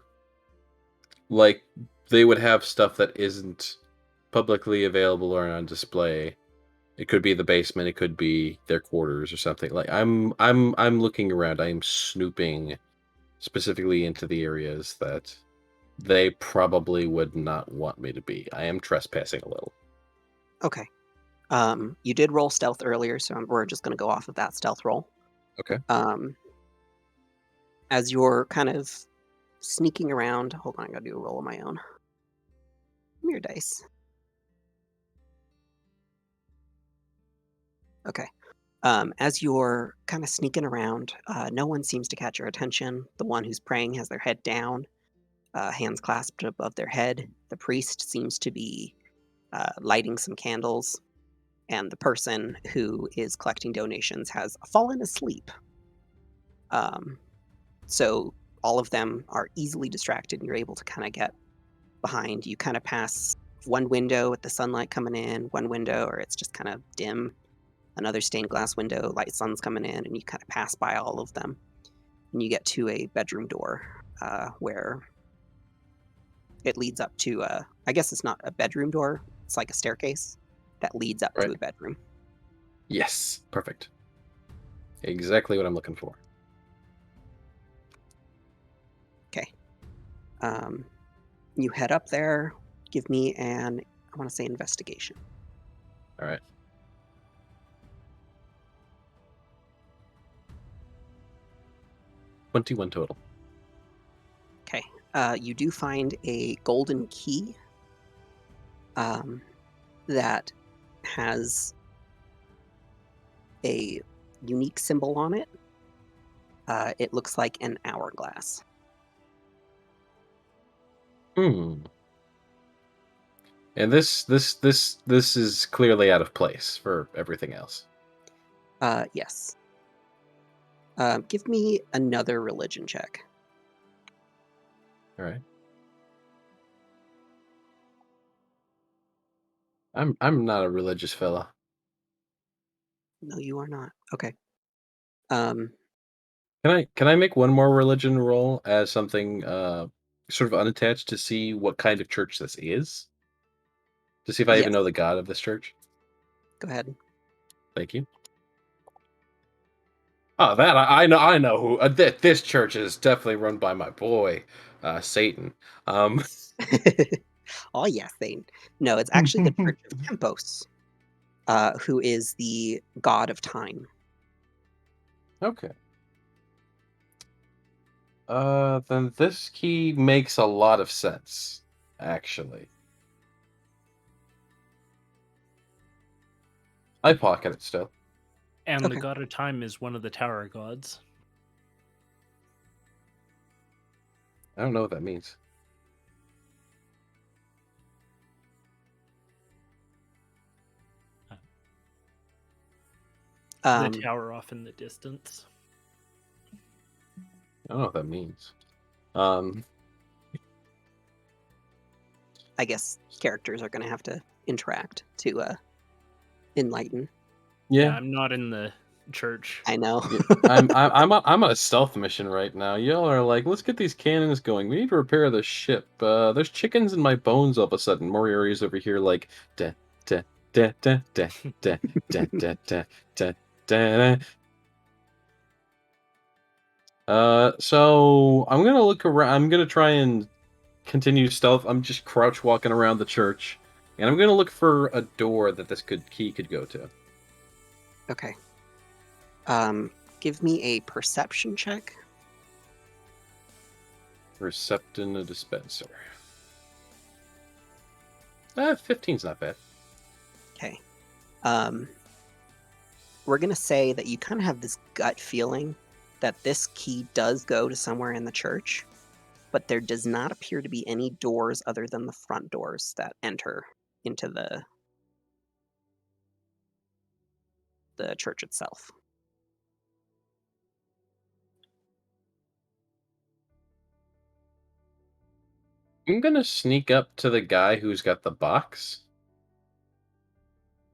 like they would have stuff that isn't publicly available or on display. It could be the basement, it could be their quarters or something. Like I'm looking around. I am snooping specifically into the areas that they probably would not want me to be. I am trespassing a little. Okay. You did roll stealth earlier, so we're just going to go off of that stealth roll. Okay. As you're kind of sneaking around, hold on, I gotta do a roll of my own. Give me your dice. Okay. As you're kind of sneaking around, no one seems to catch your attention. The one who's praying has their head down, hands clasped above their head. The priest seems to be lighting some candles, and the person who is collecting donations has fallen asleep. So all of them are easily distracted, and you're able to kind of get behind. You kind of pass one window with the sunlight coming in, one window, or it's just kind of dim. Another stained glass window, light sun's coming in, and you kind of pass by all of them. And you get to a bedroom door where it leads up to, I guess it's not a bedroom door, it's like a staircase that leads up to a bedroom. Yes, perfect. Exactly what I'm looking for. Okay. You head up there, give me an, I want to say investigation. All right. $21 total. Okay. You do find a golden key that has a unique symbol on it. It looks like an hourglass. And this is clearly out of place for everything else. Yes. Give me another religion check. All right. I'm not a religious fella. No, you are not. Okay. Can I make one more religion roll as something sort of unattached to see what kind of church this is? To see if I even know the god of this church? Go ahead. Thank you. Oh, that I know who this church is definitely run by my boy, Satan. Oh yes, Satan. No, it's actually the Church of Tempos, who is the god of time. Okay. Then this key makes a lot of sense, actually. I pocket it still. And the god of time is one of the tower gods. I don't know what that means. The tower off in the distance. I don't know what that means. I guess characters are going to have to interact to enlighten. Yeah, I'm not in the church. I know. I'm on a stealth mission right now. Y'all are like, let's get these cannons going. We need to repair the ship. There's chickens in my bones all of a sudden. Moriarty's over here like da da da da da da da da da da da. So I'm gonna look around. I'm gonna try and continue stealth. I'm just crouch walking around the church, and I'm gonna look for a door that this key could go to. Okay. Give me a perception check. Recepting a dispenser. 15's not bad. Okay. We're gonna say that you kind of have this gut feeling that this key does go to somewhere in the church, but there does not appear to be any doors other than the front doors that enter into the church itself. I'm gonna sneak up to the guy who's got the box,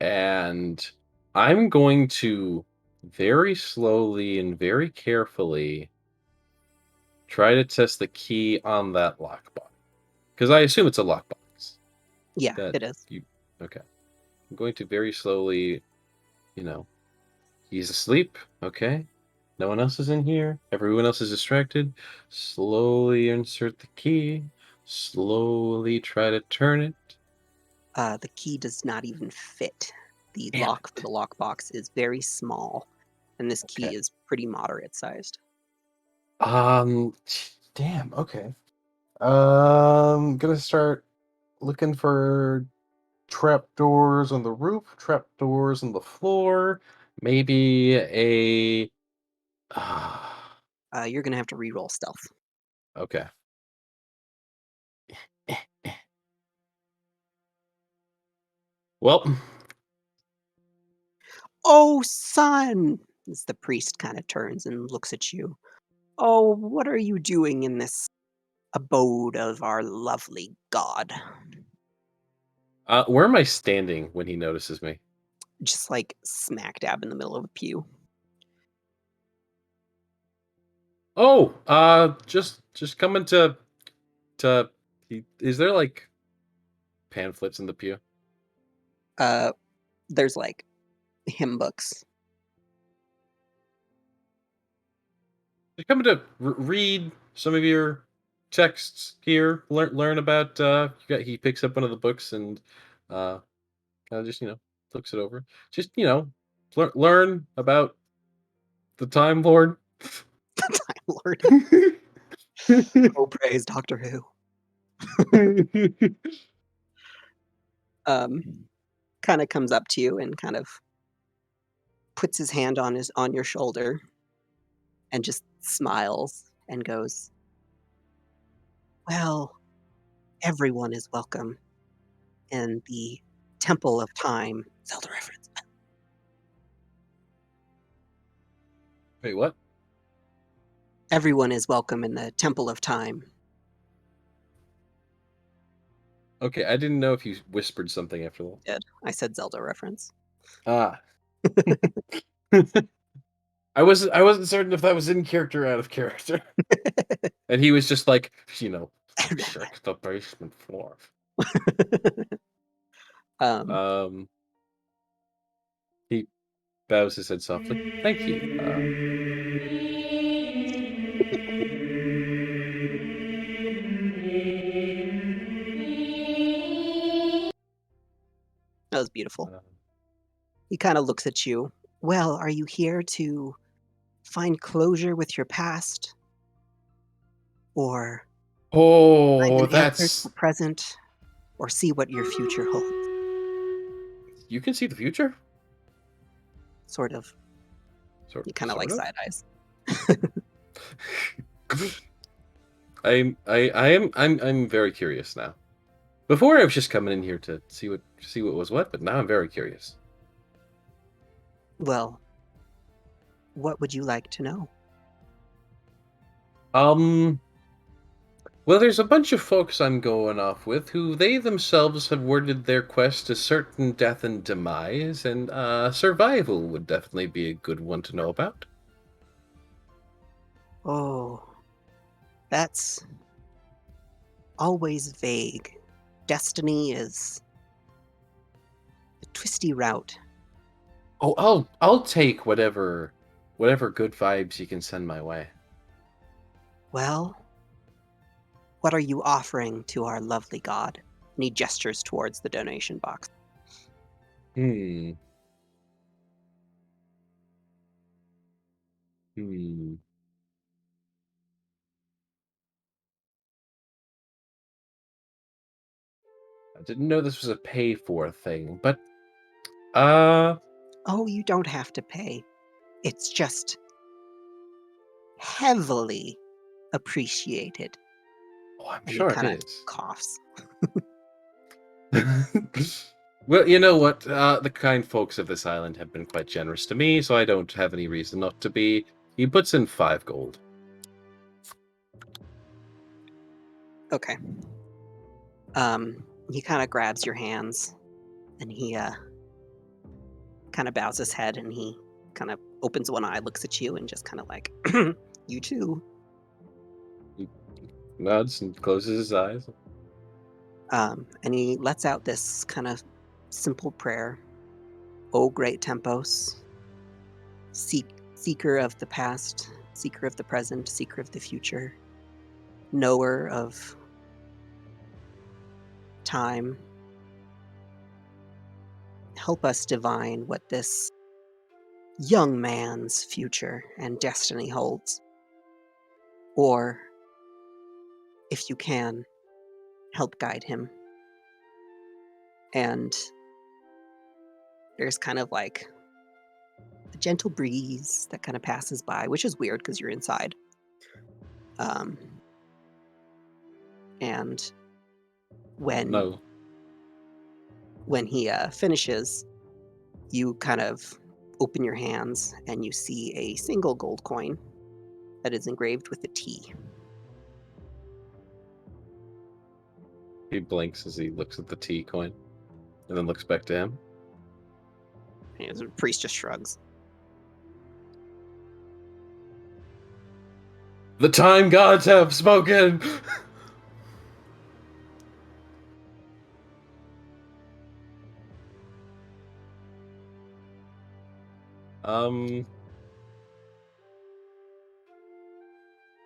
and I'm going to very slowly and very carefully try to test the key on that lockbox. Because I assume it's a lockbox. Yeah, it is. Okay. I'm going to very slowly, he's asleep. Okay. No one else is in here. Everyone else is distracted. Slowly insert the key. Slowly try to turn it. The key does not even fit. The Damn lock it. for the lockbox is very small, and this key Okay. is pretty moderate sized. Damn. Okay. Gonna start looking for trapdoors on the roof, trapdoors on the floor, maybe a. You're gonna have to re-roll stealth. Okay. Well, Oh, son! As the priest kind of turns and looks at you. Oh, what are you doing in this abode of our lovely god? where am I standing when he notices me? Just like smack dab in the middle of a pew. Oh, just coming to. Is there like pamphlets in the pew? There's like hymn books. Just coming to read some of your texts here. Learn about. He picks up one of the books and kind of just looks it over. Just learn about the Time Lord. Time Lord. Oh, praise Doctor Who. Kind of comes up to you and kind of puts his hand on your shoulder and just smiles and goes, "Well, everyone is welcome in the Temple of Time." Zelda reference. Wait, what? Everyone is welcome in the Temple of Time. Okay, I didn't know if you whispered something after that. Did. I said Zelda reference. Ah. I wasn't certain if that was in character or out of character. And he was just like, check the basement floor. He bows his head softly. Thank you. That was beautiful. He kind of looks at you. Well, are you here to find closure with your past? Or find an answer to the present? Or see what your future holds? You can see the future? Sort of. He kind of like side eyes. I'm very curious now. Before I was just coming in here to see what was what, but now I'm very curious. Well, what would you like to know? Well, there's a bunch of folks I'm going off with who they themselves have worded their quest to certain death and demise, and survival would definitely be a good one to know about. Oh, that's always vague. Destiny is a twisty route. Oh, I'll take whatever good vibes you can send my way. Well, what are you offering to our lovely god? And he gestures towards the donation box. Hmm. I didn't know this was a pay for thing, but Oh, you don't have to pay. It's just heavily appreciated. oh, I'm And he sure kind it of is. coughs. Well, you know what? The kind folks of this island have been quite generous to me, so I don't have any reason not to be. He puts in 5 gold. Okay. He kind of grabs your hands, and he kind of bows his head, and he kind of opens one eye, looks at you, and just kind of like, you too. He nods and closes his eyes. And he lets out this kind of simple prayer. O great Tempos, seeker of the past, seeker of the present, seeker of the future, knower of time, help us divine what this young man's future and destiny holds. Or, if you can, help guide him. And there's kind of like a gentle breeze that kind of passes by, which is weird because you're inside. And when he finishes, you kind of open your hands and you see a single gold coin that is engraved with a T. He blinks as he looks at the T coin, and then looks back to him. And the priest just shrugs. The time gods have spoken!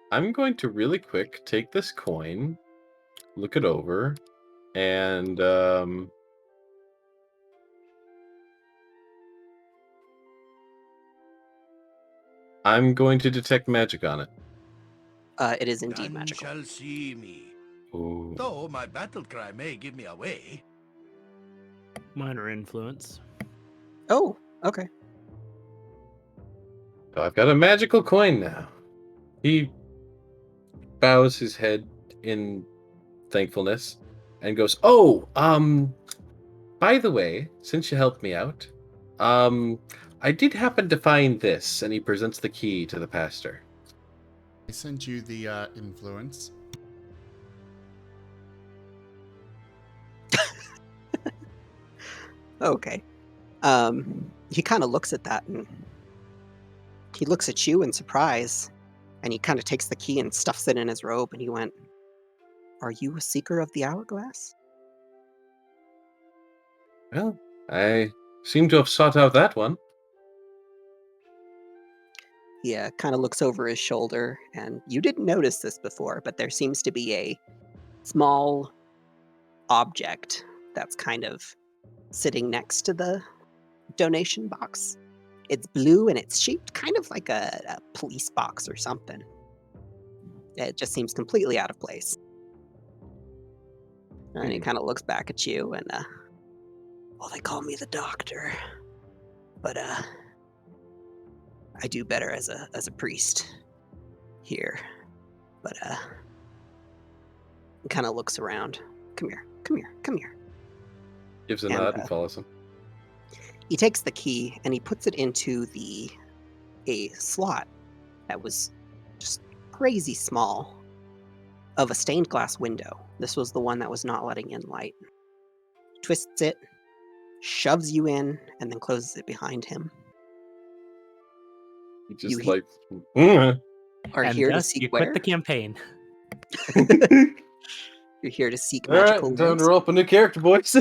I'm going to really quick take this coin, look it over, and I'm going to detect magic on it. It is indeed None magical. shall see me. Ooh. Though my battle cry may give me away. Minor influence. Oh, okay. So I've got a magical coin now. He bows his head in thankfulness and goes, "Oh, by the way, since you helped me out, I did happen to find this," and he presents the key to the pastor. I sent you the influence. Okay. He kind of looks at that and he looks at you in surprise, and he kind of takes the key and stuffs it in his robe, and he went, "Are you a seeker of the hourglass?" Well, I seem to have sought out that one. He kind of looks over his shoulder, and you didn't notice this before, but there seems to be a small object that's kind of sitting next to the donation box. It's blue and it's shaped kind of like a police box or something. It just seems completely out of place. And he kind of looks back at you and, well, they call me the doctor, but I do better as a priest here. But he kind of looks around. Come here, come here, come here. Gives a And, nod and follows him. He takes the key and he puts it into a slot that was just crazy small. of a stained glass window. This was the one that was not letting in light. Twists it, shoves you in, and then closes it behind him. He just You like. are And here to thus seek you where? quit the campaign. You're here to seek All right, magical time to words. roll up a new character, boys.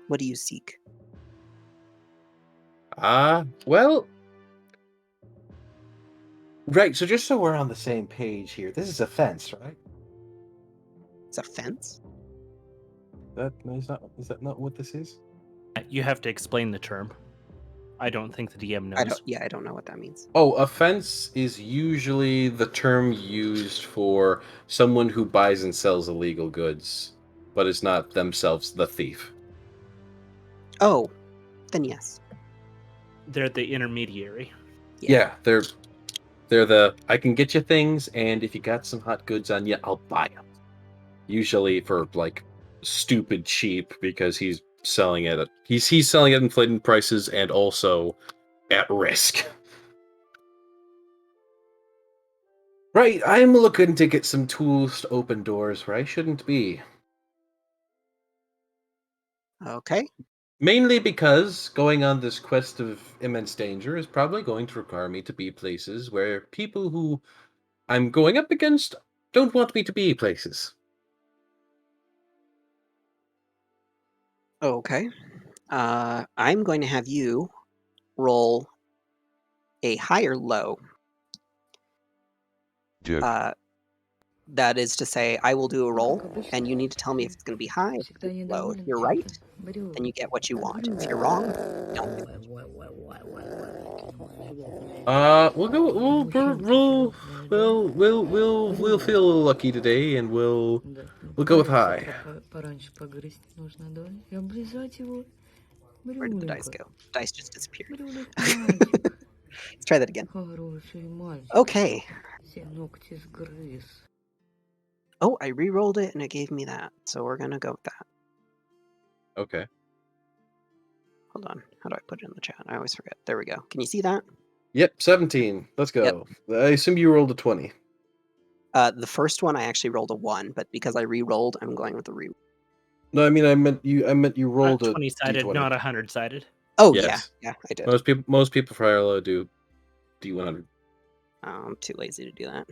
What do you seek? Well, right. So just so we're on the same page here, this is a fence, right? It's a fence? Is that not what this is? You have to explain the term. I don't think the DM knows. I don't know what that means. Oh, a fence is usually the term used for someone who buys and sells illegal goods, but is not themselves the thief. Oh, then yes. They're the intermediary. Yeah, they're the I can get you things, and if you got some hot goods on you, I'll buy them. Usually for like stupid cheap because he's selling it at he's selling at inflated prices and also at risk. Right, I'm looking to get some tools to open doors where I shouldn't be. Okay. Mainly because going on this quest of immense danger is probably going to require me to be places where people who I'm going up against don't want me to be places. Okay. I'm going to have you roll a higher low. That is to say, I will do a roll, and you need to tell me if it's going to be high or low. If you're right, then you get what you want. If you're wrong, you don't get what you want. We'll feel a little lucky today, and we'll go with high. Where did the dice go? Dice just disappeared. Let's try that again. Okay. Oh, I re-rolled it and it gave me that. So we're gonna go with that. Okay. Hold on. How do I put it in the chat? I always forget. There we go. Can you see that? Yep, 17. Let's go. Yep. I assume you rolled a 20. The first one I actually rolled a 1, but because I re-rolled, I'm going with the re. No, I meant you rolled a 20-sided, D20. not 100-sided. Oh yes. yeah, I did. Most people for IRL do D100. I'm too lazy to do that.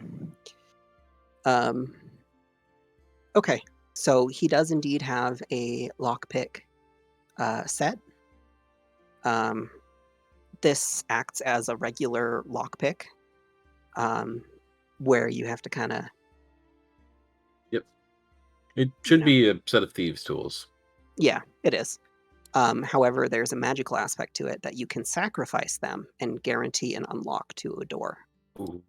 Okay, so he does indeed have a lockpick set. This acts as a regular lockpick, where you have to kind of. Yep. It should be a set of thieves' tools. Yeah, it is. However, there's a magical aspect to it that you can sacrifice them and guarantee an unlock to a door. Ooh.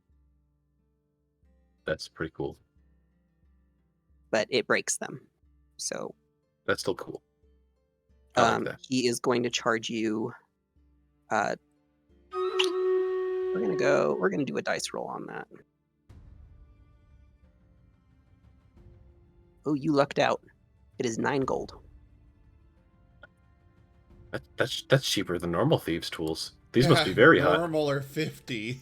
That's pretty cool. But it breaks them. So that's still cool. I like that. He is going to charge you. We're gonna do a dice roll on that. Oh, you lucked out. It is 9 gold. That's cheaper than normal thieves' tools. These must be very hot. Normal are 50.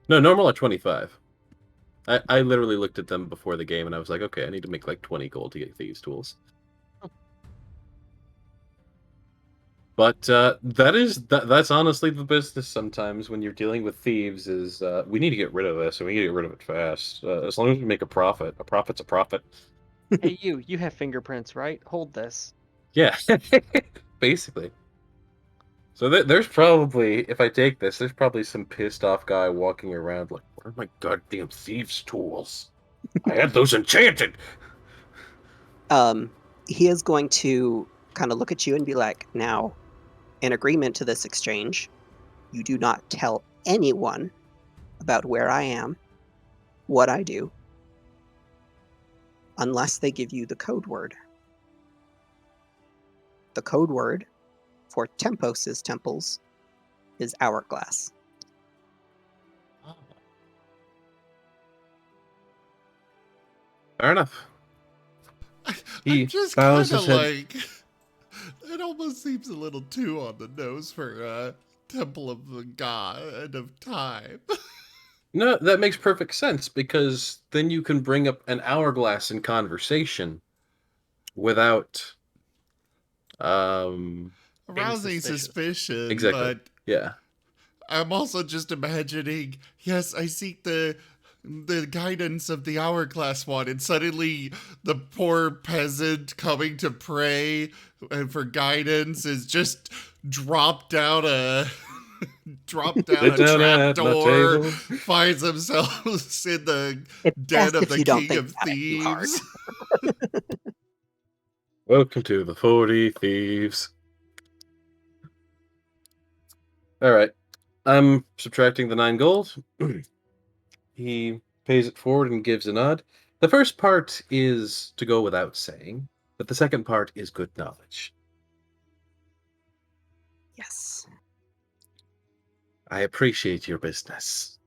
No, normal are 25. I literally looked at them before the game and I was like, okay, I need to make like 20 gold to get thieves' tools. But that's honestly the business sometimes when you're dealing with thieves is we need to get rid of this and we need to get rid of it fast. As long as we make a profit's a profit. Hey, you have fingerprints, right? Hold this. Yeah, basically. So there's probably, if I take this, there's probably some pissed off guy walking around like, where are my goddamn thieves' tools? I had those enchanted! He is going to kind of look at you and be like, now, in agreement to this exchange, you do not tell anyone about where I am, what I do, unless they give you the code word. The code word for Tempos' temples is hourglass. Fair enough. I'm just kind of like, it almost seems a little too on the nose for Temple of the God of Time. No, that makes perfect sense because then you can bring up an hourglass in conversation without Being Arousing suspicious. suspicion, exactly. but Yeah. I'm also just imagining, yes, I seek the guidance of the hourglass one, and suddenly the poor peasant coming to pray and for guidance is just dropped down a Sit down at my trapdoor, table. finds themselves in the It's den best of if the you don't king think of about it too hard. thieves. Welcome to the 40 Thieves. All right. I'm subtracting the 9 gold. He pays it forward and gives a nod. The first part is to go without saying, but the second part is good knowledge. Yes. I appreciate your business.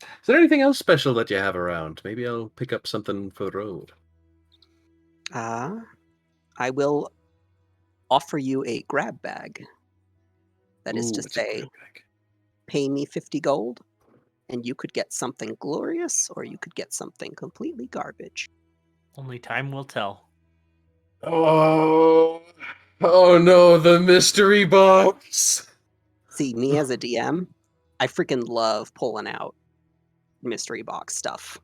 Is there anything else special that you have around? Maybe I'll pick up something for the road. I will offer you a grab bag. That is to Ooh, it's a say, grab bag. pay me 50 gold, and you could get something glorious, or you could get something completely garbage. Only time will tell. Oh no, the mystery box. See, me as a DM, I freaking love pulling out mystery box stuff.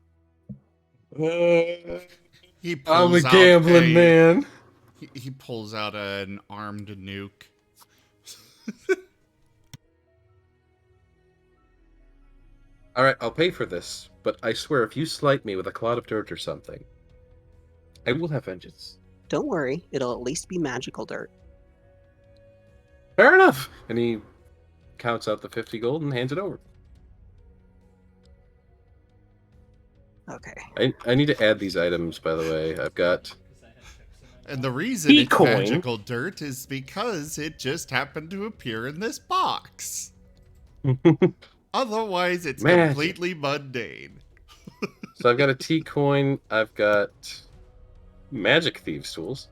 He I'm a pulls out gambling man. He pulls out an armed nuke. All right, I'll pay for this, but I swear if you slight me with a clod of dirt or something, I will have vengeance. Don't worry, it'll at least be magical dirt. Fair enough. And he counts out the 50 gold and hands it over. Okay. I need to add these items, by the way. I've got... And the reason it's T-coin. magical dirt is because it just happened to appear in this box. Otherwise, it's Magic. completely mundane. So I've got a T-coin. I've got magic thieves tools.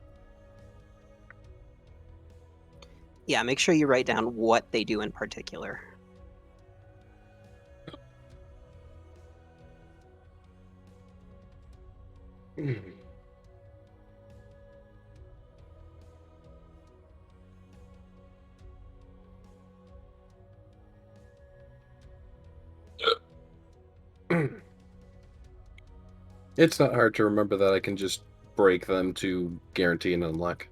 Yeah, make sure you write down what they do in particular. It's not hard to remember that I can just break them to guarantee an unlock.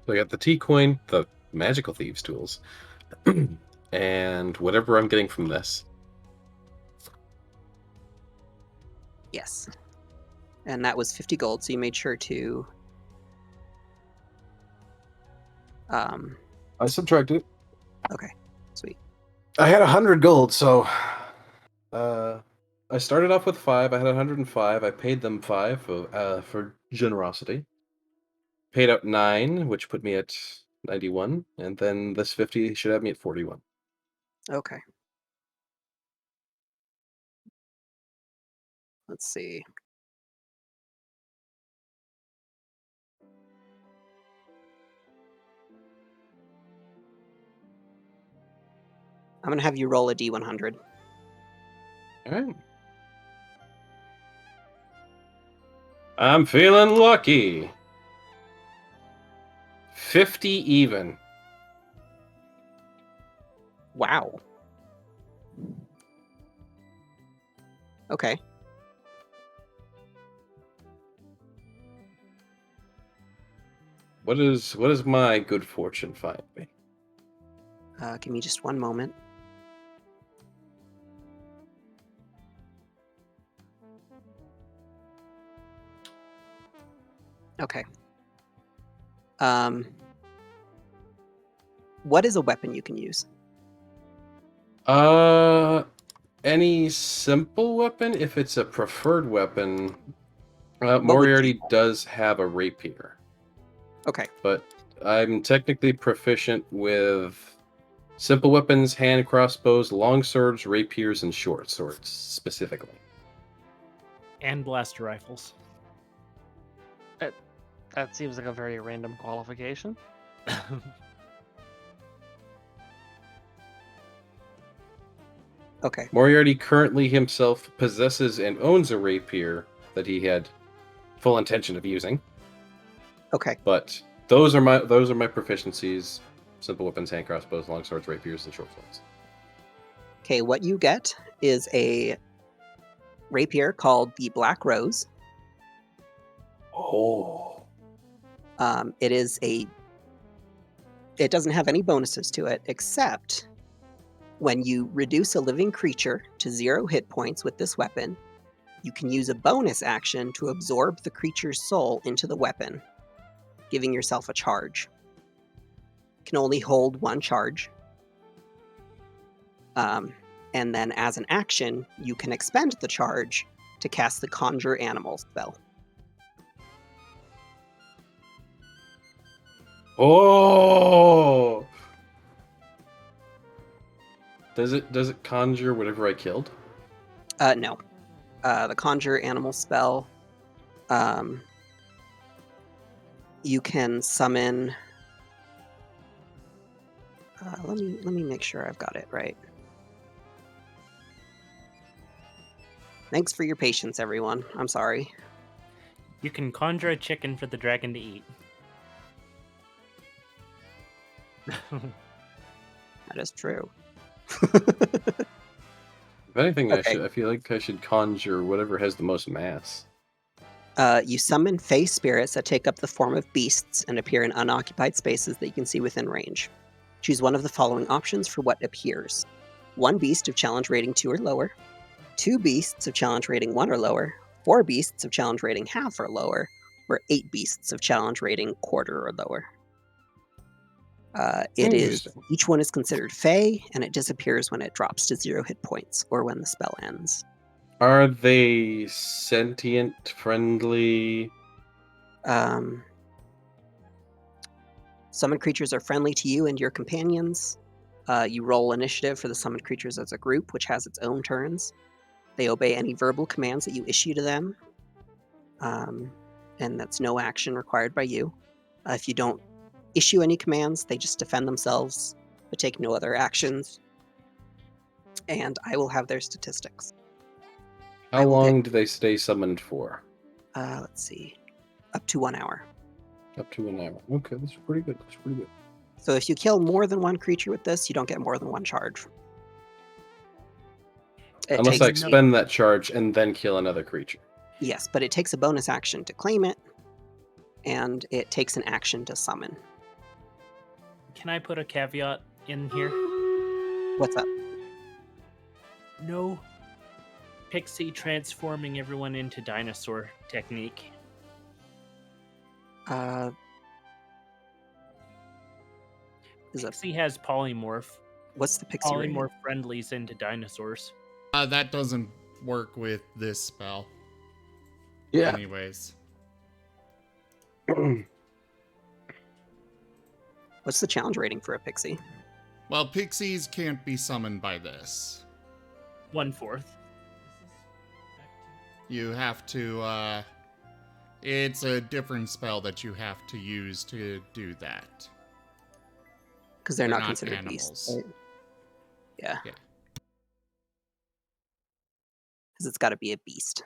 So I got the T-coin, the magical thieves tools, and whatever I'm getting from this. Yes. And that was 50 gold, so you made sure to... I subtracted it. Okay, sweet. I had 100 gold, so I started off with 5. I had 105. I paid them 5 for generosity. Paid out 9, which put me at 91, and then this 50 should have me at 41. Okay. Let's see. I'm going to have you roll a D100. All right. I'm feeling lucky. 50 even. Wow. Okay. What is my good fortune find me? Give me just one moment. Okay. What is a weapon you can use? Any simple weapon? If it's a preferred weapon, would Moriarty you- does have a rapier. Okay. But I'm technically proficient with simple weapons, hand crossbows, long swords, rapiers, and short swords specifically. And blaster rifles. That seems like a very random qualification. Okay. Moriarty currently himself possesses and owns a rapier that he had full intention of using. Okay. But those are my proficiencies: simple weapons, hand crossbows, long swords, rapiers, and short swords. Okay, what you get is a rapier called the Black Rose. Oh. It doesn't have any bonuses to it, except when you reduce a living creature to 0 hit points with this weapon, you can use a bonus action to absorb the creature's soul into the weapon, giving yourself a charge. You can only hold 1 charge. And then as an action, you can expend the charge to cast the Conjure Animal spell. Oh! Does it conjure whatever I killed? No. The Conjure Animal spell, you can summon... let me make sure I've got it right. Thanks for your patience, everyone. I'm sorry. You can conjure a chicken for the dragon to eat. That is true. If anything, Okay. I feel like I should conjure whatever has the most mass. You summon Fey spirits that take up the form of beasts and appear in unoccupied spaces that you can see within range. Choose one of the following options for what appears. 1 beast of challenge rating 2 or lower, 2 beasts of challenge rating 1 or lower, 4 beasts of challenge rating half or lower, or 8 beasts of challenge rating quarter or lower. Each one is considered Fey, and it disappears when it drops to 0 hit points, or when the spell ends. Are they sentient, friendly? Summoned creatures are friendly to you and your companions. You roll initiative for the summoned creatures as a group, which has its own turns. They obey any verbal commands that you issue to them, and that's no action required by you. If you don't issue any commands, they just defend themselves, but take no other actions. And I will have their statistics. How long do they stay summoned for? Let's see. Up to 1 hour. Up to an hour. Okay, that's pretty good. So if you kill more than 1 creature with this, you don't get more than 1 charge. Unless I expend that charge and then kill another creature. Yes, but it takes a bonus action to claim it, and it takes an action to summon. Can I put a caveat in here? What's up? No pixie transforming everyone into dinosaur technique. Pixie has polymorph. What's the pixie rating? Polymorph friendlies into dinosaurs. That doesn't work with this spell. Yeah. Anyways. What's the challenge rating for a pixie? Well, pixies can't be summoned by this. 1/4. You have to, it's a different spell that you have to use to do that. Because they're not considered animals. Beasts. Right? Yeah. Because it's got to be a beast.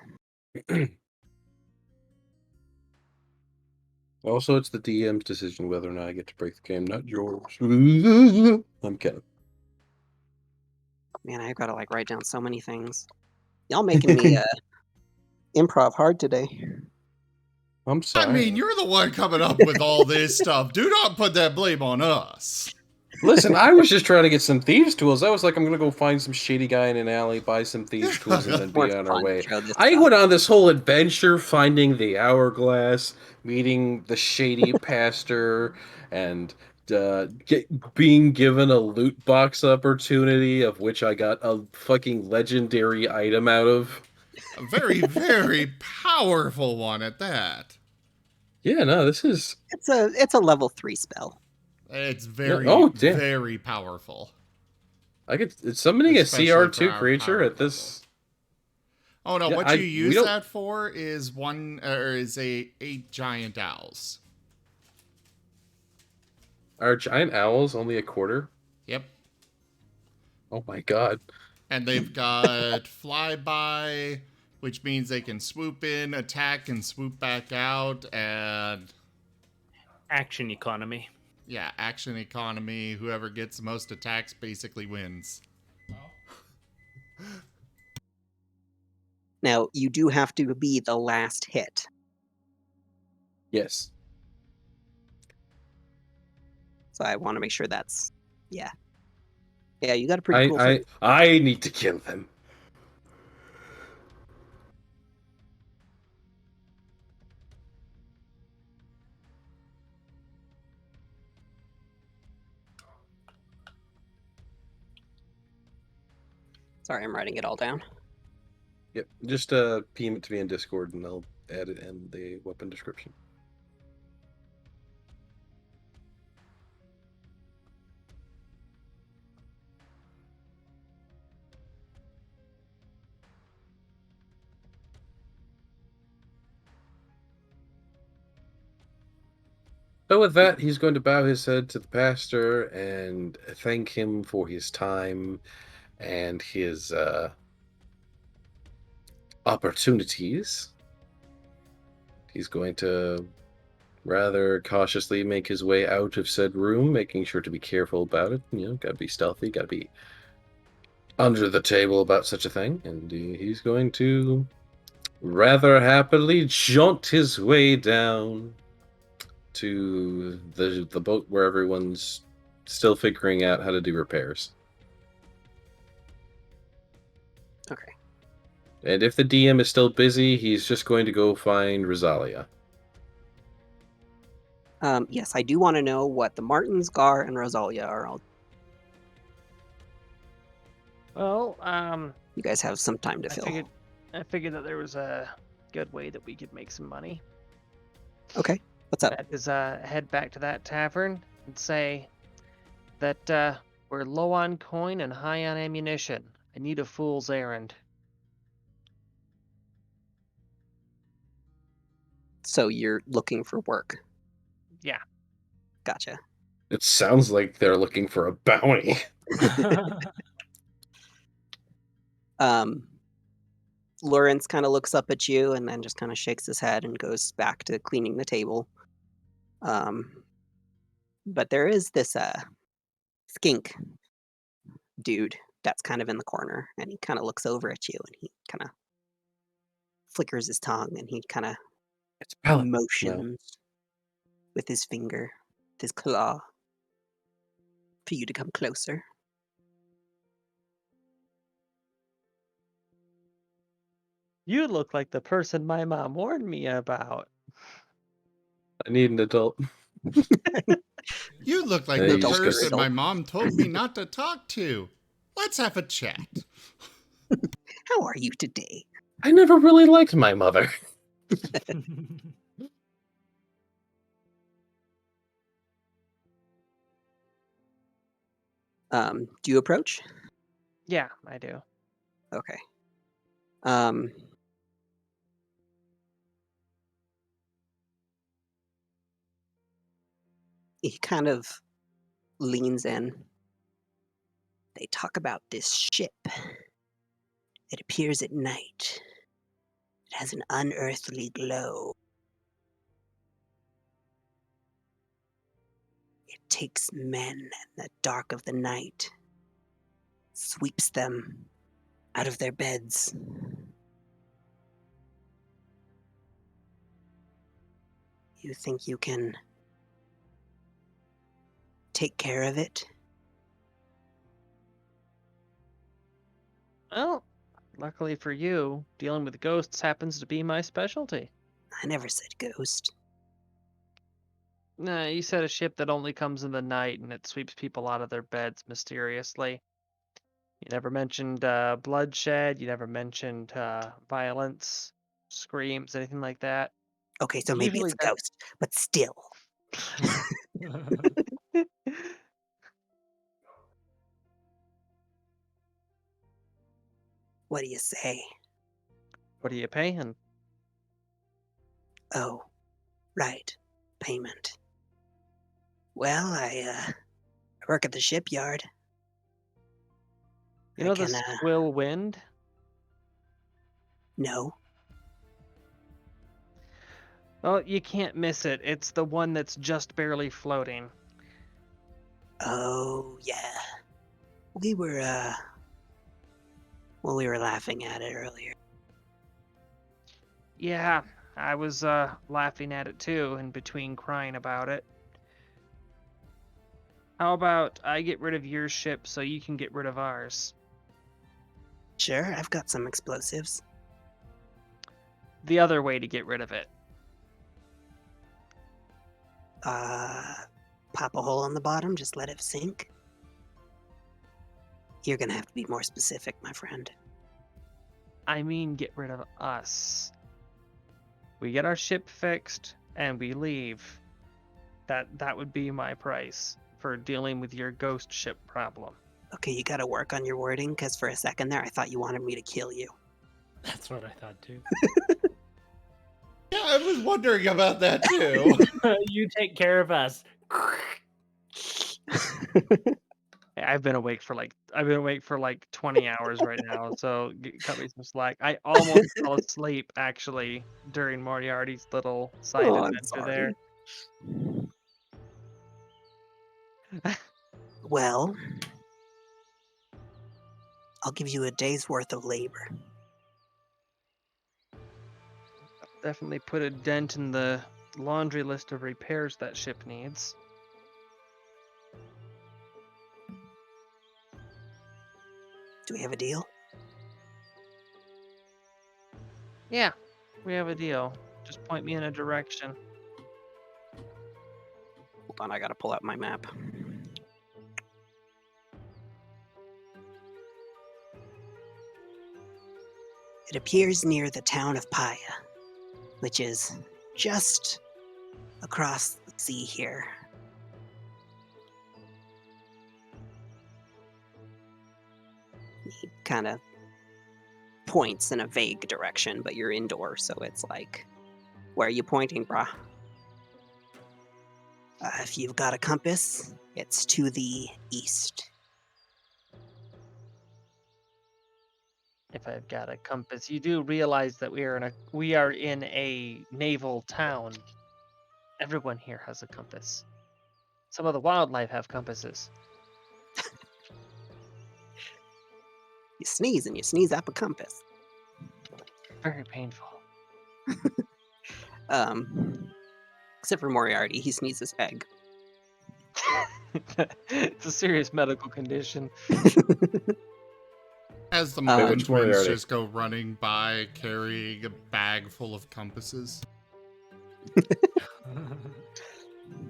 Also, it's the DM's decision whether or not I get to break the game, not yours. I'm kidding. Man, I've got to write down so many things. Y'all making me improv hard today. I'm sorry. I mean, you're the one coming up with all this stuff. Do not put that blame on us. Listen, I was just trying to get some thieves' tools. I was like, I'm going to go find some shady guy in an alley, buy some thieves' tools, and then be on our way. I went on this whole adventure finding the hourglass, meeting the shady pastor, and being given a loot box opportunity, of which I got a fucking legendary item out of. A very, very powerful one at that. Yeah, no, this is... It's a level 3 spell. It's very, very powerful. It's summoning especially a CR2 creature at this... Oh no, what you use that for is 8 giant owls. Are giant owls only a quarter? Yep. Oh my god. And they've got flyby, which means they can swoop in, attack, and swoop back out. And Action economy. yeah, action economy. Whoever gets the most attacks basically wins. Now, you do have to be the last hit. Yes. So I want to make sure that's... Yeah. Yeah, you got a pretty cool... I need to kill them. Sorry, I'm writing it all down. Yep. Just PM it to me in Discord, and I'll add it in the weapon description. So with that, he's going to bow his head to the pastor and thank him for his time and his opportunities. He's going to rather cautiously make his way out of said room, making sure to be careful about it. You know, gotta be stealthy, gotta be under the table about such a thing. And he's going to rather happily jaunt his way down to the boat where everyone's still figuring out how to do repairs. Okay. And if the DM is still busy, he's just going to go find Rosalia. Yes, I do want to know what the Martens, Gar, and Rosalia are all... Well, You guys have some time to fill. I figured that there was a good way that we could make some money. Okay, what's up? That is head back to that tavern and say that we're low on coin and high on ammunition. I need a fool's errand. So you're looking for work. Yeah. Gotcha. It sounds like they're looking for a bounty. Lawrence kind of looks up at you and then just kind of shakes his head and goes back to cleaning the table. But there is this skink dude that's kind of in the corner, and he kind of looks over at you and he kind of flickers his tongue and he kind of motions with his finger, with his claw, for you to come closer. You look like the person my mom warned me about. I need an adult. You look like Hey, the you just person gotta- my mom told me not to talk to. Let's have a chat. How are you today? I never really liked my mother. Do you approach? Yeah, I do. Okay. He kind of leans in. They talk about this ship. It appears at night. It has an unearthly glow. It takes men in the dark of the night, sweeps them out of their beds. You think you can take care of it? Well, luckily for you, dealing with ghosts happens to be my specialty. I never said ghost. Nah, you said a ship that only comes in the night and it sweeps people out of their beds mysteriously. You never mentioned bloodshed. You never mentioned violence, screams, anything like that. Okay, so maybe Usually it's a ghost, but still. What do you say? What are you paying? Oh, right. Payment. Well, I work at the shipyard. You I know the can, Squill Wind? No. Well, you can't miss it. It's the one that's just barely floating. Oh, yeah. We were, well, we were laughing at it earlier. Yeah, I was laughing at it too, in between crying about it. How about I get rid of your ship so you can get rid of ours? Sure, I've got some explosives. The other way to get rid of it. Pop a hole on the bottom, just let it sink. You're gonna have to be more specific, my friend. I mean, get rid of us. We get our ship fixed and we leave. That would be my price for dealing with your ghost ship problem. Okay, you gotta work on your wording, because for a second there I thought you wanted me to kill you. That's what I thought too. Yeah, I was wondering about that too. You take care of us. I've been awake for like 20 hours right now, so cut me some slack. I almost fell asleep actually during Moriarty's little side Oh, I'm adventure sorry. there. Well, I'll give you a day's worth of labor. Definitely put a dent in the laundry list of repairs that ship needs. Do we have a deal? Yeah, we have a deal. Just point me in a direction. Hold on, I gotta pull out my map. It appears near the town of Paya, which is just across the sea here. He kind of points in a vague direction, but you're indoors, so it's like, where are you pointing, brah? If you've got a compass, it's to the east. If I've got a compass, you do realize that we are in a naval town. Everyone here has a compass. Some of the wildlife have compasses. You sneeze and you sneeze up a compass. Very painful. Except for Moriarty, he sneezes egg. It's a serious medical condition. As the Wait, Marten which twins Moriarty? just go running by carrying a bag full of compasses.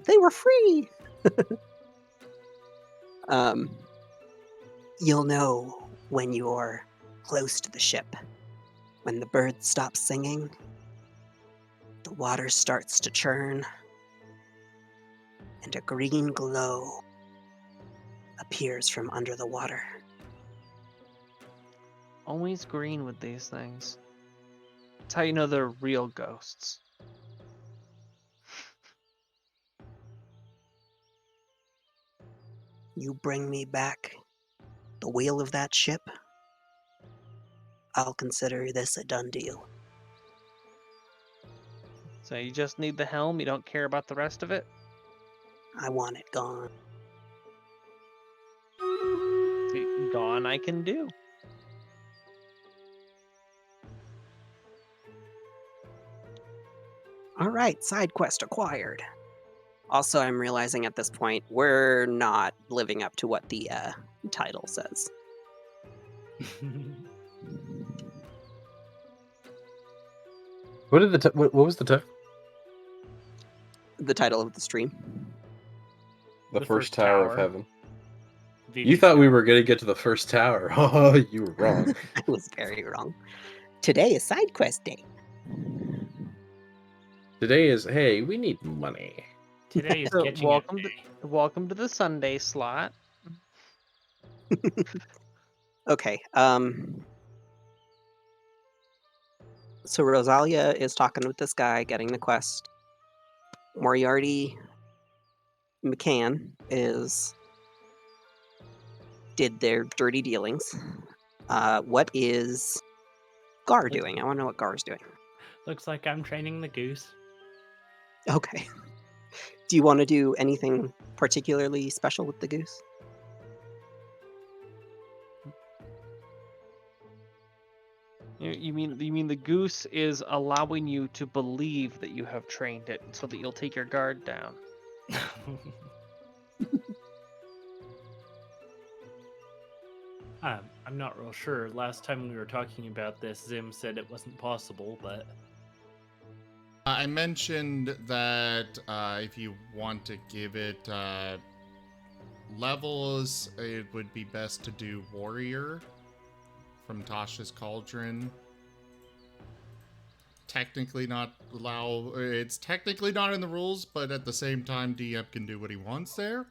They were free! You'll know when you're close to the ship. When the bird stops singing, the water starts to churn, and a green glow appears from under the water. Always green with these things. That's how you know they're real ghosts. You bring me back the wheel of that ship, I'll consider this a done deal. So you just need the helm, you don't care about the rest of it? I want it gone. See, gone I can do. All right, side quest acquired. Also, I'm realizing at this point we're not living up to what the title says. What did what was the title? The title of the stream. The The first first tower of tower. heaven. Vivi You thought we Tower. were gonna get to the first tower. Oh, you were wrong. I was very wrong. Today is side quest day. Today is, hey, we need money. Today is So catching welcome up to, day. welcome to the Sunday slot. Okay, so Rosalia is talking with this guy, getting the quest. Moriarty McCann is did their dirty dealings. What is Gar doing? I want to know what Gar's doing. Looks like I'm training the goose. Okay. Do you want to do anything particularly special with the goose? You mean the goose is allowing you to believe that you have trained it so that you'll take your guard down? I'm not real sure. Last time we were talking about this, Zim said it wasn't possible, but I mentioned that if you want to give it levels, it would be best to do Warrior from Tasha's Cauldron. It's technically not in the rules, but at the same time, DM can do what he wants there.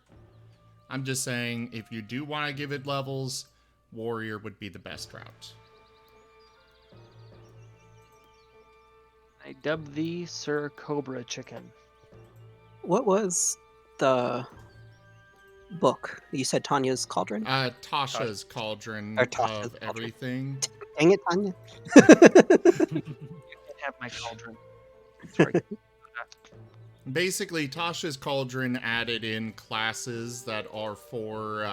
I'm just saying, if you do want to give it levels, Warrior would be the best route. I dub thee Sir Cobra Chicken. What was the book? You said Tanya's Cauldron? Tasha's Cauldron Or Tasha's of Cauldron. everything. Dang it, Tanya. You can have my cauldron. Sorry. Basically, Tasha's Cauldron added in classes that are for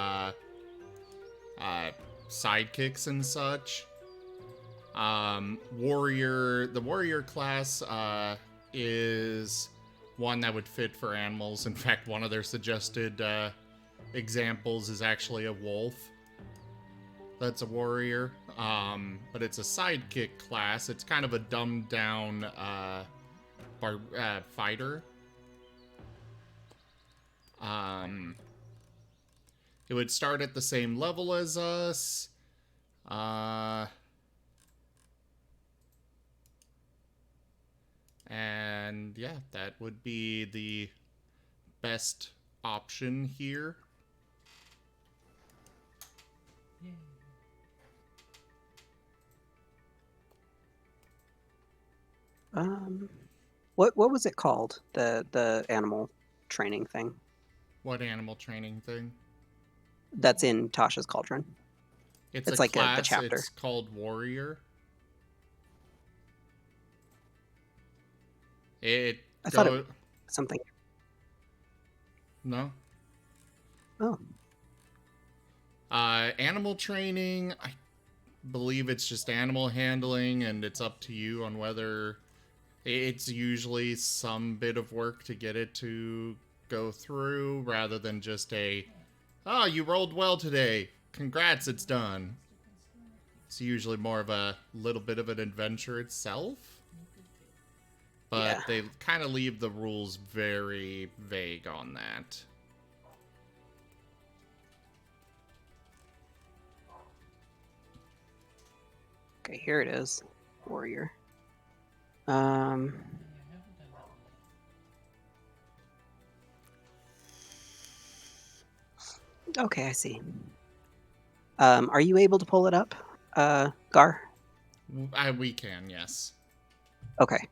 sidekicks and such. The warrior class is one that would fit for animals. In fact, one of their suggested examples is actually a wolf. That's a warrior. But it's a sidekick class. It's kind of a dumbed down fighter. It would start at the same level as us. And yeah, that would be the best option here. What was it called? The animal training thing What animal training thing? that's in Tasha's Cauldron. It's It's a like class. the chapter. It's called Warrior. I thought it was something. No. Oh. Animal training, I believe it's just animal handling, and it's up to you on whether it's usually some bit of work to get it to go through, rather than just oh, you rolled well today. Congrats, it's done. It's usually more of a little bit of an adventure itself. But they kind of leave the rules very vague on that. Okay, here it is. Warrior. Okay, I see. Are you able to pull it up, Gar? We can, yes. Okay.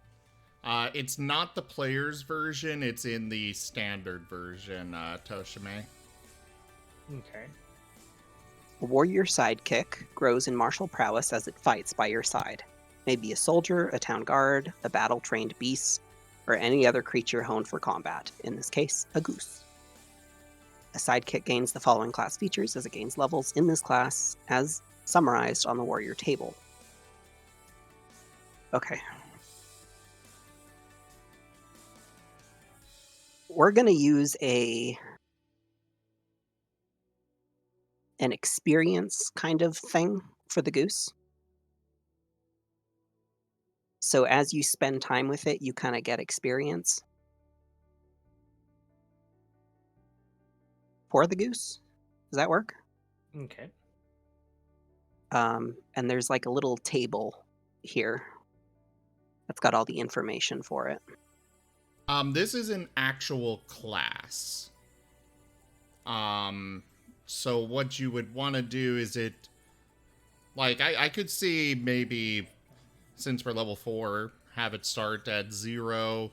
It's not the player's version, it's in the standard version, Toshime. okay. A warrior sidekick grows in martial prowess as it fights by your side. Maybe a soldier, a town guard, a battle-trained beast, or any other creature honed for combat, in this case, a goose. A sidekick gains the following class features as it gains levels in this class, as summarized on the warrior table. Okay. We're going to use an experience kind of thing for the goose. So as you spend time with it, you kind of get experience for the goose. Does that work? Okay. And there's like a little table here that's got all the information for it. This is an actual class. So what you would want to do is I could see maybe, since we're level 4, have it start at 0.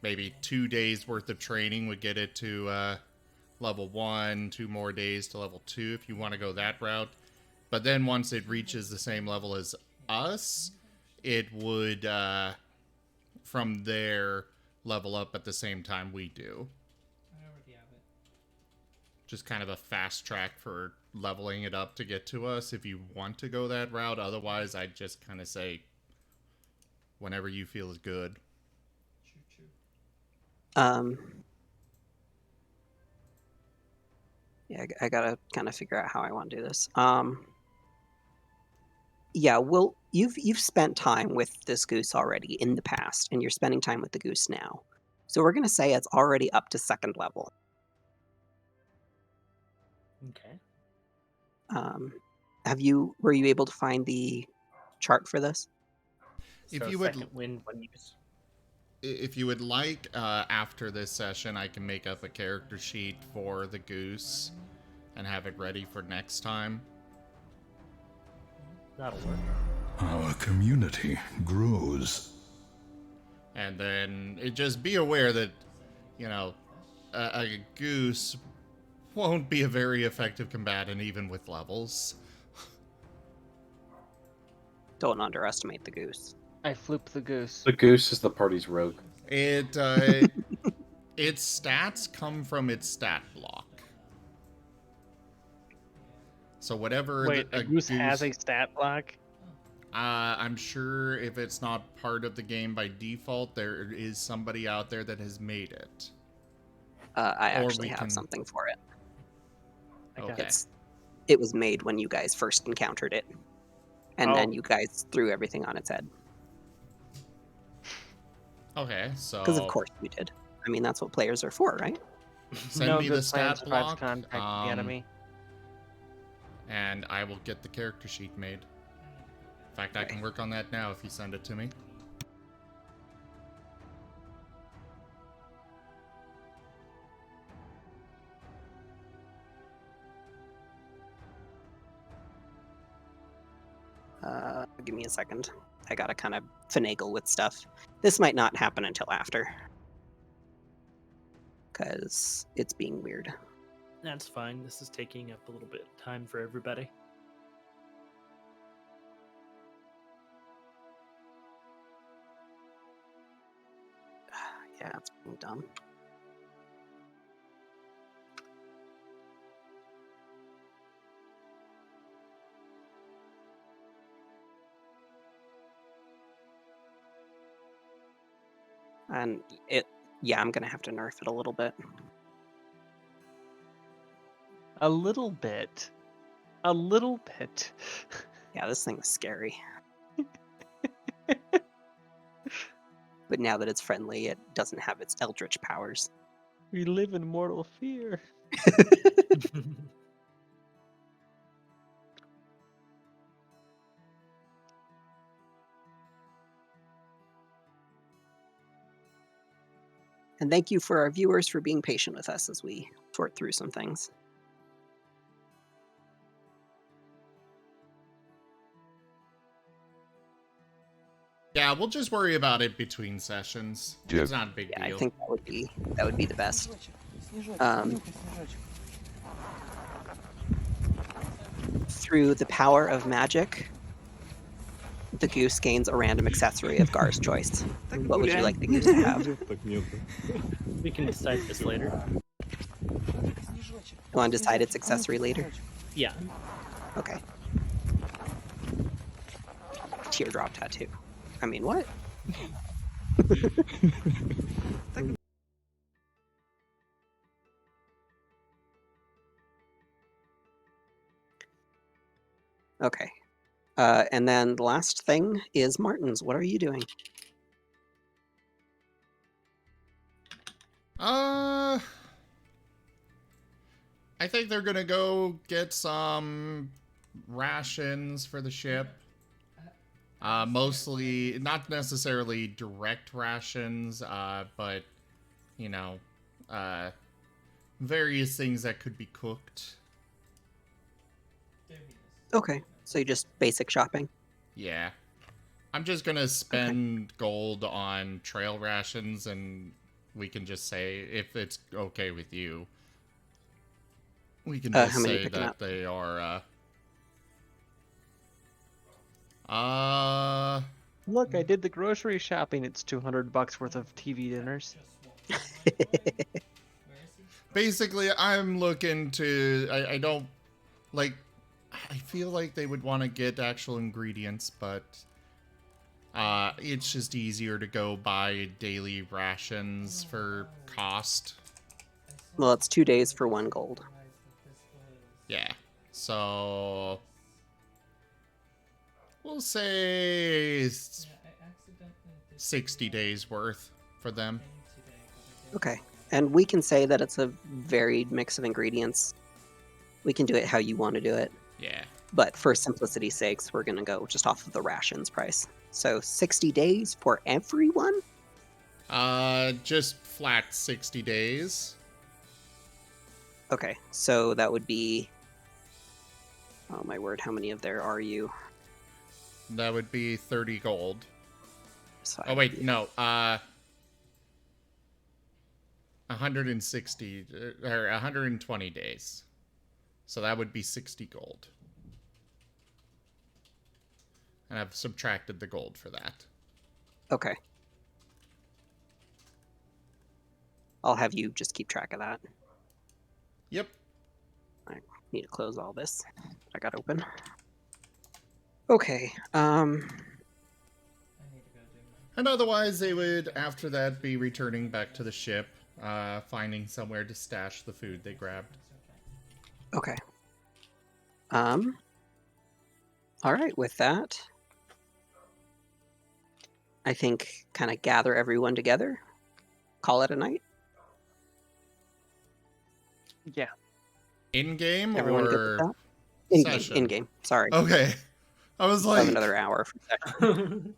Maybe 2 days worth of training would get it to level 1, 2 more days to level 2 if you want to go that route. But then once it reaches the same level as us, it would, from there, level up at the same time we do. I already have it. Just kind of a fast track for leveling it up to get to us if you want to go that route. Otherwise, I'd just kind of say whenever you feel is good. Yeah, I gotta kind of figure out how I want to do this. Yeah, well, you've spent time with this goose already in the past, and you're spending time with the goose now. So we're gonna say it's already up to 2nd level. Okay. Were you able to find the chart for this? If So you would- second wind when use. If you would like, after this session, I can make up a character sheet for the goose and have it ready for next time. That'll work. Our community grows. And then just be aware that, you know, a goose won't be a very effective combatant even with levels. Don't underestimate the goose. I floop the goose. The goose is the party's rogue. It its stats come from its stat block. So whatever Wait, a goose has a stat block? I'm sure if it's not part of the game by default, there is somebody out there that has made it. I Or actually we have can- something for it. Okay. It was made when you guys first encountered it. And then you guys threw everything on its head. Okay, so... Because of course you did. I mean, that's what players are for, right? Send No me the good plan stat survives block, contact with the enemy. and I will get the character sheet made. In fact, I can work on that now if you send it to me. Give me a second. I gotta kind of finagle with stuff. This might not happen until after. Because it's being weird. That's fine. This is taking up a little bit of time for everybody. Yeah, it's being dumb. And yeah, I'm gonna have to nerf it a little bit. A little bit. A little bit. Yeah, this thing is scary. But now that it's friendly, it doesn't have its eldritch powers. We live in mortal fear. And thank you for our viewers for being patient with us as we sort through some things. Yeah, we'll just worry about it between sessions. It's not a big Yeah, deal. I think that would be the best. Through the power of magic, the goose gains a random accessory of Gar's choice. What would you like the goose to have? We can decide this later. You want to decide its accessory later? Yeah. Okay. Teardrop tattoo. I mean, what? Okay. And then the last thing is Marten's. What are you doing? I think they're gonna go get some rations for the ship. Mostly, not necessarily direct rations, but, you know, various things that could be cooked. Okay, so you just basic shopping? Yeah. I'm just gonna spend gold on trail rations, and we can just say, if it's okay with you, We can How just many say picking that up? they are, Look, I did the grocery shopping. It's $200 worth of TV dinners. basically, I'm looking to, I don't, like, I feel like they would want to get actual ingredients, but it's just easier to go buy daily rations for cost. Well, it's 2 days for 1 gold. Yeah, so we'll say 60 days worth for them. Okay. And we can say that it's a varied mix of ingredients. We can do it how you want to do it. Yeah. But for simplicity's sakes, we're going to go just off of the rations price. So 60 days for everyone? Just flat 60 days. Okay, so that would be... Oh my word, how many of there are you? That would be 30 gold. So Oh, wait, no. 160, or 120 days. So that would be 60 gold. And I've subtracted the gold for that. Okay. I'll have you just keep track of that. Yep. I need to close all this I got open. Okay, And otherwise, they would, after that, be returning back to the ship, finding somewhere to stash the food they grabbed. Okay. Alright, with that, I think kind of gather everyone together, call it a night. Yeah. In-game Everyone good with or that? In-game, session? in-game, sorry. Okay. I was We'll have like... another hour for session.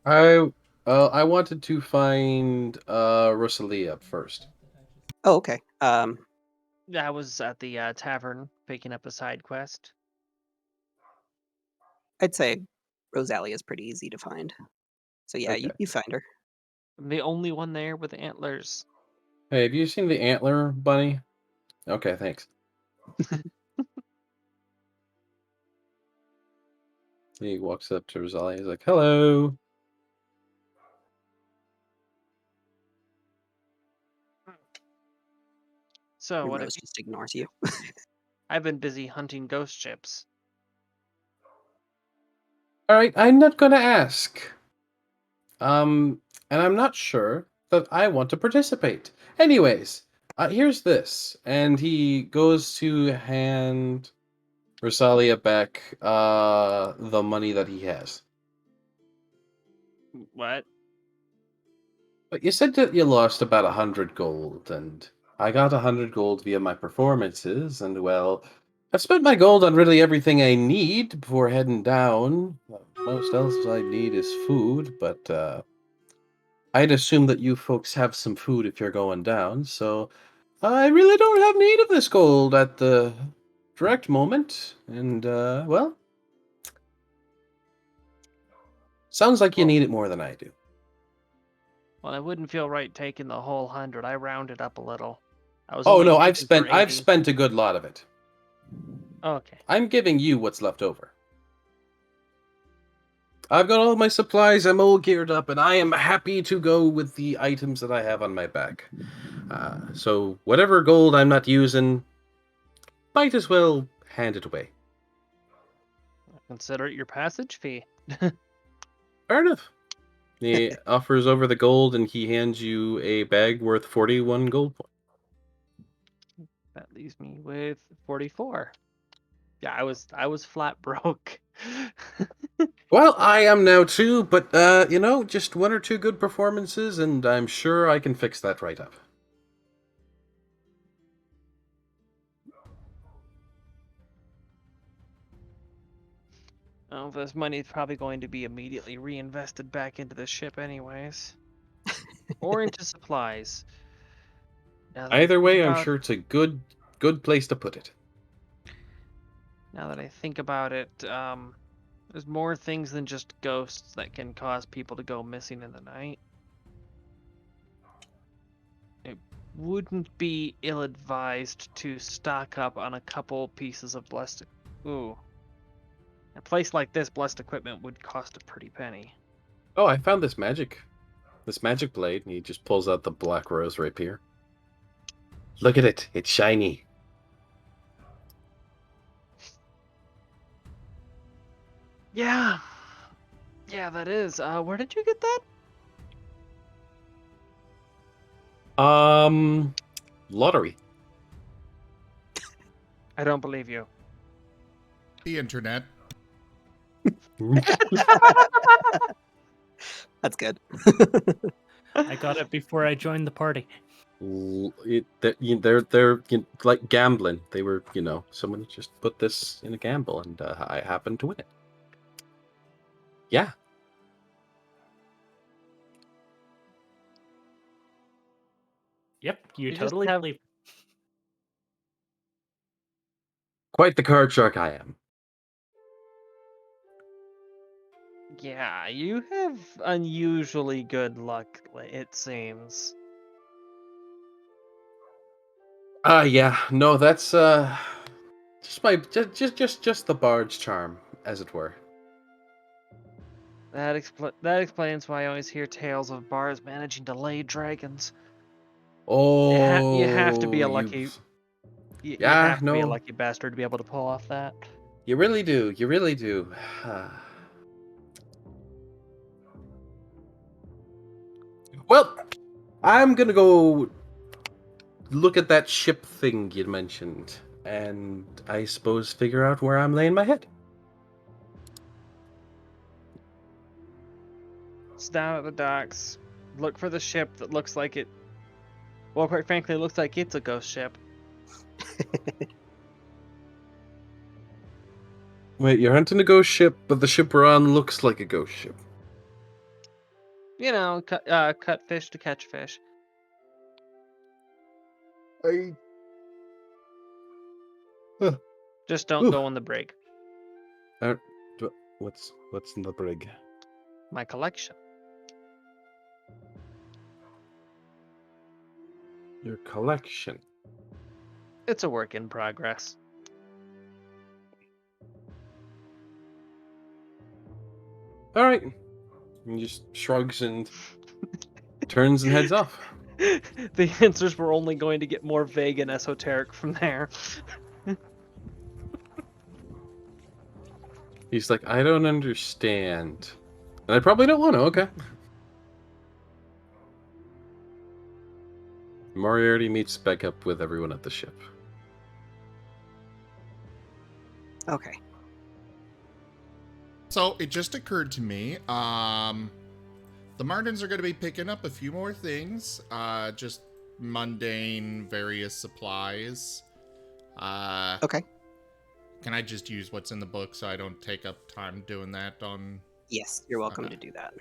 I wanted to find Rosalia first. Oh, okay. I was at the tavern picking up a side quest. I'd say Rosalia is pretty easy to find. So yeah, Okay. you find her. I'm the only one there with antlers. Hey, have you seen the antler bunny? Okay, thanks. He walks up to Rosalia. He's like, "Hello." So And what Rose just ignores you. I've been busy hunting ghost ships. All right, I'm not gonna ask. And I'm not sure that I want to participate. Anyways, here's this, and he goes to hand Rosalia back the money that he has. What? But you said that you lost about 100 gold, and I got 100 gold via my performances, and well, I've spent my gold on really everything I need before heading down. Most else I need is food, but I'd assume that you folks have some food if you're going down, so I really don't have need of this gold at the direct moment, and well, sounds like you Well- need it more than I do. Well, I wouldn't feel right taking the whole 100. I rounded up a little. I was Oh only no, I've looking for spent 80. a good lot of it. Okay. I'm giving you what's left over. I've got all my supplies, I'm all geared up, and I am happy to go with the items that I have on my back. So whatever gold I'm not using, might as well hand it away. Consider it your passage fee. Fair enough. He offers over the gold, and he hands you a bag worth 41 gold points. That leaves me with 44. Yeah, I was flat broke. Well, I am now too, but just one or two good performances, and I'm sure I can fix that right up. Oh, this money's probably going to be immediately reinvested back into the ship anyways. Or into supplies. Now that I Either think way, I'm about- sure it's a good place to put it. Now that I think about it, there's more things than just ghosts that can cause people to go missing in the night. wouldn't be ill-advised to stock up on a couple pieces of blessed. Ooh. A place like this, blessed equipment would cost a pretty penny. Oh, I found this magic blade, and he just pulls out the black rose rapier. Look at it. It's shiny. Yeah. Yeah, that is. Where did you get that? Lottery. I don't believe you. The internet. That's good. I got it before I joined the party. They're like gambling. They were, someone just put this in a gamble, and I happened to win it. Yeah. Yep, you just totally have- believe. Quite the card shark I am. Yeah, you have unusually good luck, it seems. Yeah. No, that's just the bard's charm, as it were. That explains why I always hear tales of bards managing to lay dragons. Oh, You have to be a lucky. You have to be a no. lucky bastard to be able to pull off that. You really do. You really do. Well, I'm gonna go look at that ship thing you mentioned, and I suppose figure out where I'm laying my head. It's down at the docks. Look for the ship that looks like it. Well, quite frankly, it looks like it's a ghost ship. Wait, you're hunting a ghost ship, but the ship we're on looks like a ghost ship. You know, cut fish to catch fish. Just don't go on the brig. What's in the brig? My collection. Your collection. It's a work in progress. All right. He just shrugs and turns and heads off. The answers were only going to get more vague and esoteric from there. He's like, I don't understand. And I probably don't want to, okay. Moriarty meets back up with everyone at the ship. Okay. So it just occurred to me, the Martens are going to be picking up a few more things, just mundane, various supplies. Okay. Can I just use what's in the book so I don't take up time doing that on... Yes, you're welcome Okay. to do that.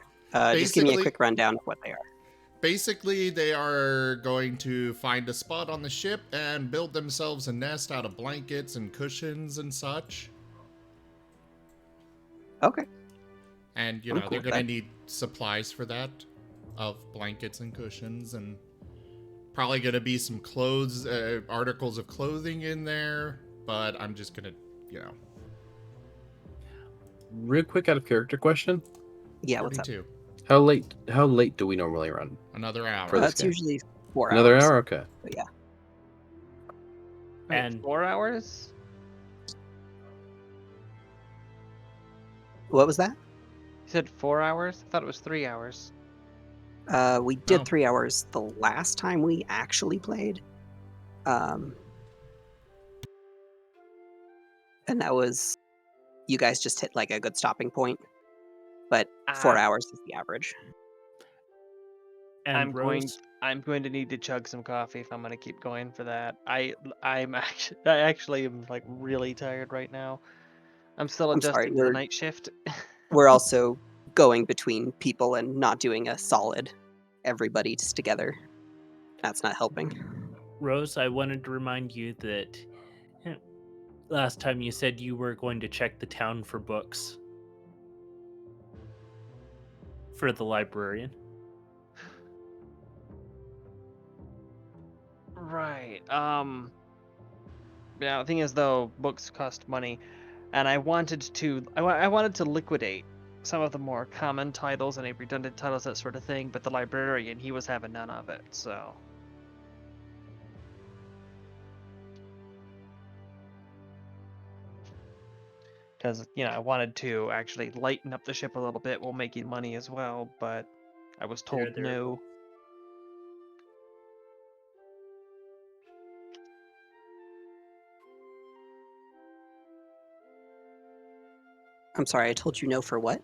Just give me a quick rundown of what they are. Basically, they are going to find a spot on the ship and build themselves a nest out of blankets and cushions and such. Okay. And, I'm they're cool going with to that. need supplies for that, of blankets and cushions, and probably going to be some clothes, articles of clothing in there, but I'm just going to, Real quick, out of character question. Yeah, what's up? 32. How late do we normally run? Another hour. For this It's game? usually 4 Another hours. hour? Okay. But yeah. Wait, And 4 hours? What was that? You said 4 hours? I thought it was 3 hours. We did Oh. 3 hours the last time we actually played. And that was, you guys just hit like a good stopping point. But 4 hours is the average. and Rose, I'm going to need to chug some coffee if I'm going to keep going for that. I actually am like really tired right now. I'm still I'm sorry, adjusting to the night shift. We're also going between people and not doing a solid everybody's together. That's not helping. Rose, I wanted to remind you that last time you said you were going to check the town for books for the librarian. Right. Yeah, the thing is, though, books cost money, and I wanted to I wanted to liquidate some of the more common titles and redundant titles, that sort of thing, but the librarian, he was having none of it, so. Because, I wanted to actually lighten up the ship a little bit while making money as well, but I was told There. no. I'm sorry, I told you no for what?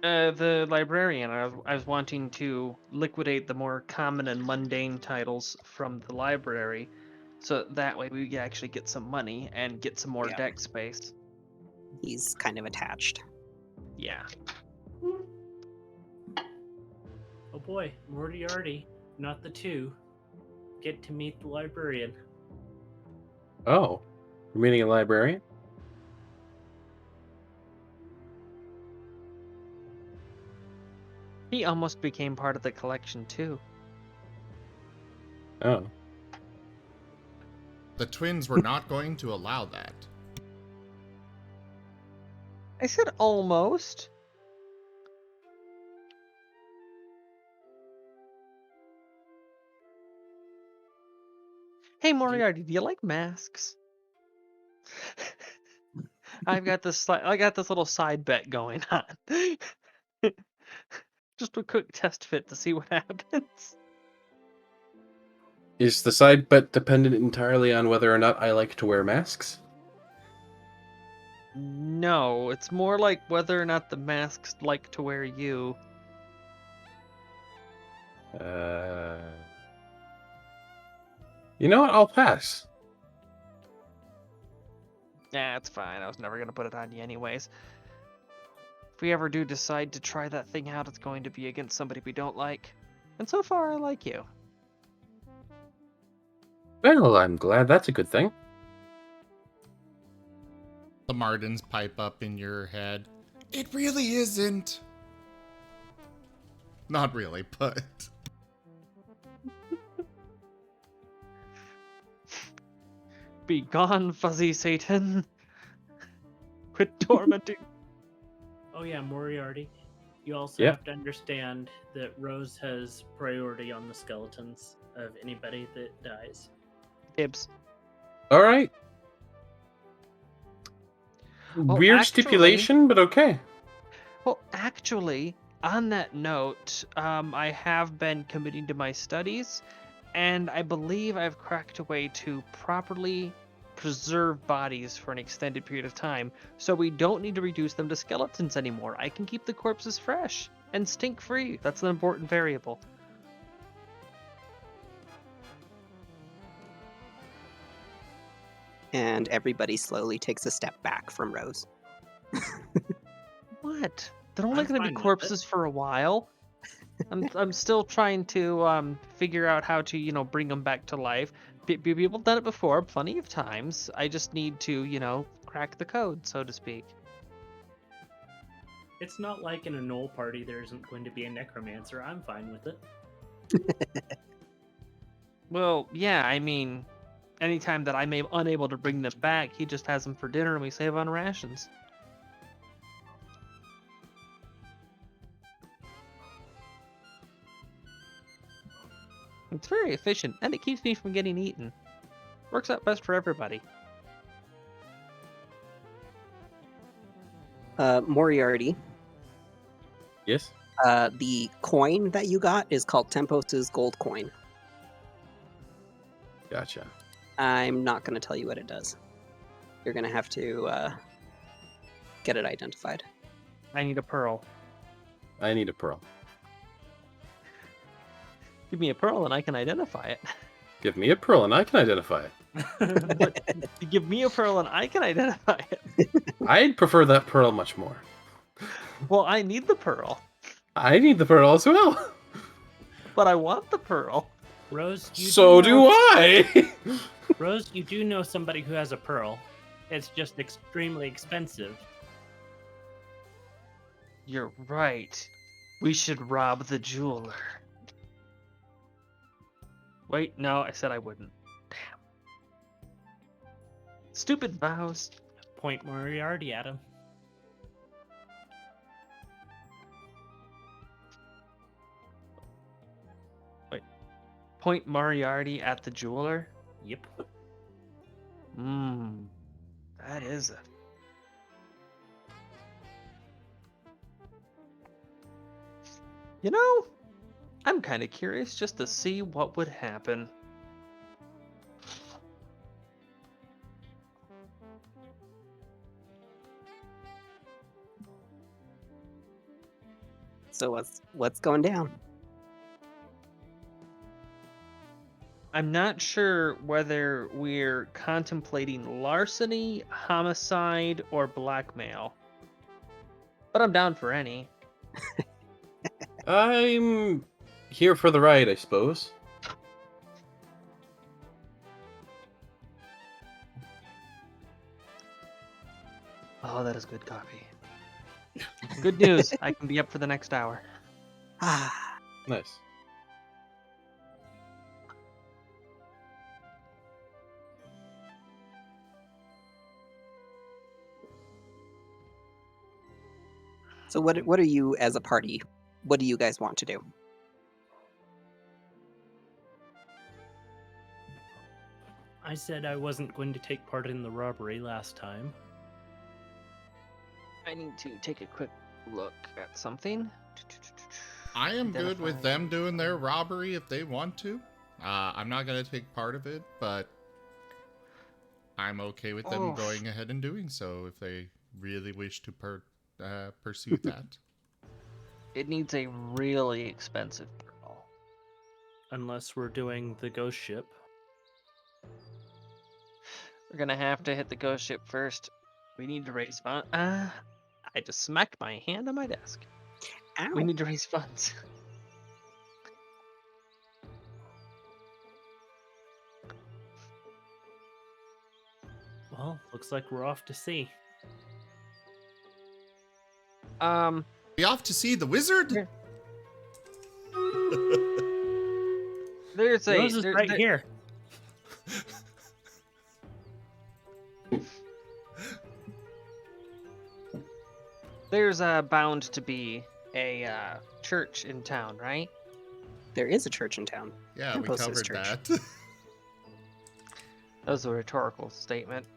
The librarian, I was wanting to liquidate the more common and mundane titles from the library, so that way we could actually get some money and get some more Yeah. deck space. He's kind of attached. Yeah. Oh boy, Moriarty, not the 2. Get to meet the librarian. Oh, you're meeting a librarian? He almost became part of the collection, too. Oh. The twins were not going to allow that. I said almost. Hey, Moriarty, do you like masks? I got this little side bet going on. Just a quick test fit to see what happens. Is the side bet dependent entirely on whether or not I like to wear masks? No, it's more like whether or not the masks like to wear you. You know what? I'll pass. Nah, it's fine. I was never gonna put it on you anyways. If we ever do decide to try that thing out, it's going to be against somebody we don't like. And so far, I like you. Well, I'm glad that's a good thing. The Martens pipe up in your head. It really isn't. Not really, but... Be gone, fuzzy Satan. Quit tormenting. Oh yeah, Moriarty. You also Yeah. have to understand that Rose has priority on the skeletons of anybody that dies. Dibs. All right. Well, Weird actually- stipulation, but okay. Well, actually, on that note, I have been committing to my studies, and I believe I've cracked a way to properly preserve bodies for an extended period of time, so we don't need to reduce them to skeletons anymore. I can keep the corpses fresh and stink-free. That's an important variable. And everybody slowly takes a step back from Rose. What? They're only I'm going to fine be with corpses for a while. I'm still trying to figure out how to bring them back to life. People done it before, plenty of times. I just need to crack the code, so to speak. It's not like in a Knoll party there isn't going to be a necromancer. I'm fine with it. Well, yeah, I mean, anytime that I'm unable to bring them back, he just has them for dinner and we save on rations. It's very efficient, and it keeps me from getting eaten. Works out best for everybody. Moriarty, Yes? the coin that you got is called Tempos's gold coin. Gotcha. I'm not going to tell you what it does. You're going to have to get it identified. I need a pearl. I need a pearl. Give me a pearl and I can identify it. Give me a pearl and I can identify it. Give me a pearl and I can identify it. I'd prefer that pearl much more. Well, I need the pearl, I need the pearl as well. but I want the pearl. Rose, you So do know- I. Rose, you do know somebody who has a pearl. It's just extremely expensive. You're right. We should rob the jeweler. Wait, no, I said I wouldn't. Damn. Stupid vows. Point Moriarty at him. Point Moriarty at the jeweler? Yep. That is a... You know, I'm kind of curious just to see what would happen. So what's going down? I'm not sure whether we're contemplating larceny, homicide, or blackmail. But I'm down for any. I'm here for the ride, I suppose. Oh, that is good coffee. Good news. I can be up for the next hour. Ah, Nice. so what are you as a party? What do you guys want to do? I said I wasn't going to take part in the robbery last time. I need to take a quick look at something. I am good with them doing their robbery if they want to. I'm not going to take part of it, but I'm okay with them going ahead and doing so if they really wish to pursue that. It needs a really expensive pearl. Unless we're doing the ghost ship. We're gonna have to hit the ghost ship first. We need to raise funds. I just smacked my hand on my desk. Ow. We need to raise funds. Well, looks like we're off to sea. Be off to see the wizard? Here. There's a Rose is right here. There's bound to be a church in town, right? There is a church in town. Yeah, we Tempost's covered church. that. That was a rhetorical statement.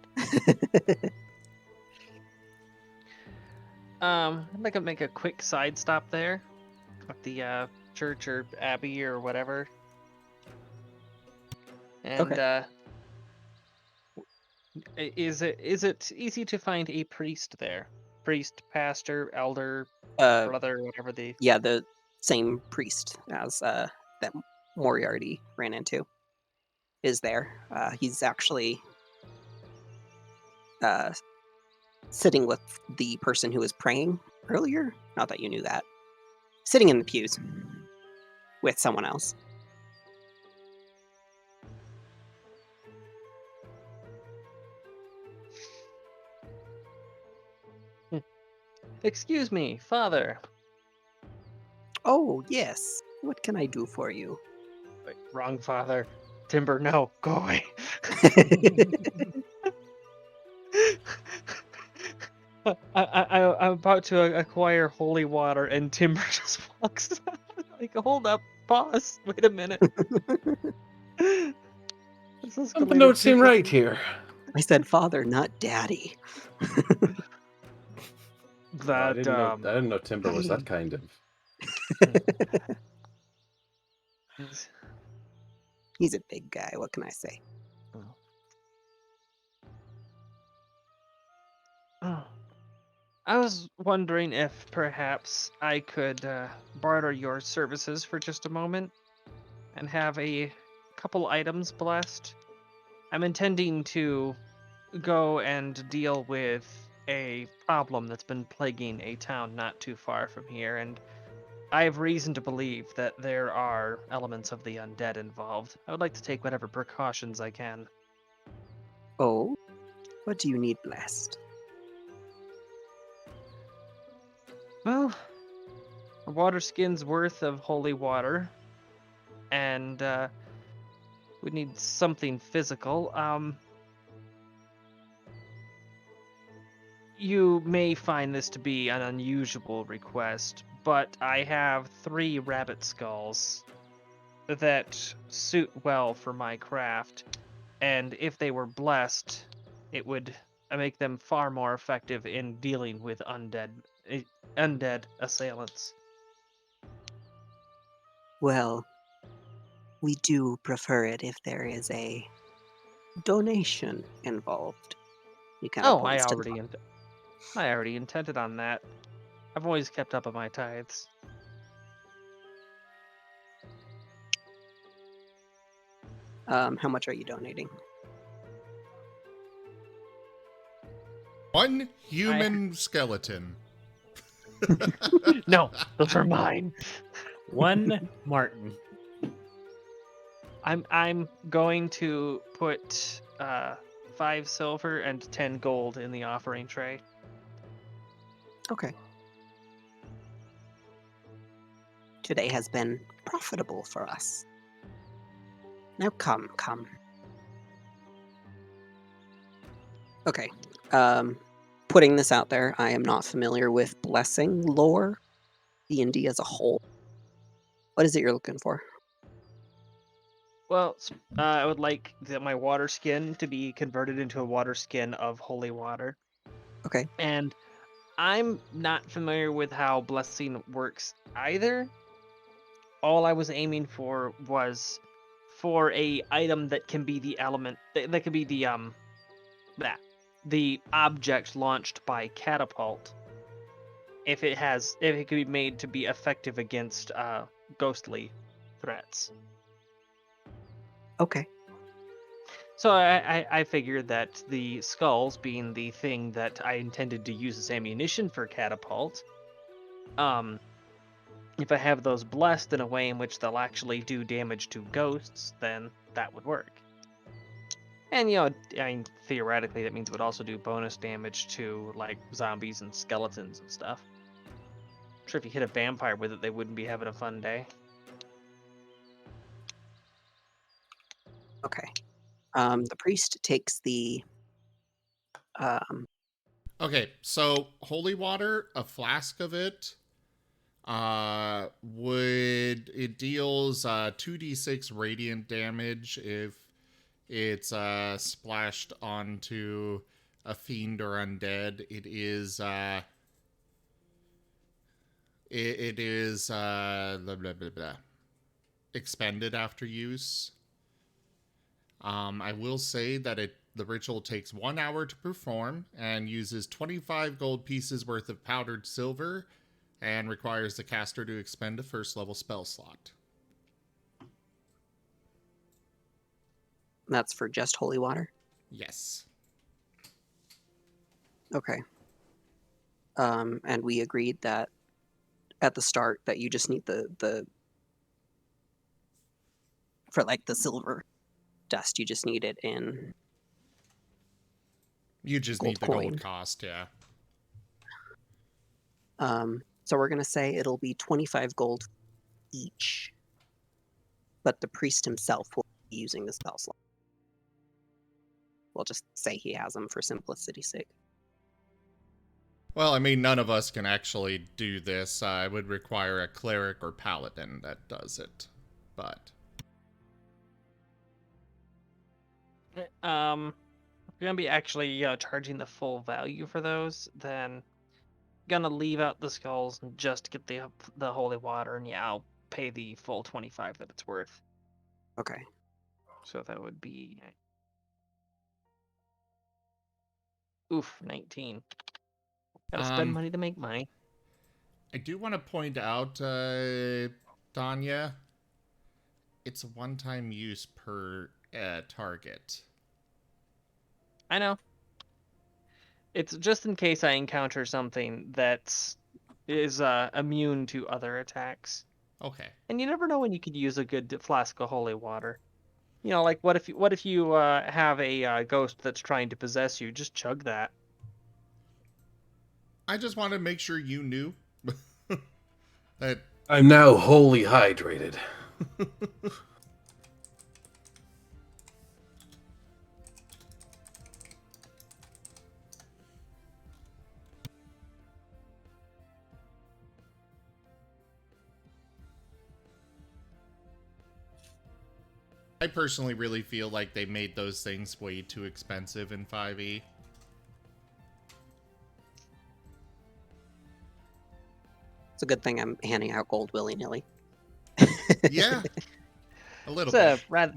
I'd like to make a quick side stop there at the church or abbey or whatever. And Okay. Is it easy to find a priest there? Priest, pastor, elder, Uh, brother, whatever the... yeah, the same priest as that Moriarty ran into is there. He's actually sitting with the person who was praying earlier. Not that you knew that. Sitting in the pews with someone else. Excuse me, father. Oh, yes. What can I do for you? Wait, wrong father. Timber, no, go away. I'm about to acquire holy water, and Timber just walks out. Like, hold up, pause, wait a minute. Something don't seem right here. I said father, not daddy. I That didn't know Timber was that kind of. He's a big guy. What can I say? I was wondering if perhaps I could barter your services for just a moment and have a couple items blessed. I'm intending to go and deal with a problem that's been plaguing a town not too far from here, and I have reason to believe that there are elements of the undead involved. I would like to take whatever precautions I can. Oh? What do you need blessed? Well, a water skin's worth of holy water, and We need something physical. You may find this to be an unusual request, but I have 3 rabbit skulls that suit well for my craft, and if they were blessed, it would make them far more effective in dealing with undead assailants. Well, we do prefer it if there is a donation involved. He kind of Oh, points to I already intended on that. I've always kept up on my tithes. How much are you donating? 1 human skeleton. No, those are mine. 1 Marten. I'm going to put 5 silver and 10 gold in the offering tray. Okay. Today has been profitable for us. Now come. Okay. Putting this out there, I am not familiar with blessing lore, D&D as a whole. What is it you're looking for? Well, I would like my water skin to be converted into a water skin of holy water. Okay. And I'm not familiar with how blessing works either. All I was aiming for was for a item that can be the element that can be the object launched by catapult. If it could be made to be effective against ghostly threats. Okay. So I figured that the skulls being the thing that I intended to use as ammunition for catapult, if I have those blessed in a way in which they'll actually do damage to ghosts, then that would work. And, I mean, theoretically, that means it would also do bonus damage to, like, zombies and skeletons and stuff. I'm sure if you hit a vampire with it, they wouldn't be having a fun day. Okay. The priest takes the... Okay, so holy water, a flask of it, it deals 2d6 radiant damage if it's splashed onto a fiend or undead. It is blah, blah, blah, blah, expended after use. I will say that the ritual takes 1 hour to perform and uses 25 gold pieces worth of powdered silver and requires the caster to expend a first level spell slot. That's for just holy water? Yes. Okay. And we agreed that at the start that you just need the for like the silver dust, you just need it in... You just gold need the coin. gold cost, yeah. So we're going to say it'll be 25 gold each, but the priest himself will be using the spell slot. We'll just say he has them for simplicity's sake. Well, I mean, none of us can actually do this. It would require a cleric or paladin that does it, but... If you're gonna be actually charging the full value for those, then gonna leave out the skulls and just get the holy water, and yeah, I'll pay the full 25 that it's worth. Okay. So that would be 19. Gotta spend money to make money. I do want to point out, Danya, it's a one-time use per target. I know. It's just in case I encounter something that is immune to other attacks. Okay. And you never know when you could use a good flask of holy water. Like what if you have a ghost that's trying to possess you? Just chug that. I just want to make sure you knew that I'm now wholly hydrated. I personally really feel like they made those things way too expensive in 5e. It's a good thing I'm handing out gold willy-nilly. Yeah, a little It's bit. a rather.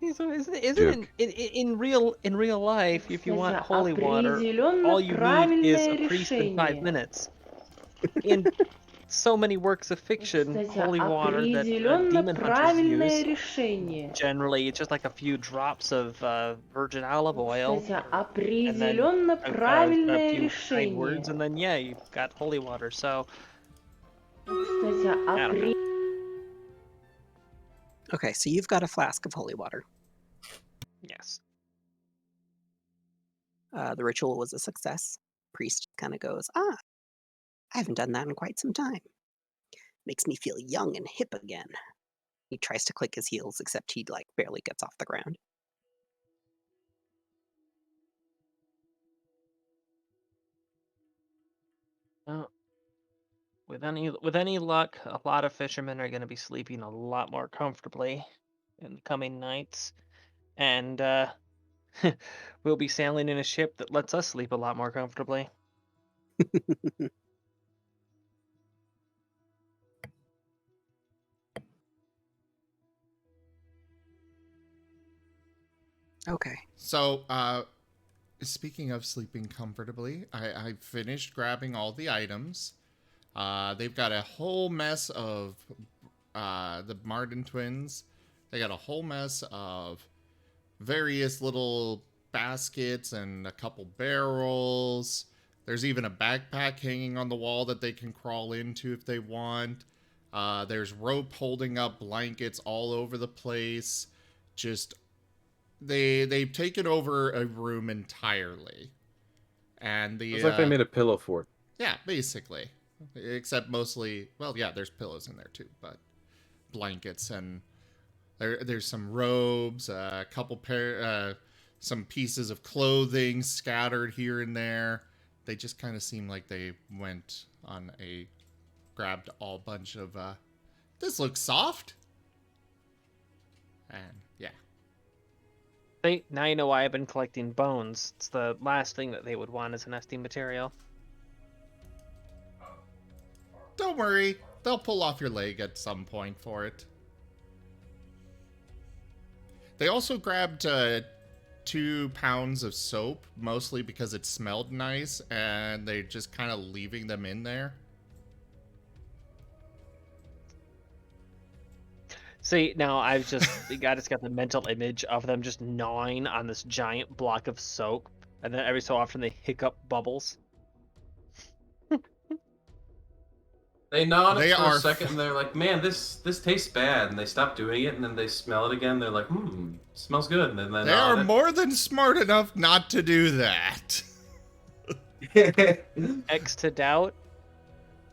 Isn't Duke. in real life, if you want holy water, all you need is a priest in 5 minutes. In so many works of fiction, holy water that demon hunters use, generally it's just like a few drops of virgin olive oil, and then a few kind words, and then yeah, you've got holy water. So I don't know. Okay, so you've got a flask of holy water. Yes. The ritual was a success. Priest kind of goes, I haven't done that in quite some time. Makes me feel young and hip again. He tries to click his heels, except he like barely gets off the ground. Well, with any luck, a lot of fishermen are going to be sleeping a lot more comfortably in the coming nights, and we'll be sailing in a ship that lets us sleep a lot more comfortably. Okay. So, speaking of sleeping comfortably, I finished grabbing all the items. They've got a whole mess of the Marten twins. They got a whole mess of various little baskets and a couple barrels. There's even a backpack hanging on the wall that they can crawl into if they want. There's rope holding up blankets all over the place. Just they've taken over a room entirely. And It's like they made a pillow fort. Yeah, basically. Except mostly, well, yeah, there's pillows in there too, but blankets, and there's some robes, a couple some pieces of clothing scattered here and there. They just kind of seem like they went on grabbed all bunch of, this looks soft. And yeah. Now you know why I've been collecting bones. It's the last thing that they would want as a nesting material. Don't worry, they'll pull off your leg at some point for it. They also grabbed 2 pounds of soap, mostly because it smelled nice, and they're just kind of leaving them in there. See, now I just got the mental image of them just gnawing on this giant block of soap, and then every so often they hiccup bubbles. They gnaw on it for are a second, and they're like, "Man, this tastes bad," and they stop doing it, and then they smell it again. They're like, smells good," and then They are more than smart enough not to do that. X to doubt.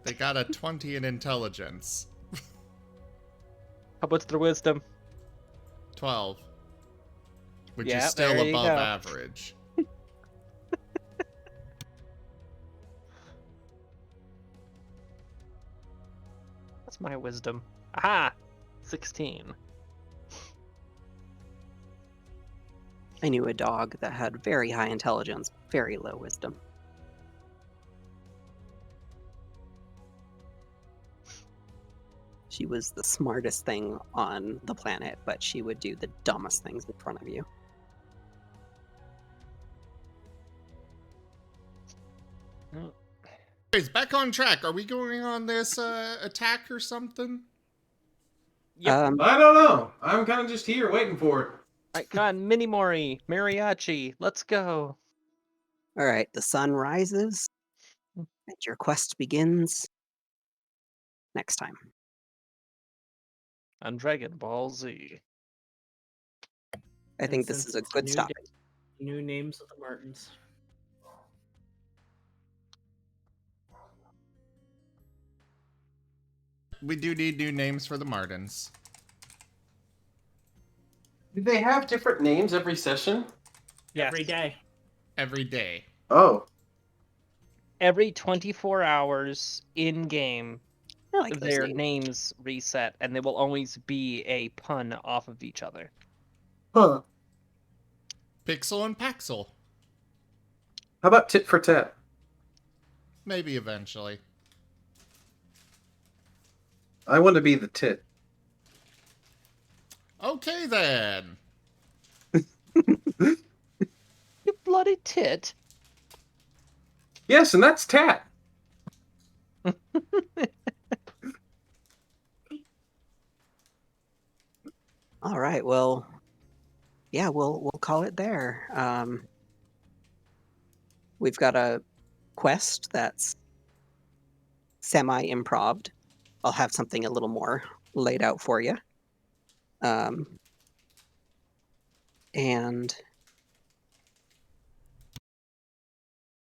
They got a 20 in intelligence. What's their wisdom? 12. Which Yeah, is still there you above go. average. That's my wisdom. Aha! 16. I knew a dog that had very high intelligence, very low wisdom. She was the smartest thing on the planet, but she would do the dumbest things in front of you. Anyways, back on track. Are we going on this attack or something? Yep. I don't know. I'm kind of just here waiting for it. Alright, come on, Mini Mori, Mariachi, let's go. All right, the sun rises, and your quest begins next time. On Dragon Ball Z. I think this is a good stop. New names of the Martens. We do need new names for the Martens. Do they have different names every session? Yes. Every day. Every day. Oh. Every 24 hours in game, I like those their names. names reset, and they will always be a pun off of each other. Huh. Pixel and Paxel. How about tit for tat? Maybe eventually. I want to be the tit. Okay then. You bloody tit. Yes, and that's tat. All right. Well, yeah, we'll call it there. We've got a quest that's semi-improved. I'll have something a little more laid out for you. And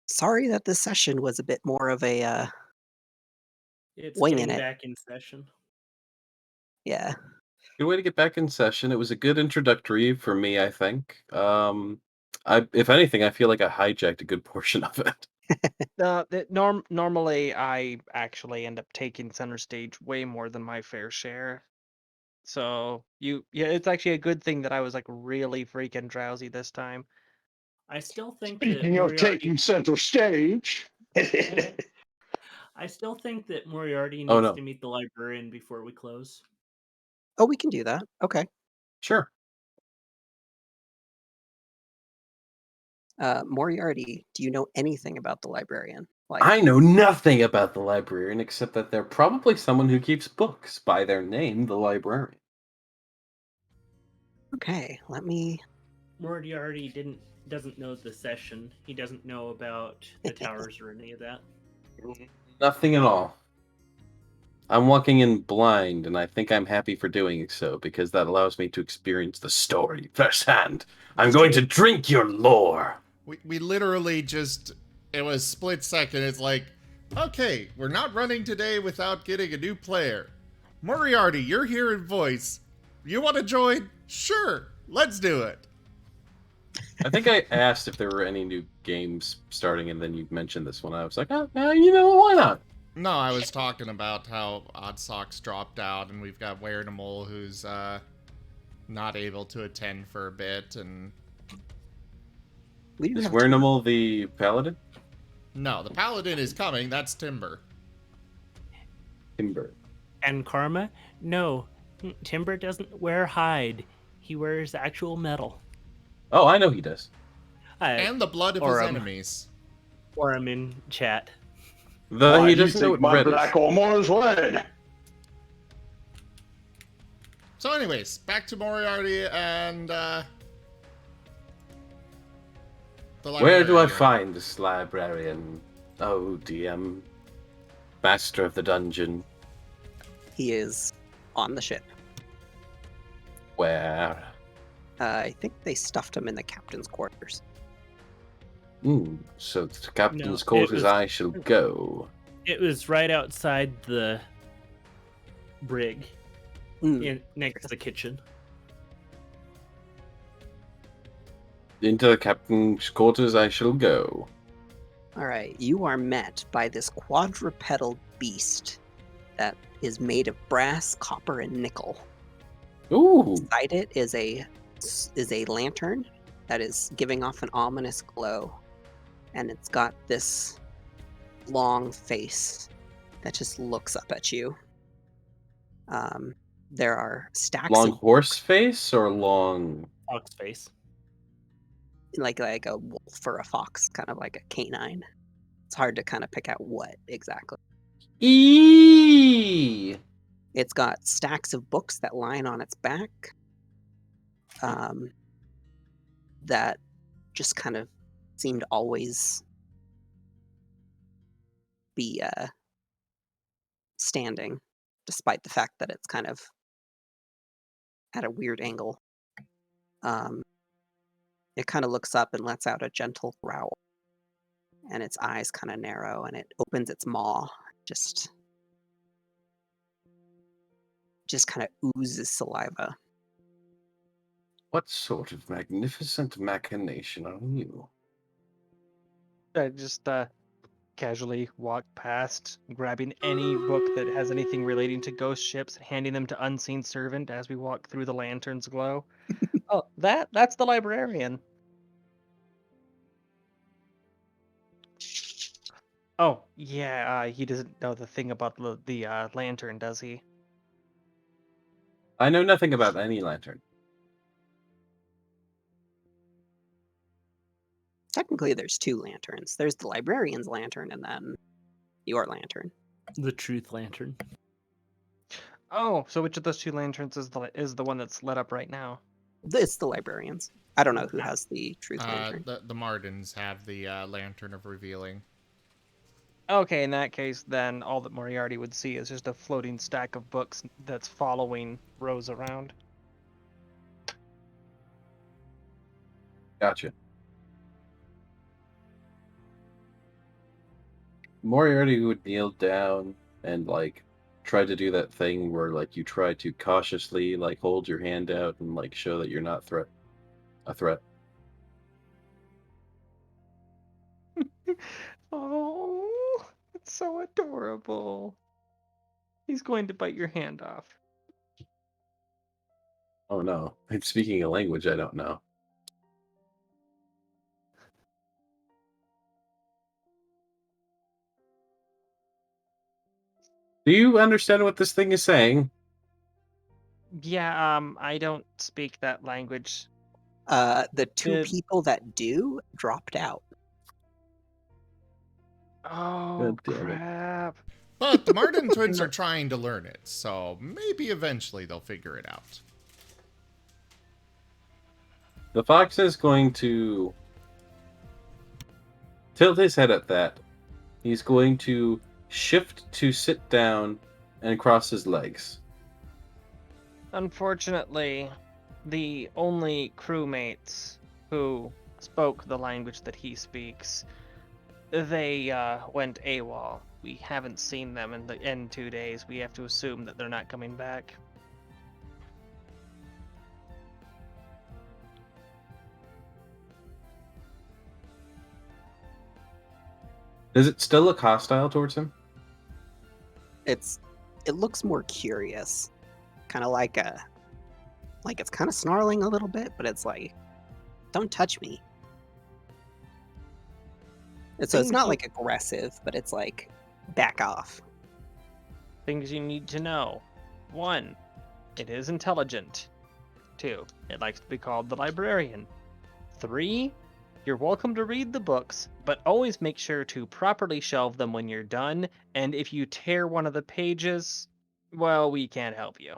sorry that this session was a bit more of a It's winging getting it. back in session. Yeah. Good way to get back in session. It was a good introductory for me, I think. If anything, I feel like I hijacked a good portion of it. Normally, I actually end up taking center stage way more than my fair share. So it's actually a good thing that I was like really freaking drowsy this time. I still think that Speaking of taking center stage. I still think that Moriarty Oh, needs no. to meet the librarian before we close. Oh, we can do that. Okay. Sure. Moriarty, do you know anything about the librarian? I know nothing about the librarian except that they're probably someone who keeps books by their name, the librarian. Okay, let me. Moriarty doesn't know the session. He doesn't know about the towers or any of that. Nothing at all. I'm walking in blind, and I think I'm happy for doing so, because that allows me to experience the story firsthand. I'm going to drink your lore! We literally just, it was split second. It's like, okay, we're not running today without getting a new player. Moriarty, you're here in voice. You want to join? Sure, let's do it. I think I asked if there were any new games starting, and then you mentioned this one. I was like, oh, why not? No, I was talking about how Odd Socks dropped out, and we've got Werenimal who's not able to attend for a bit, and... Is Werenimal the Paladin? No, the Paladin is coming. That's Timber. Timber. And Karma? No, Timber doesn't wear hide. He wears actual metal. Oh, I know he does. And the blood of his enemies. Or I'm in chat. Why He do you doesn't know think what my red is. black armor is red? So anyways, back to Moriarty and the librarian. Where do I find this librarian? Oh, DM. Master of the dungeon. He is on the ship. Where? I think they stuffed him in the captain's quarters. So the captain's No, quarters I shall go. It was right outside the brig, next to the kitchen. Into the captain's quarters I shall go. All right, you are met by this quadrupedal beast that is made of brass, copper, and nickel. Ooh! Beside it is a lantern that is giving off an ominous glow, and it's got this long face that just looks up at you. There are stacks Long of horse face or long fox face? like a wolf or a fox, kind of like a canine. It's hard to kind of pick out what exactly. Eee! It's got stacks of books that line on its back. That just kind of seemed always be standing, despite the fact that it's kind of at a weird angle. It kind of looks up and lets out a gentle growl, and its eyes kind of narrow, and it opens its maw, just kind of oozes saliva. What sort of magnificent machination are you? I just casually walk past, grabbing any book that has anything relating to ghost ships, handing them to Unseen Servant as we walk through the lantern's glow. Oh, that's the librarian. Oh, yeah, he doesn't know the thing about the lantern, does he? I know nothing about any lantern. Technically, there's two lanterns. There's the librarian's lantern and then your lantern. The truth lantern. Oh, so which of those two lanterns is the one that's lit up right now? This the librarian's. I don't know who has the truth lantern. The Martens have the Lantern of Revealing. Okay, in that case, then all that Moriarty would see is just a floating stack of books that's following Rose around. Gotcha. Moriarty would kneel down and like try to do that thing where like you try to cautiously like hold your hand out and like show that you're not a threat. Oh, it's so adorable. He's going to bite your hand off. Oh no, I'm speaking a language I don't know. Do you understand what this thing is saying? Yeah, I don't speak that language. The two Did- people that do dropped out. Oh, God damn it. crap. But the Marten twins are trying to learn it, so maybe eventually they'll figure it out. The fox is going to tilt his head at that. He's going to shift to sit down and cross his legs. Unfortunately, the only crewmates who spoke the language that he speaks, they went AWOL. We haven't seen them in 2 days. We have to assume that they're not coming back. Does it still look hostile towards him? It looks more curious, kind of like it's kind of snarling a little bit, but it's like, don't touch me. And so it's not like aggressive, but it's like, back off. Things you need to know. 1, it is intelligent. 2, it likes to be called the librarian. 3, you're welcome to read the books, but always make sure to properly shelve them when you're done, and if you tear one of the pages, well, we can't help you.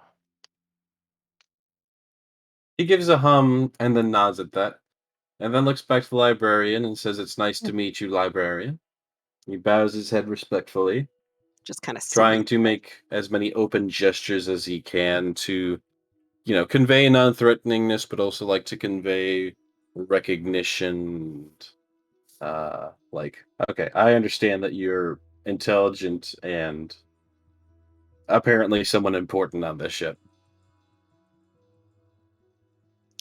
He gives a hum and then nods at that, and then looks back to the librarian and says, "It's nice to meet you, librarian." He bows his head respectfully, Just kind of trying to make as many open gestures as he can to, convey non-threateningness, but also like to convey recognition. Okay, I understand that you're intelligent and apparently someone important on this ship.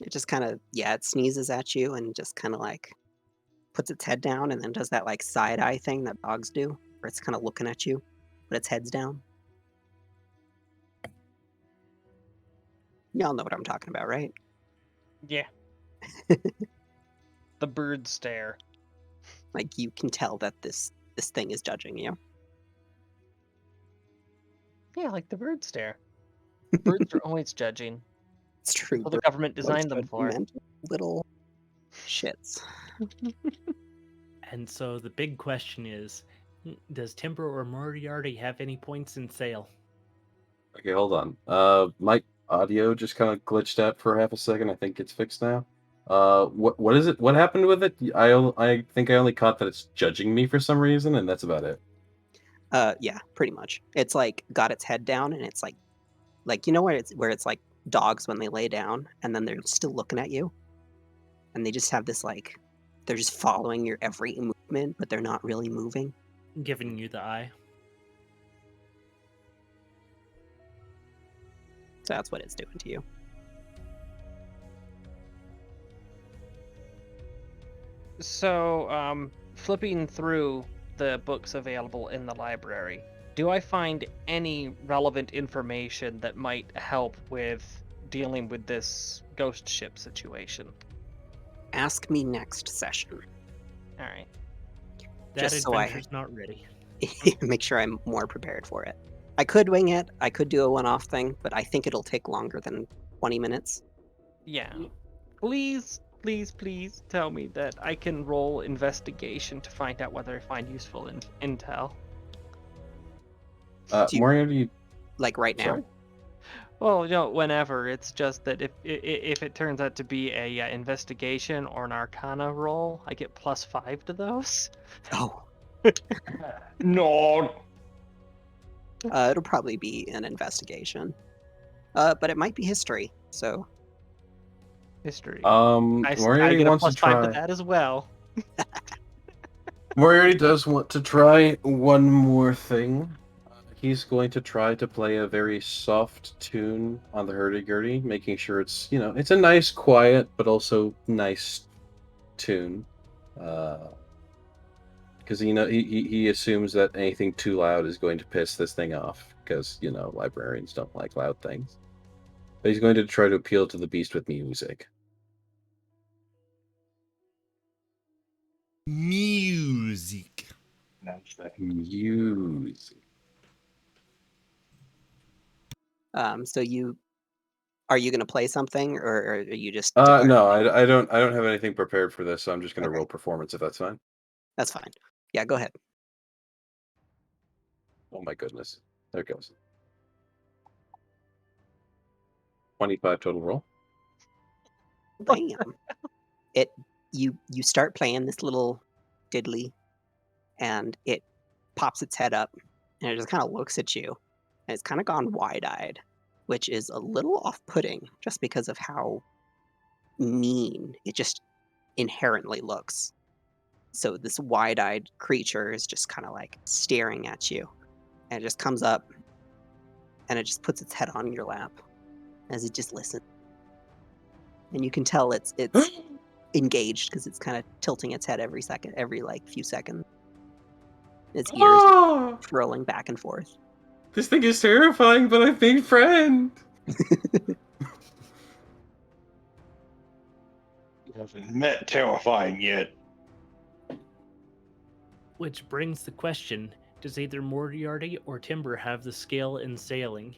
It just kind of, it sneezes at you and just kind of like puts its head down and then does that like side eye thing that dogs do, where it's kind of looking at you, but its head's down. Y'all know what I'm talking about, right? Yeah. The bird stare. Like you can tell that this thing is judging you. Yeah, like the bird stare. Birds are always judging. It's true. Well, the government designed them for. Judgmental little shits. And so the big question is, does Timber or Moriarty have any points in sale? Okay, hold on. My audio just kind of glitched out for half a second. I think it's fixed now. What is it? What happened with it? I think I only caught that it's judging me for some reason, and that's about it. Yeah, pretty much. It's like got its head down and it's like where it's like dogs when they lay down and then they're still looking at you. And they just have this like they're just following your every movement, but they're not really moving. Giving you the eye. So that's what it's doing to you. So, flipping through the books available in the library, do I find any relevant information that might help with dealing with this ghost ship situation? Ask me next session. All right. That Just so I adventure's not ready. make sure I'm more prepared for it. I could wing it. I could do a one-off thing, but I think it'll take longer than 20 minutes. Yeah. Please, please, please tell me that I can roll investigation to find out whether I find useful intel. Do you- Moriarty, Like right now. sorry? Well, whenever. It's just that if it turns out to be a investigation or an arcana roll, I get +5 to those. Oh, No. it'll probably be an investigation. But it might be history. So History. I Moriarty get a wants to +5 try. to that as well. Moriarty does want to try one more thing. He's going to try to play a very soft tune on the hurdy-gurdy, making sure it's, it's a nice, quiet, but also nice tune. Because, he assumes that anything too loud is going to piss this thing off, because, librarians don't like loud things. But he's going to try to appeal to the beast with music. Music. Music. so are you gonna play something, or are you just? No, I don't have anything prepared for this, so I'm just going to Okay. roll performance if that's fine. That's fine. Yeah, go ahead. Oh my goodness. There it goes. 25 total roll. Bam. You start playing this little diddly, and it pops its head up, and it just kind of looks at you, and it's kind of gone wide-eyed, which is a little off-putting just because of how mean it just inherently looks. So this wide-eyed creature is just kind of like staring at you, and it just comes up, and it just puts its head on your lap as it just listens. And you can tell it's engaged because it's kind of tilting its head every like few seconds. Its ears rolling back and forth. This thing is terrifying, but I've made friend. You haven't met terrifying yet. Which brings the question, does either Moriarty or Timber have the skill in sailing?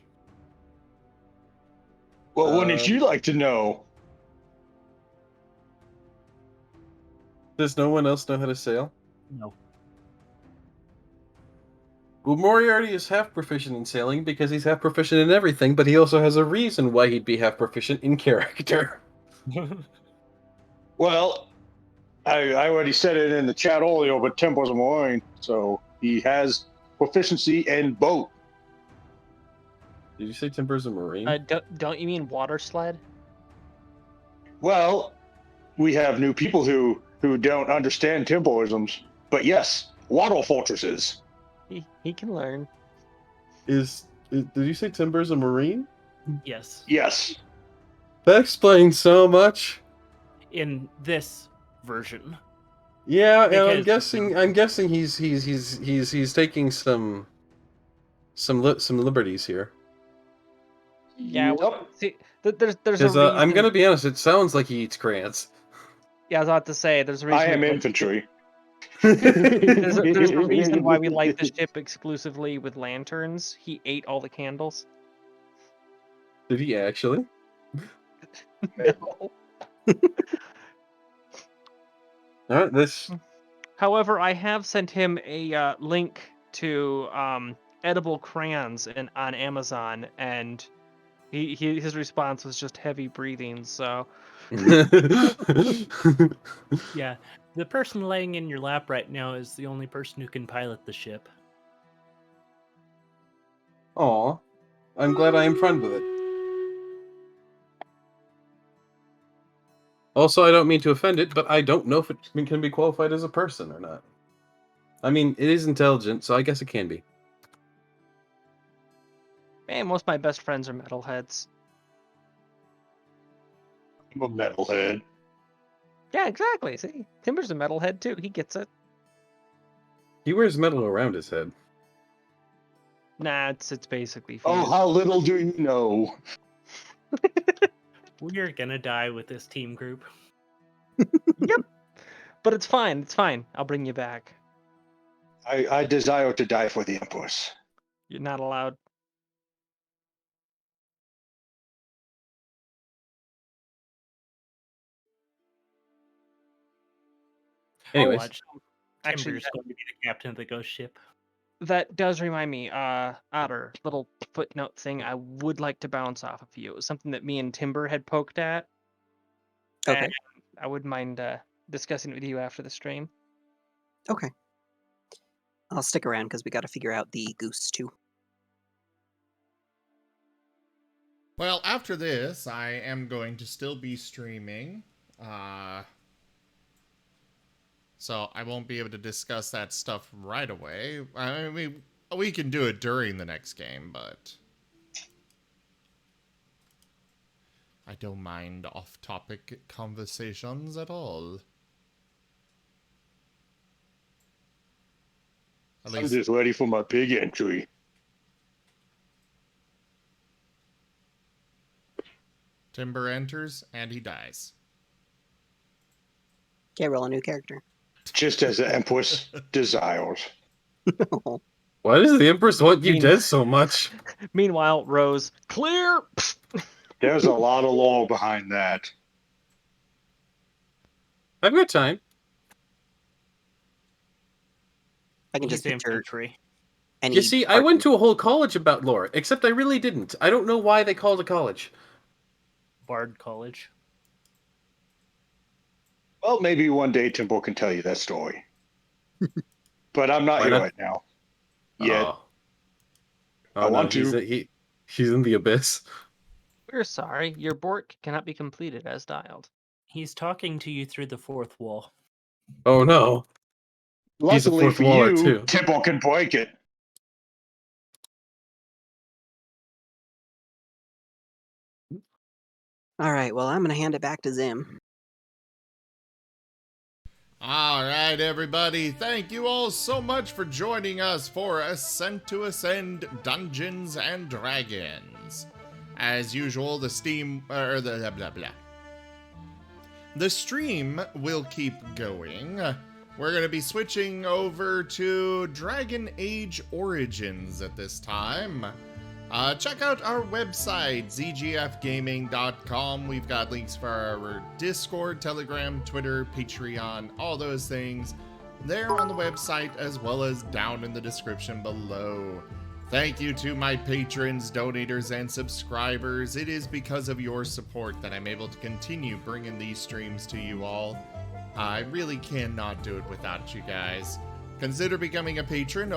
Well, wouldn't you like to know? Does no one else know how to sail? No. Well, Moriarty is half proficient in sailing because he's half proficient in everything, but he also has a reason why he'd be half proficient in character. Well, I already said it in the chat earlier, but Tempo's a Marine, so he has proficiency in boat. Did you say Timber's a Marine? Don't you mean water sled? Well, we have new people who don't understand Tempoisms, but yes, water fortresses. He can learn. Did you say Timber's a Marine? Yes. Yes. That explains so much. In this version. Yeah, and I'm Because- guessing he's taking some liberties here. Yeah. Yep. Well, see, there's a Because reason. I'm gonna be honest, it sounds like he eats crayons. Yeah, I was about to say there's a reason. I am infantry. There's a reason why we light the ship exclusively with lanterns. He ate all the candles. Did he actually? No. All right, this. However, I have sent him a link to edible crayons on Amazon, and his response was just heavy breathing. So Yeah, the person laying in your lap right now is the only person who can pilot the ship. Aw, I'm glad I am friend with it. Also, I don't mean to offend it, but I don't know if it can be qualified as a person or not. I mean, it is intelligent, so I guess it can be. man, most of my best friends are metalheads. I'm a metalhead. Yeah, exactly. See, Timber's a metalhead too. He gets it. He wears metal around his head. Nah, it's basically Oh, fused. how little do you know? We're gonna die with this team group. Yep. But it's fine. It's fine. I'll bring you back. I desire to die for the Empress. You're not allowed. Anyways, Watch. Actually, Timber's going to be the captain of the ghost ship. that does remind me, Otter, little footnote thing I would like to bounce off of you. It was something that me and Timber had poked at. Okay. And I wouldn't mind discussing it with you after the stream. Okay. I'll stick around because we got to figure out the goose too. Well, after this, I am going to still be streaming. So I won't be able to discuss that stuff right away. I mean, we can do it during the next game, but I don't mind off-topic conversations at all. At I'm least just ready for my big entry. Timber enters and he dies. Okay, roll a new character. Just as the Empress desires. No. why does the Empress want you dead so much? Meanwhile, Rose, clear! There's a lot of lore behind that. I've got time. I can just He's picture infantry. any. You see, I went to a whole college about lore, except I really didn't. I don't know why they called it college. Bard College. Well, maybe one day Timbo can tell you that story. But I'm not Why here not? right now. Yet. Oh, I want he's to. he's in the abyss. We're sorry. Your bork cannot be completed as dialed. He's talking to you through the fourth wall. Oh no. He's a Luckily fourth for waller, you, too. Timbo can break it. All right, well, I'm going to hand it back to Zim. All right, everybody. Thank you all so much for joining us for Ascent to Ascend Dungeons and Dragons. As usual, the stream will keep going. We're going to be switching over to Dragon Age Origins at this time. Check out our website, zgfgaming.com. We've got links for our Discord, Telegram, Twitter, Patreon, all those things there on the website, as well as down in the description below. Thank you to my patrons, donators, and subscribers. It is because of your support that I'm able to continue bringing these streams to you all. I really cannot do it without you guys. Consider becoming a patron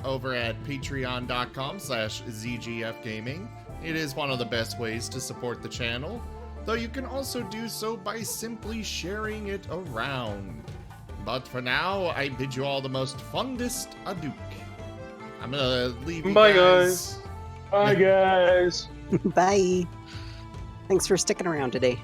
over at patreon.com/zgfgaming. It is one of the best ways to support the channel, though you can also do so by simply sharing it around. But for now, I bid you all the most fondest adieu. I'm gonna leave you guys. Bye, guys. Bye. Thanks for sticking around today.